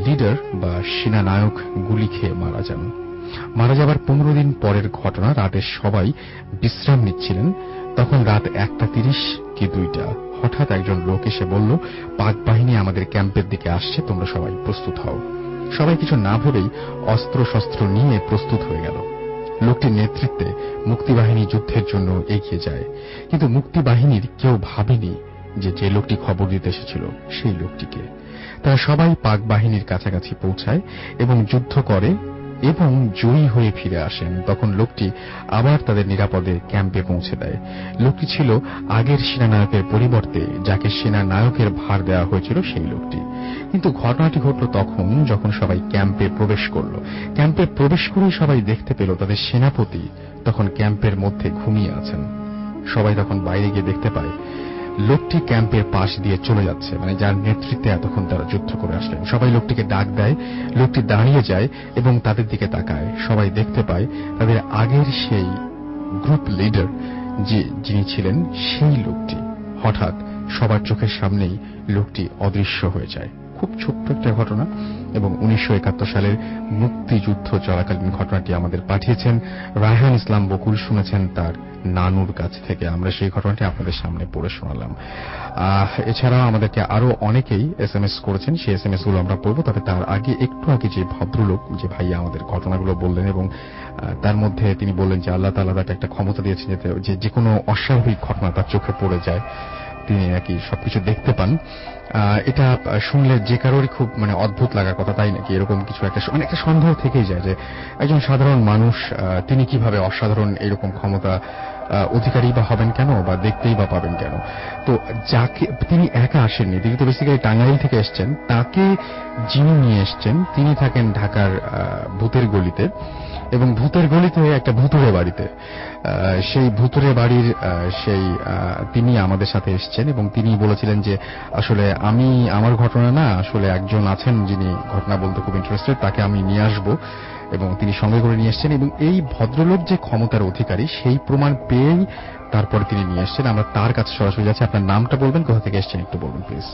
লিডার বা সেনানায়ক গুলি খেয়ে মারা যান। মারা যাবার 15 দিন পরের ঘটনা, রাতে সবাই বিশ্রাম নিচ্ছিলেন। তখন রাত 1:30 কি 2টা হঠাৎ একজন লোক এসে বলল, পাক বাহিনী আমাদের ক্যাম্পের দিকে আসছে, তোমরা সবাই প্রস্তুত হও। সবাই কিছু না ভেবেই অস্ত্র শস্ত্র নিয়ে প্রস্তুত হয়ে গেল। লোকটির নেতৃত্বে মুক্তিবাহিনী যুদ্ধের জন্য এগিয়ে যায়, কিন্তু মুক্তিবাহিনীর কেউ ভাবেনি যে লোকটি খবর দিতে এসেছিল সেই লোকটিকে। তারা সবাই পাক বাহিনীর কাছাকাছি পৌঁছায় এবং যুদ্ধ করে এবং জয়ী হয়ে ফিরে আসেন। তখন লোকটি আবার তাদের নিরাপদে ক্যাম্পে পৌঁছে দেয়। লোকটি ছিল আগের সেনানায়কের পরিবর্তে যাকে সেনানায়কের ভার দেওয়া হয়েছিল সেই লোকটি। কিন্তু ঘটনাটি ঘটল তখন যখন সবাই ক্যাম্পে প্রবেশ করল। ক্যাম্পে প্রবেশ করেই সবাই দেখতে পেল তাদের সেনাপতি তখন ক্যাম্পের মধ্যে ঘুমিয়ে আছেন। সবাই তখন বাইরে গিয়ে দেখতে পায় লোকটি ক্যাম্পের পাশ দিয়ে চলে যাচ্ছে, যার নেতৃত্বে এতক্ষণ তারা যুদ্ধ করে আসলেন। সবাই লোকটিকে ডাক দেয়, লোকটি দাঁড়িয়ে যায় এবং তাদের দিকে তাকায়। সবাই দেখতে পায় তাদের আগের সেই গ্রুপ লিডার যিনি ছিলেন সেই লোকটি হঠাৎ সবার চোখের সামনেই লোকটি অদৃশ্য হয়ে যায়। খুব ছোট্ট একটা ঘটনা এবং 1971 সালের মুক্তিযুদ্ধ চলাকালীন ঘটনাটি আমাদের পাঠিয়েছেন রায়হান ইসলাম বকুল। শুনেছেন তার নানুর কাছ থেকে। আমরা সেই ঘটনাটি আপনাদের সামনে পড়ে শোনালাম। এছাড়াও আমাদেরকে আরো অনেকেই SMS করেছেন, সেই SMS গুলো আমরা পড়বো। তবে তার আগে একটু আগে যে ভদ্রলোক, যে ভাইয়া আমাদের ঘটনাগুলো বললেন এবং তার মধ্যে তিনি বললেন যে আল্লাহ তাআলা তাকে একটা ক্ষমতা দিয়েছেন যে কোনো অস্বাভাবিক ঘটনা তার চোখে পড়ে যায়, তিনি নাকি সবকিছু দেখতে পান। এটা শুনলে যে কারোরই খুব অদ্ভুত লাগার কথা, তাই নাকি? এরকম কিছু একটা সন্দেহ থেকেই যায় যে একজন সাধারণ মানুষ তিনি কিভাবে অসাধারণ এরকম ক্ষমতা অধিকারী বা হবেন কেন, বা দেখতেই বা পাবেন কেন? তো যাকে তিনি একা আসেননি, তিনি তো বেসিক্যালি টাঙ্গাইল থেকে এসছেন। তাকে যিনি নিয়ে এসছেন তিনি থাকেন ঢাকার ভূতের গলিতে এবং ভূতের গলিতে একটা ভূতুড়ে বাড়িতে সেই ভূতুড়ে বাড়ির তিনি আমাদের সাথে এসেছেন এবং তিনি বলেছিলেন যে আসলে আমি আমার ঘটনা না, আসলে একজন আছেন যিনি ঘটনা বলতে খুব ইন্টারেস্টেড, তাকে আমি নিয়ে আসবো, এবং তিনি সঙ্গে করে নিয়ে এসেছেন এবং এই ভদ্রলোক যে ক্ষমতার অধিকারী সেই প্রমাণ পেয়েই তারপরে তিনি নিয়ে এসেছেন। আমরা তার কাছে সরাসরি যাচ্ছি। আপনার নামটা বলবেন, কোথা থেকে এসেছেন একটু বলবেন প্লিজ।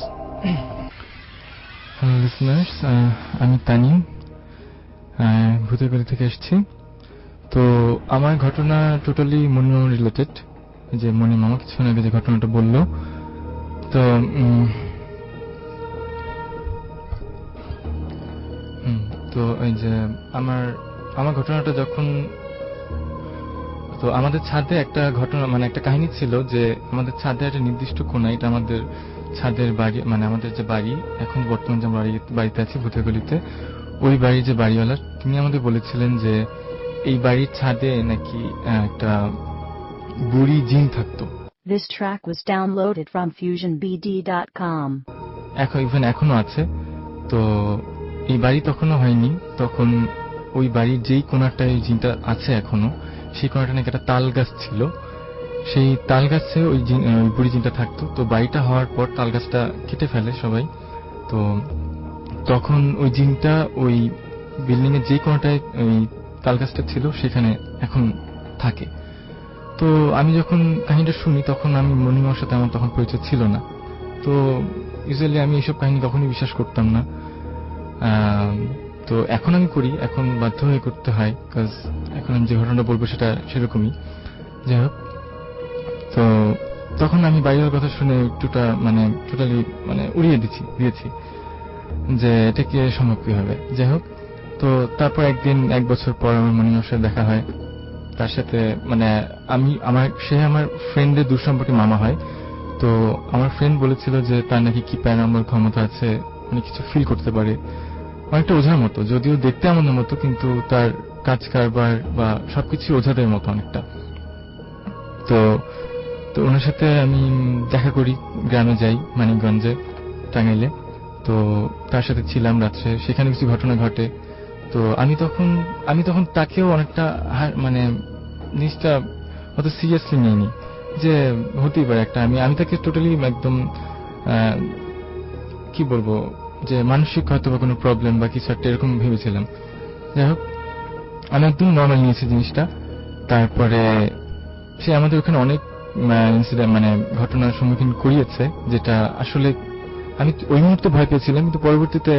হ্যালো লিসনার্স, আমি তানিম, ভূতেরগলি থেকে এসেছি। তো আমার ঘটনা টোটালি মনিমামা রিলেটেড, যে মনিমামা কিছুক্ষণ আগে যে ঘটনাটা বললো। তো তো এই যে আমার ঘটনাটা যখন, তো আমাদের ছাদে একটা ঘটনা, মানে একটা কাহিনী ছিল যে আমাদের ছাদে একটা নির্দিষ্ট কোণা, এটা আমাদের ছাদের বাড়ি, মানে আমাদের যে বাড়ি এখন বর্তমান যে বাড়িতে আছি ভূতেরগলিতে, ওই বাড়ির যে বাড়িওয়ালা তিনি আমাদের বলেছিলেন যে এই বাড়ির ছাদে নাকি একটা বুড়ি জিন থাকতো। This track was downloaded from FusionBD.com. এখনো আছে। তো এই বাড়ি তখনও হয়নি, তখন ওই বাড়ির যেই কোণাটায় জিনটা আছে এখনো, সেই কোণাটা নাকি একটা তাল গাছ ছিল, সেই তাল গাছে ওই বুড়ি জিনটা থাকতো। তো বাড়িটা হওয়ার পর তাল গাছটা কেটে ফেলে সবাই। তো তখন ওই জিনটা ওই বিল্ডিং এর যে কোণাটায় ওই তাল গাছটা ছিল সেখানে এখন থাকে। তো আমি যখন কাহিনীটা শুনি তখন আমি মনিমার সাথে আমার তখন পরিচয় ছিল না। তো ইউজুয়ালি আমি এইসব কাহিনী কখনোই বিশ্বাস করতাম না। তো এখন আমি করি, এখন বাধ্য হয়ে করতে হয়, কারণ এখন আমি যে ঘটনাটা বলবো সেটা সেরকমই। যাই হোক, তো তখন আমি বাইরের কথা শুনে টোটালি উড়িয়ে দিয়েছি যে এটা কি সম্ভব কিভাবে। যাই হোক, তো তারপর একদিন 1 বছর পর আমার মনিমার সাথে দেখা হয়। তার সাথে সে আমার ফ্রেন্ডের দুঃসম্পর্কে মামা হয়। তো আমার ফ্রেন্ড বলেছিল যে তার নাকি কি প্যারানর্মাল ক্ষমতা আছে, অনেক কিছু ফিল করতে পারে, অনেকটা ওঝার মতো, যদিও দেখতে আমাদের মতো কিন্তু তার কাজ কারবার বা সবকিছু ওঝাদের মতো অনেকটা। তো ওনার সাথে আমি দেখা করি, গ্রামে যাই, মানিকগঞ্জে, টাঙ্গাইলে। তো তার সাথে ছিলাম রাত্রে, সেখানে কিছু ঘটনা ঘটে। তো আমি তখন তাকেও অনেকটা জিনিসটা অত সিরিয়াসলি নিইনি, যে হতেই পারে একটা, আমি তাকে টোটালি একদম কি বলবো, যে মানসিক হয়তো বা কোনো প্রবলেম বা কিছু একটা এরকম ভেবেছিলাম। যাই হোক, আমি একদম নর্মাল নিয়েছি জিনিসটা। তারপরে সে আমাদের ওখানে অনেক ঘটনার সম্মুখীন করিয়েছে, যেটা আসলে আমি ওই মুহূর্তে ভয় পেয়েছিলাম, কিন্তু পরবর্তীতে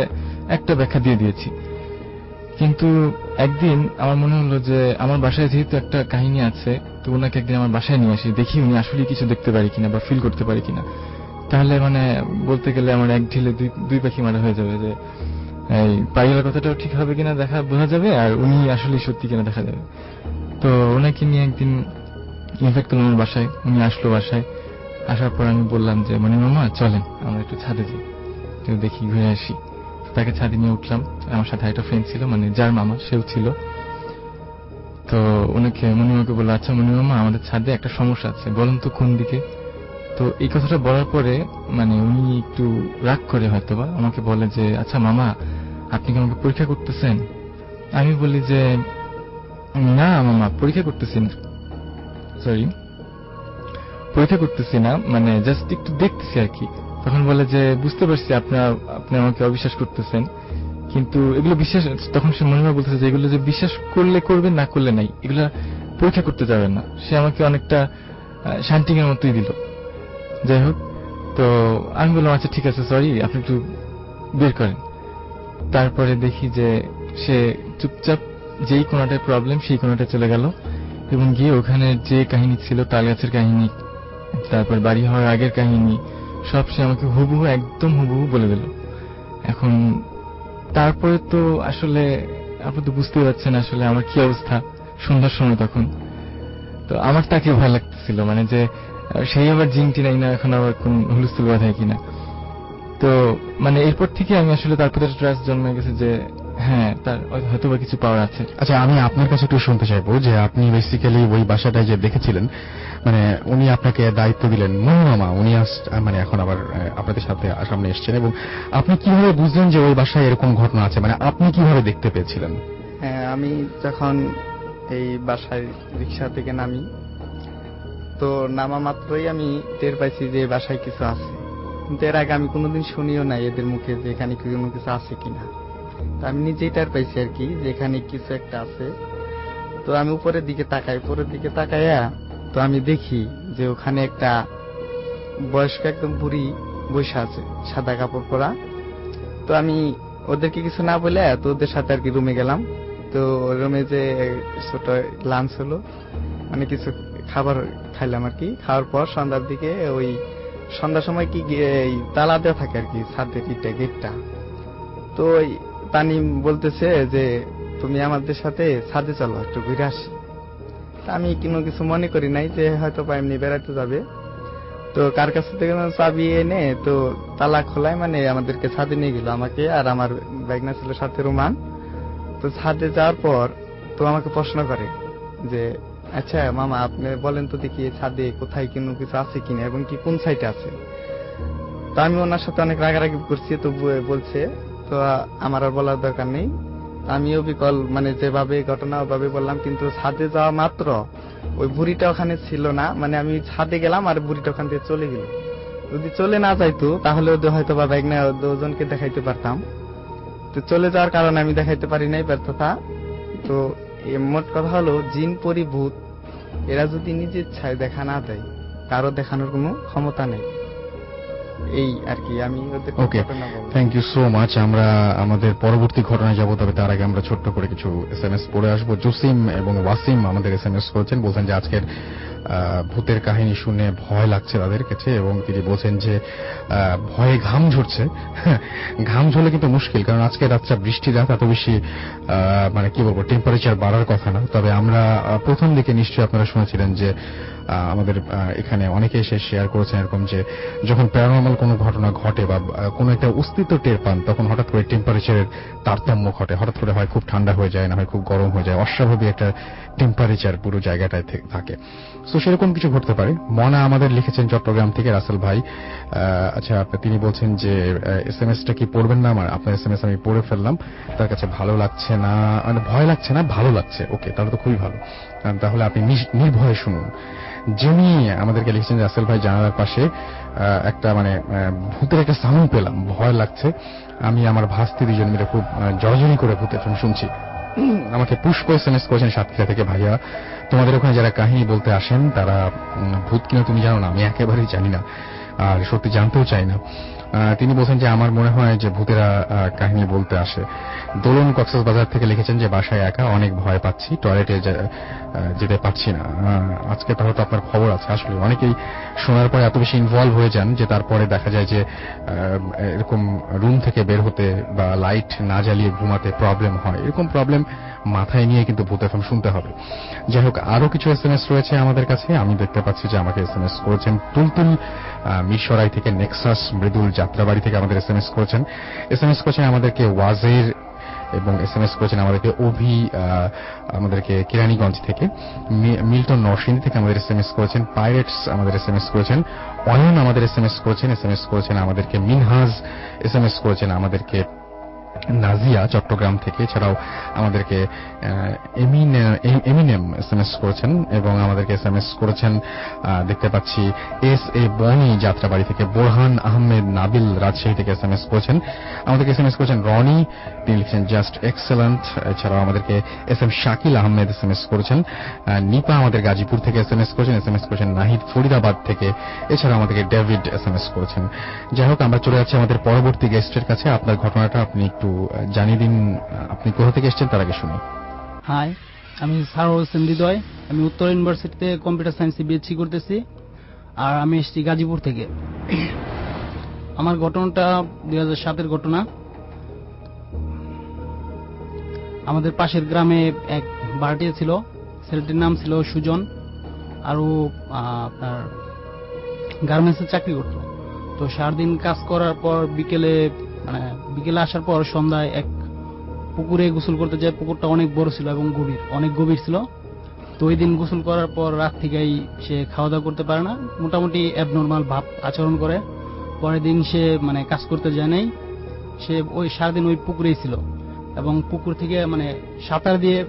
একটা ব্যাখ্যা দিয়ে দিয়েছি। কিন্তু একদিন আমার মনে হলো যে আমার বাসায় যেহেতু একটা কাহিনী আছে, তো ওনাকে একদিন আমার বাসায় নিয়ে আসি, দেখি উনি আসলে কিছু দেখতে পারি কিনা বা ফিল করতে পারি কিনা। তাহলে বলতে গেলে আমার এক ঢিলে দুই পাখি মারা হয়ে যাবে, যে এই পাইলার কথাটাও ঠিক হবে কিনা বোঝা যাবে, আর উনি আসলে সত্যি কিনা দেখা যাবে। তো ওনাকে নিয়ে একদিন ইনফ্যাক্ট ওনার বাসায়, উনি আসলো বাসায়। আসার পর আমি বললাম যে মামা চলেন আমরা একটু ছাদে যাই, তো দেখি ঘুরে আসি। তাকে ছাদে নিয়ে উঠলাম, আমার সাথে একটা ফ্রেন্ড ছিল, যার মামা সেও ছিল। তো মনিমাকে বললো, আচ্ছা মনিমামা, আমাদের ছাদে একটা সমস্যা আছে, বলুন তো কোন দিকে। তো এই কথাটা বলার পরে উনি একটু রাগ করে হয়তোবা আমাকে বলে যে, আচ্ছা মামা, আপনি কি আমাকে পরীক্ষা করতেছেন? আমি বলি যে না মামা, পরীক্ষা করতেছি না, জাস্ট একটু দেখতেছি আর কি। তখন বলে যে বুঝতে পারছি আপনি আমাকে অবিশ্বাস করতেছেন, কিন্তু এগুলো বিশ্বাস, তখন সে মনিমা বলতেছে যে এগুলো যে বিশ্বাস করলে করবেন, না করলে নাই, এগুলা পরীক্ষা করতে যাবেন না। সে আমাকে অনেকটা শান্তিং এর মতোই দিল। যাই হোক, তো আমি বললাম আচ্ছা ঠিক আছে, সরি, আপনি একটু বের করেন। তারপরে দেখি যে সে চুপচাপ যেই কোণাটায় প্রবলেম সেই কোণাটায় চলে গেল এবং গিয়ে ওখানে যে কাহিনী ছিল, তাল গাছের কাহিনী, তারপর বাড়ি হওয়ার আগের কাহিনী, সব সে আমাকে হুবহু, একদম হুবহু বলে দিল। এখন তারপরে তো আসলে আপনি তো বুঝতেই পারছেন আসলে আমার কি অবস্থা সন্ধ্যার সময় তখন। তো আমার তাকে ভয় লাগতেছিল, যে সেই আবার জিনটি নাই না, এখন আবার কোন হুলস্থুল বাঁধায় কিনা। তো এরপর থেকে আমি আসলে তার প্রতি ট্রাস্ট জন্মে গেছে যে হ্যাঁ, তার হয়তো বা কিছু পাওয়ার আছে। আচ্ছা, আমি আপনার কাছে একটু শুনতে চাইবো যে আপনি বেসিক্যালি ওই বাসাটায় যে দেখেছিলেন, উনি আপনাকে দায়িত্ব দিলেন, মনিমামা, উনি এখন আবার আপনাদের সাথে সামনে এসেছেন, এবং আপনি কিভাবে বুঝলেন যে ওই বাসায় এরকম ঘটনা আছে? আপনি কিভাবে দেখতে পেয়েছিলেন? হ্যাঁ, আমি যখন এই বাসায় রিক্সা থেকে নামি, তো নামা মাত্রই আমি টের পাইছি যে বাসায় কিছু আছে, কিন্তু এর আগে আমি কোনোদিন শুনিও নাই এদের মুখে যে এখানে কোনো কিছু আছে কিনা। তো আমি নিজেই টের পাইছি আর কি যে এখানে কিছু একটা আছে। তো আমি উপরের দিকে তাকাইয়া তো আমি দেখি যে ওখানে একটা বয়স্ক একদম বুড়ি বসে আছে, সাদা কাপড় পরা। তো আমি ওদেরকে কিছু না বলে তো ওদের সাথে আর কি রুমে গেলাম। তো রুমে যে ছোট লাঞ্চ হলো, মানে কিছু খাবার খাইলাম আর কি। খাওয়ার পর সন্ধ্যার দিকে ওই সন্ধ্যার সময় কি এই তালা দেওয়া থাকে আর কি ছাদের গেটটা। তো ওই তানিম বলতেছে যে তুমি আমাদের সাথে ছাদে চলো, একটু ঘুরে আসি। আমি কোনো কিছু মনে করি নাই যে হয়তো এমনি বেড়াতে যাবে। তো কার কাছ থেকে চাবি এনে তো তালা খোলায় মানে আমাদেরকে ছাদে নিয়ে গেল, আমাকে আর আমার বাইকনা ছিল সাথে রোমান। তো ছাদে যাওয়ার পর তো আমাকে প্রশ্ন করে যে আচ্ছা মামা আপনি বলেন তো দেখি ছাদে কোথায় কোনো কিছু আছে কিনা এবং কি কোন সাইডে আছে। তো আমি ওনার সাথে অনেক রাগারাগি করছি। তো বলছে তো আমার আর বলার দরকার নেই, আমিও বিকল মানে যেভাবে ঘটনা ওভাবে বললাম। কিন্তু ছাদে যাওয়া মাত্র ওই বুড়িটা ওখানে ছিল না, মানে আমি ছাদে গেলাম আর বুড়িটা ওখান থেকে চলে গেল। যদি চলে না যাইতো তাহলে ওদের হয়তো বা ব্যাগ না দুজনকে দেখাইতে পারতাম। তো চলে যাওয়ার কারণে আমি দেখাইতে পারি নাই ব্যর্থতা। তো মোট কথা হলো জিন পরি ভূত এরা যদি নিজের ইচ্ছায় দেখা না দেয়, কারো দেখানোর কোনো ক্ষমতা নেই। এই আর কি আমি ওদের ওকে, থ্যাংক ইউ সো মাচ। আমরা আমাদের পরবর্তী ঘটনায় যাব, তবে তার আগে আমরা ছোট্ট করে কিছু এসএমএস পড়ে আসবো। জসিম এবং ওয়াসিম আমাদের এসএমএস করেছেন, বলছেন যে আজকের ভূতের কাহিনী শুনে ভয় লাগছে তাদের কাছে, এবং তিনি বলছেন যে ভয়ে ঘাম ঝরছে। ঘাম ঝরলে কিন্তু মুশকিল, কারণ আজকে রাতটা বৃষ্টি রাত, এত বেশি মানে কি বলবো টেম্পারেচার বাড়ার কথা না। তবে আমরা প্রথম দিকে নিশ্চয়ই আপনারা শুনেছিলেন যে আমাদের এখানে অনেকে এসে শেয়ার করেছেন এরকম যে যখন প্যারানর্মাল কোনো ঘটনা ঘটে বা কোনো একটা অস্তিত্ব টের পান, তখন হঠাৎ করে টেম্পারেচারের তারতম্য ঘটে, হঠাৎ করে হয় খুব ঠান্ডা হয়ে যায়, না হয় খুব গরম হয়ে যায়, অস্বাভাবিক একটা টেম্পারেচার পুরো জায়গাটায় থাকে। তো সেরকম কিছু ঘটতে পারে। মনা আমাদের লিখেছেন চট্টগ্রাম থেকে, রাসেল ভাই। আচ্ছা, তিনি বলছেন যে এসএমএসটা কি পড়বেন না? আমার আপনার এসএমএস আমি পড়ে ফেললাম। তার কাছে ভালো লাগছে না, মানে ভয় লাগছে না, ভালো লাগছে। ওকে, তাহলে তো খুবই ভালো। তাহলে আপনি নির্ভয়ে শুনুন। যিনি আমাদেরকে লিখছেন রাসেল ভাই, জানালার পাশে একটা মানে ভূতের একটা সাউন্ড পেলাম, ভয় লাগছে। আমি আমার ভাস্তি দুজন মিলে খুব জড়জড়ি করে ভূতের শুনছি। আমাকে পুষ্প এসএমএস করেছেন সাতক্ষীরা থেকে, ভাইয়া তোমাদের ওখানে যারা কাহিনী বলতে আসেন তারা ভূত কিনা তুমি জানো না? আমি একেবারেই জানি না, আর সত্যি জানতেও চাই না। তিনি বলছেন যে আমার মনে হয় যে ভূতেরা কাহিনী বলতে আসে। দোলন কক্সবাজার থেকে লিখেছেন যে বাসায় একা, অনেক ভয় পাচ্ছি, টয়লেটে যেতে পারছি না। আজকে তাহলে তো আপনার খবর আছে। আসলে অনেকেই শোনার পরে এত বেশি ইনভলভ হয়ে যান যে তারপরে দেখা যায় যে এরকম রুম থেকে বের হতে বা লাইট না জ্বালিয়ে ঘুমাতে প্রবলেম হয়। এরকম প্রবলেম মাথায় নিয়ে কিন্তু ভূত এফএম শুনতে হবে। যাই হোক, আরো কিছু এসএমএস রয়েছে আমাদের কাছে। আমি দেখতে পাচ্ছি যে আমাকে এসএমএস করেছেন তুলতুল মিরসরাই থেকে, নেক্সাস মৃদুল যাত্রাবাড়ি থেকে আমাদের এসএমএস করেছেন আমাদেরকে ওয়াজের, এবং এসএমএস করেছেন আমাদেরকে অভি, আমাদেরকে কেরানীগঞ্জ থেকে, মিল্টন নরসিংদী থেকে আমাদের এসএমএস করেছেন, পাইরেটস আমাদের এসএমএস করেছেন, অয়ন আমাদের এসএমএস করেছেন আমাদেরকে, মিনহাজ এসএমএস করেছেন আমাদেরকে, নাজিয়া চট্টগ্রাম থেকে, এছাড়াও আমাদেরকে এমিনেম এসএমএস করেছেন, এবং আমাদেরকে এসএমএস করেছেন দেখতে পাচ্ছি এস এ বনি যাত্রাবাড়ি থেকে, বোরহান আহমেদ নাবিল রাজশাহী থেকে এসএমএস করেছেন আমাদেরকে, এসএমএস করেছেন রনি, তিনি লিখছেন জাস্ট এক্সেলেন্ট। এছাড়াও আমাদেরকে S M Shakil Ahmed SMS করেছেন, নিপা আমাদের গাজীপুর থেকে এসএমএস করেছেন নাহিদ ফরিদাবাদ থেকে, এছাড়া আমাদেরকে ডেভিড এসএমএস করেছেন। যাই হোক, আমরা চলে যাচ্ছি আমাদের পরবর্তী গেস্টের কাছে। আপনার ঘটনাটা আপনি একটু জানিয়ে দিন, আপনি কোথা থেকে এসেছেন তার আগে শুনি। হাই, আমি সারোয়ার হোসেন হৃদয়, আমি উত্তর ইউনিভার্সিটিতে কম্পিউটার সায়েন্সে বিএসসি করতেছি, আর আমি এসেছি গাজীপুর থেকে। আমার ঘটনাটা 2007-এর ঘটনা। আমাদের পাশের গ্রামে এক ভাড়াটিয়া ছিল, ছেলেটির নাম ছিল সুজন, আর আপনার গার্মেন্টসে চাকরি করত। তো সারাদিন কাজ করার পর বিকেলে আসার পর সন্ধ্যায় এক পুকুরে গোসল করতে যায়। পুকুরটা অনেক বড় ছিল এবং অনেক গভীর ছিল। তো ওই দিন গোসল করার পর রাত থেকেই সে খাওয়া দাওয়া করতে পারে না, মোটামুটি অ্যাবনর্মাল ভাব আচরণ করে। পরের দিন সে কাজ করতে যায় নাই, সে ওই সারাদিন ওই পুকুরেই ছিল। এবং পুকুর থেকে মানে সাঁতার দিয়ে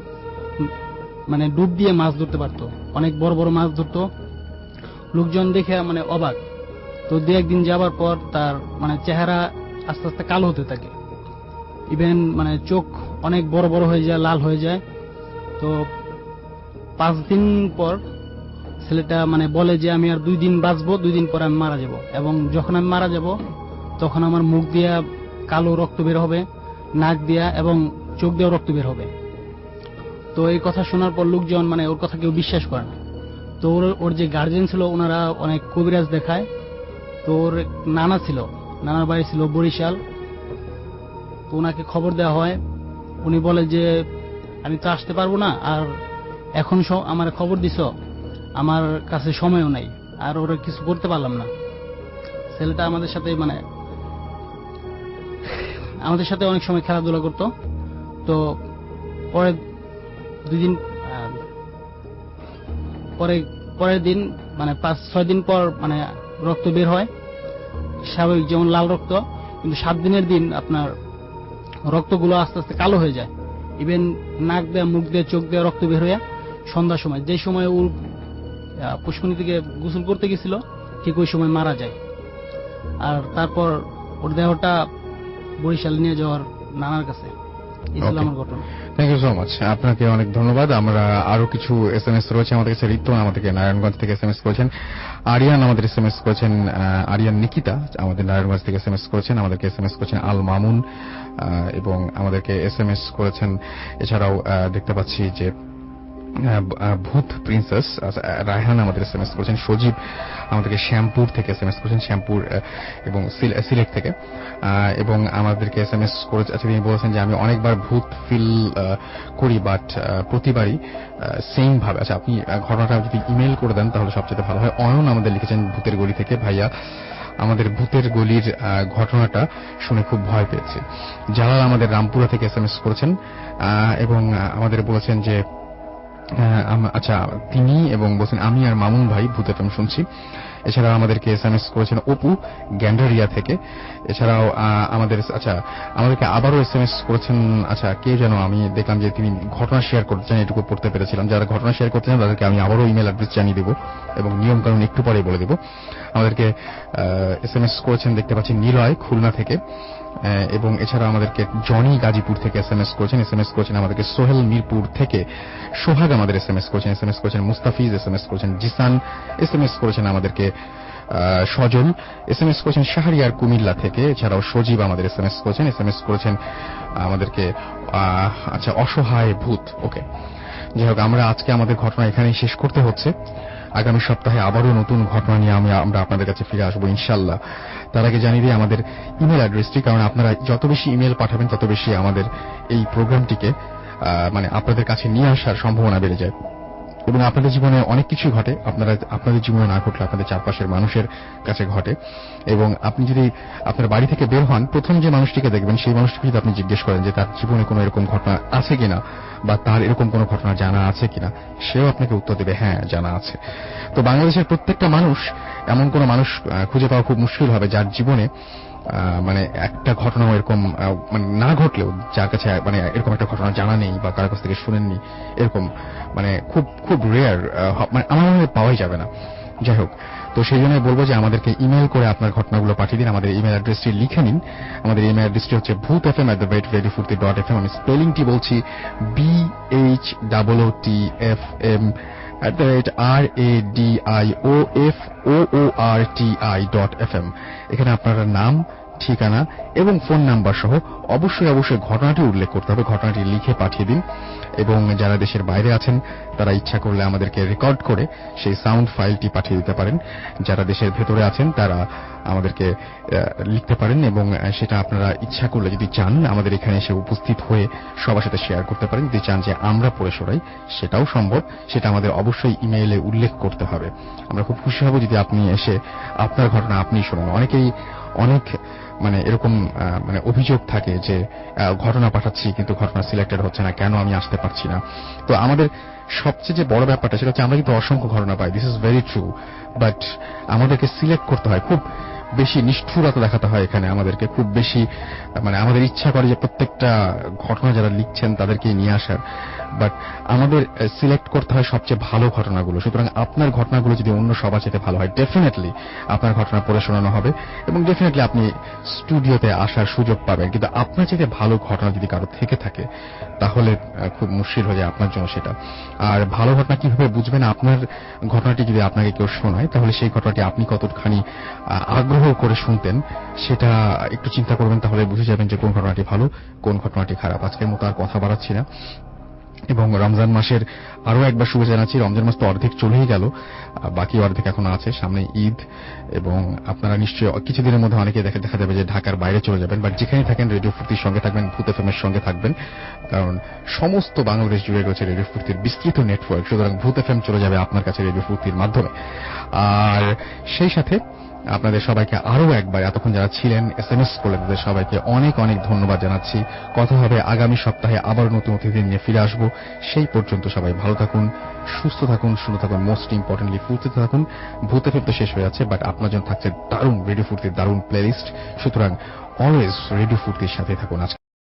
মানে ডুব দিয়ে মাছ ধরতে পারতো, অনেক বড় বড় মাছ ধরতো। লোকজন দেখে মানে অবাক। তো দু একদিন যাবার পর তার মানে চেহারা আস্তে আস্তে কালো হতে থাকে, ইভেন মানে চোখ অনেক বড় বড় হয়ে যায়, লাল হয়ে যায়। তো 5 দিন পর ছেলেটা মানে বলে যে আমি আর 2 দিন বাঁচবো, 2 দিন পর আমি মারা যাব, এবং যখন আমি মারা যাব তখন আমার মুখ দিয়া কালো রক্ত বের হবে, নাক দিয়া এবং চোখ দিয়েও রক্ত বের হবে। তো এই কথা শোনার পর লোকজন মানে ওর কথা কেউ বিশ্বাস করে না। তো ওর যে গার্জেন ছিল ওনারা অনেক কবিরাজ দেখায়। তো ওর নানা ছিল, নানার বাড়ি ছিল বরিশাল। তো ওনাকে খবর দেওয়া হয়, উনি বলে যে আমি তো আসতে পারবো না, আর এখন আমার খবর দিছ, আমার কাছে সময়ও নাই, আর ওরা কিছু করতে পারলাম না। ছেলেটা আমাদের সাথে মানে অনেক সময় খেলাধুলা করতো। তো পরে 2 দিন পরের দিন মানে 5-6 দিন পর মানে রক্ত বের হয় স্বাভাবিক, যেমন লাল রক্ত। কিন্তু 7 দিনের দিন আপনার রক্তগুলো আস্তে আস্তে কালো হয়ে যায়, ইভেন নাক দিয়ে, মুখ দিয়ে, চোখ দিয়ে রক্ত বের হয়ে সন্ধ্যার সময়, যে সময় ও পুষ্করণী থেকে গোসল করতে গেছিল ঠিক ওই সময় মারা যায়। আর তারপর ওর দেহটা বরিশাল নিয়ে যাওয়ার নানার কাছে। এই ছিল আমার ঘটনা। থ্যাংক ইউ সো মাচ, আপনাকে অনেক ধন্যবাদ। আমরা আরো কিছু SMS রয়েছে আমাদের কাছে। ঋতু আমাদেরকে নারায়ণগঞ্জ থেকে SMS করেছেন, আরিয়ান আমাদের SMS করেছেন, আরিয়ান নিকিতা আমাদের নারায়ণগঞ্জ থেকে SMS করেছেন, আমাদেরকে SMS করেছেন আল মামুন, এবং আমাদেরকে SMS করেছেন এছাড়াও দেখতে পাচ্ছি যে ভূত প্রিন্সেস রায়হান আমাদের SMS করেছেন, সজীব আমাদেরকে শ্যামপুর থেকে SMS করেছেন, শ্যামপুর এবং সিলেট থেকে, এবং আমাদেরকে SMS করেছে। আচ্ছা, তিনি বলেছেন যে আমি অনেকবার ভূত ফিল করি, বাট প্রতিবারই সেম ভাবে। আচ্ছা, আপনি ঘটনাটা যদি ইমেল করে দেন তাহলে সবচেয়ে ভালো হয়। অয়ন আমাদের লিখেছেন ভূতের গলি থেকে, ভাইয়া আমাদের ভূতের গলির ঘটনাটা শুনে খুব ভয় পেয়েছি। জালাল আমাদের রামপুরা থেকে SMS করেছেন এবং আমাদের বলেছেন যে আচ্ছা তিনি, এবং বলছেন আমি আর মামুন ভাই ভূত FM শুনছি। এছাড়াও আমাদেরকে SMS করেছেন অপু গ্যান্ডারিয়া থেকে। এছাড়াও আমাদেরকে আবারও SMS করেছেন, আচ্ছা কে যেন, আমি দেখলাম যে তিনি ঘটনা শেয়ার করতে চান, এটুকু পড়তে পেরেছিলাম। যারা ঘটনা শেয়ার করতে চান তাদেরকে আমি আবারও ইমেল অ্যাড্রেস জানিয়ে দেবো এবং নিয়ম কানুন একটু পরে বলে দেবো। আমাদেরকে SMS করেছেন দেখতে পাচ্ছি নিলয় খুলনা থেকে, এবং এছাড়া আমাদেরকে জনি গাজীপুর থেকে SMS করেছেন আমাদেরকে সোহেল মিরপুর থেকে, সোহাগ আমাদের SMS করেছেন মুস্তাফিজ SMS করেছেন জিসান SMS করেছেন আমাদেরকে সজল SMS করেছেন শাহরিয়ার কুমিল্লা থেকে। এছাড়াও সজীব আমাদের SMS করেছেন আমাদেরকে আচ্ছা অসহায় ভূত। ওকে, যাই হোক, আমরা আজকে আমাদের ঘটনা এখানেই শেষ করতে হচ্ছে। আগামী সপ্তাহে আবারও নতুন ঘটনা নিয়ে আমরা আপনাদের কাছে ফিরে আসবো ইনশাল্লাহ। তার আগে জানিয়ে দিই আমাদের ইমেল অ্যাড্রেসটি, কারণ আপনারা যত বেশি ইমেল পাঠাবেন তত বেশি আমাদের এই প্রোগ্রামটিকে মানে আপনাদের কাছে নিয়ে আসার সম্ভাবনা বেড়ে যায়, এবং আপনাদের জীবনে অনেক কিছুই ঘটে, আপনাদের জীবনে না ঘটলে আপনাদের চারপাশের মানুষের কাছে ঘটে। এবং আপনি যদি আপনার বাড়ি থেকে বের হন, প্রথম যে মানুষটিকে দেখবেন সেই মানুষটিকে যদি আপনি জিজ্ঞেস করেন যে তার জীবনে কোনো এরকম ঘটনা আছে কিনা বা তার এরকম কোনো ঘটনা জানা আছে কিনা, সেও আপনাকে উত্তর দেবে হ্যাঁ জানা আছে। তো বাংলাদেশের প্রত্যেকটা মানুষ, এমন কোনো মানুষ খুঁজে পাওয়া খুব মুশকিল হবে যার জীবনে মানে একটা ঘটনাও এরকম মানে না ঘটলেও যার কাছে মানে এরকম একটা ঘটনা জানা নেই বা কারোর কাছ থেকে শুনেননি, এরকম মানে খুব খুব রেয়ার, মানে আমার মনে হয় পাওয়াই যাবে না। যাই হোক, তো সেই জন্য বলবো যে আমাদেরকে ইমেল করে আপনার ঘটনাগুলো পাঠিয়ে দিন। আমাদের ইমেল অ্যাড্রেসটি লিখে নিন। আমাদের ইমেল অ্যাড্রেসটি হচ্ছে bhootfm@redifurti.fm। আমি স্পেলিংটি বলছি BHOOTFM@radioforti.fm। এখানে আপনারা নাম, ঠিকানা এবং ফোন নাম্বার সহ অবশ্যই ঘটনাটি উল্লেখ করতে হবে। ঘটনাটি লিখে পাঠিয়ে দিন, এবং যারা দেশের বাইরে আছেন তারা ইচ্ছা করলে আমাদেরকে রেকর্ড করে সেই সাউন্ড ফাইলটি পাঠিয়ে দিতে পারেন। যারা দেশের ভেতরে আছেন তারা আমাদেরকে লিখতে পারেন, এবং সেটা আপনারা ইচ্ছা করলে যদি চান আমাদের এখানে এসে উপস্থিত হয়ে সবার সাথে শেয়ার করতে পারেন। যদি চান যে আমরা পড়ে শোনাই সেটাও সম্ভব, সেটা আমাদের অবশ্যই ইমেইলে উল্লেখ করতে হবে। আমরা খুব খুশি হব যদি আপনি এসে আপনার ঘটনা আপনি শোনান। অনেক মানে এরকম মানে অভিযোগ থাকে যে ঘটনা পাঠাচ্ছি কিন্তু ঘটনা সিলেক্টেড হচ্ছে না, কেন আমি আসতে পারছি না। তো আমাদের সবচেয়ে যে বড় ব্যাপারটা সেটা হচ্ছে আমরা কিন্তু অসংখ্য ঘটনা পাই, this is very true, but আমাদেরকে সিলেক্ট করতে হয়। খুব বেশি নিষ্ঠুরতা দেখাতে হয় এখানে আমাদেরকে, খুব বেশি মানে আমাদের ইচ্ছা করে যে প্রত্যেকটা ঘটনা যারা লিখছেন তাদেরকে নিয়ে আসার, বাট আমাদের সিলেক্ট করতে হয় সবচেয়ে ভালো ঘটনাগুলো। সুতরাং আপনার ঘটনাগুলো যদি অন্য সবার চাইতে ভালো হয়, ডেফিনেটলি আপনার ঘটনা পড়ে শোনানো হবে এবং ডেফিনেটলি আপনি স্টুডিওতে আসার সুযোগ পাবেন। কিন্তু আপনার চাইতে ভালো ঘটনা যদি কারো থেকে থাকে তাহলে খুব মুশকিল হয়ে যায় আপনার জন্য সেটা। আর ভালো ঘটনা কিভাবে বুঝবেন? আপনার ঘটনাটি যদি আপনাকে কেউ শোনায় তাহলে সেই ঘটনাটি আপনি কতখানি আগ্রহ করে শুনতেন সেটা একটু চিন্তা করবেন, তাহলে বুঝে যাবেন যে কোন ঘটনাটি ভালো কোন ঘটনাটি খারাপ। আজকের মতো আর কথা বাড়াচ্ছি না এবং রমজান মাসের আরো একবার শুভেচ্ছা জানাচ্ছি। রমজান মাস তো অর্ধেক চলেই গেল, বাকি অর্ধেক এখনো আছে, সামনে ঈদ এবং আপনারা নিশ্চয়ই কিছুদিনের মধ্যে অনেকে দেখা যাবে যে ঢাকার বাইরে চলে যাবেন, বাট যেখানে থাকেন রেডিও ফুর্তির সঙ্গে থাকবেন, ভূত এফএমের সঙ্গে থাকবেন, কারণ সমস্ত বাংলাদেশ জুড়ে রয়েছে রেডিও ফুর্তির বিস্তৃত নেটওয়ার্ক। সুতরাং ভূত এফএম চলে যাবে আপনার কাছে রেডিও ফুর্তির মাধ্যমে। আর সেই সাথে আপনাদের সবাইকে আরো একবার, এতক্ষণ যারা ছিলেন SMS করলেন তাদের সবাইকে অনেক অনেক ধন্যবাদ জানাচ্ছি। কথা হবে আগামী সপ্তাহে, আবার নতুন অতিথি নিয়ে ফিরে আসবো। সেই পর্যন্ত সবাই ভালো থাকুন, সুস্থ থাকুন, শুনে থাকুন, মোস্ট ইম্পর্টেন্টলি ফুর্তিতে থাকুন। ভূত এফএম তো শেষ হয়ে যাচ্ছে, বাট আপনার জন্য থাকছে দারুণ রেডিও ফুর্তির দারুণ প্লেলিস্ট। সুতরাং অলওয়েজ রেডিও ফুর্তির সাথে থাকুন। আজকে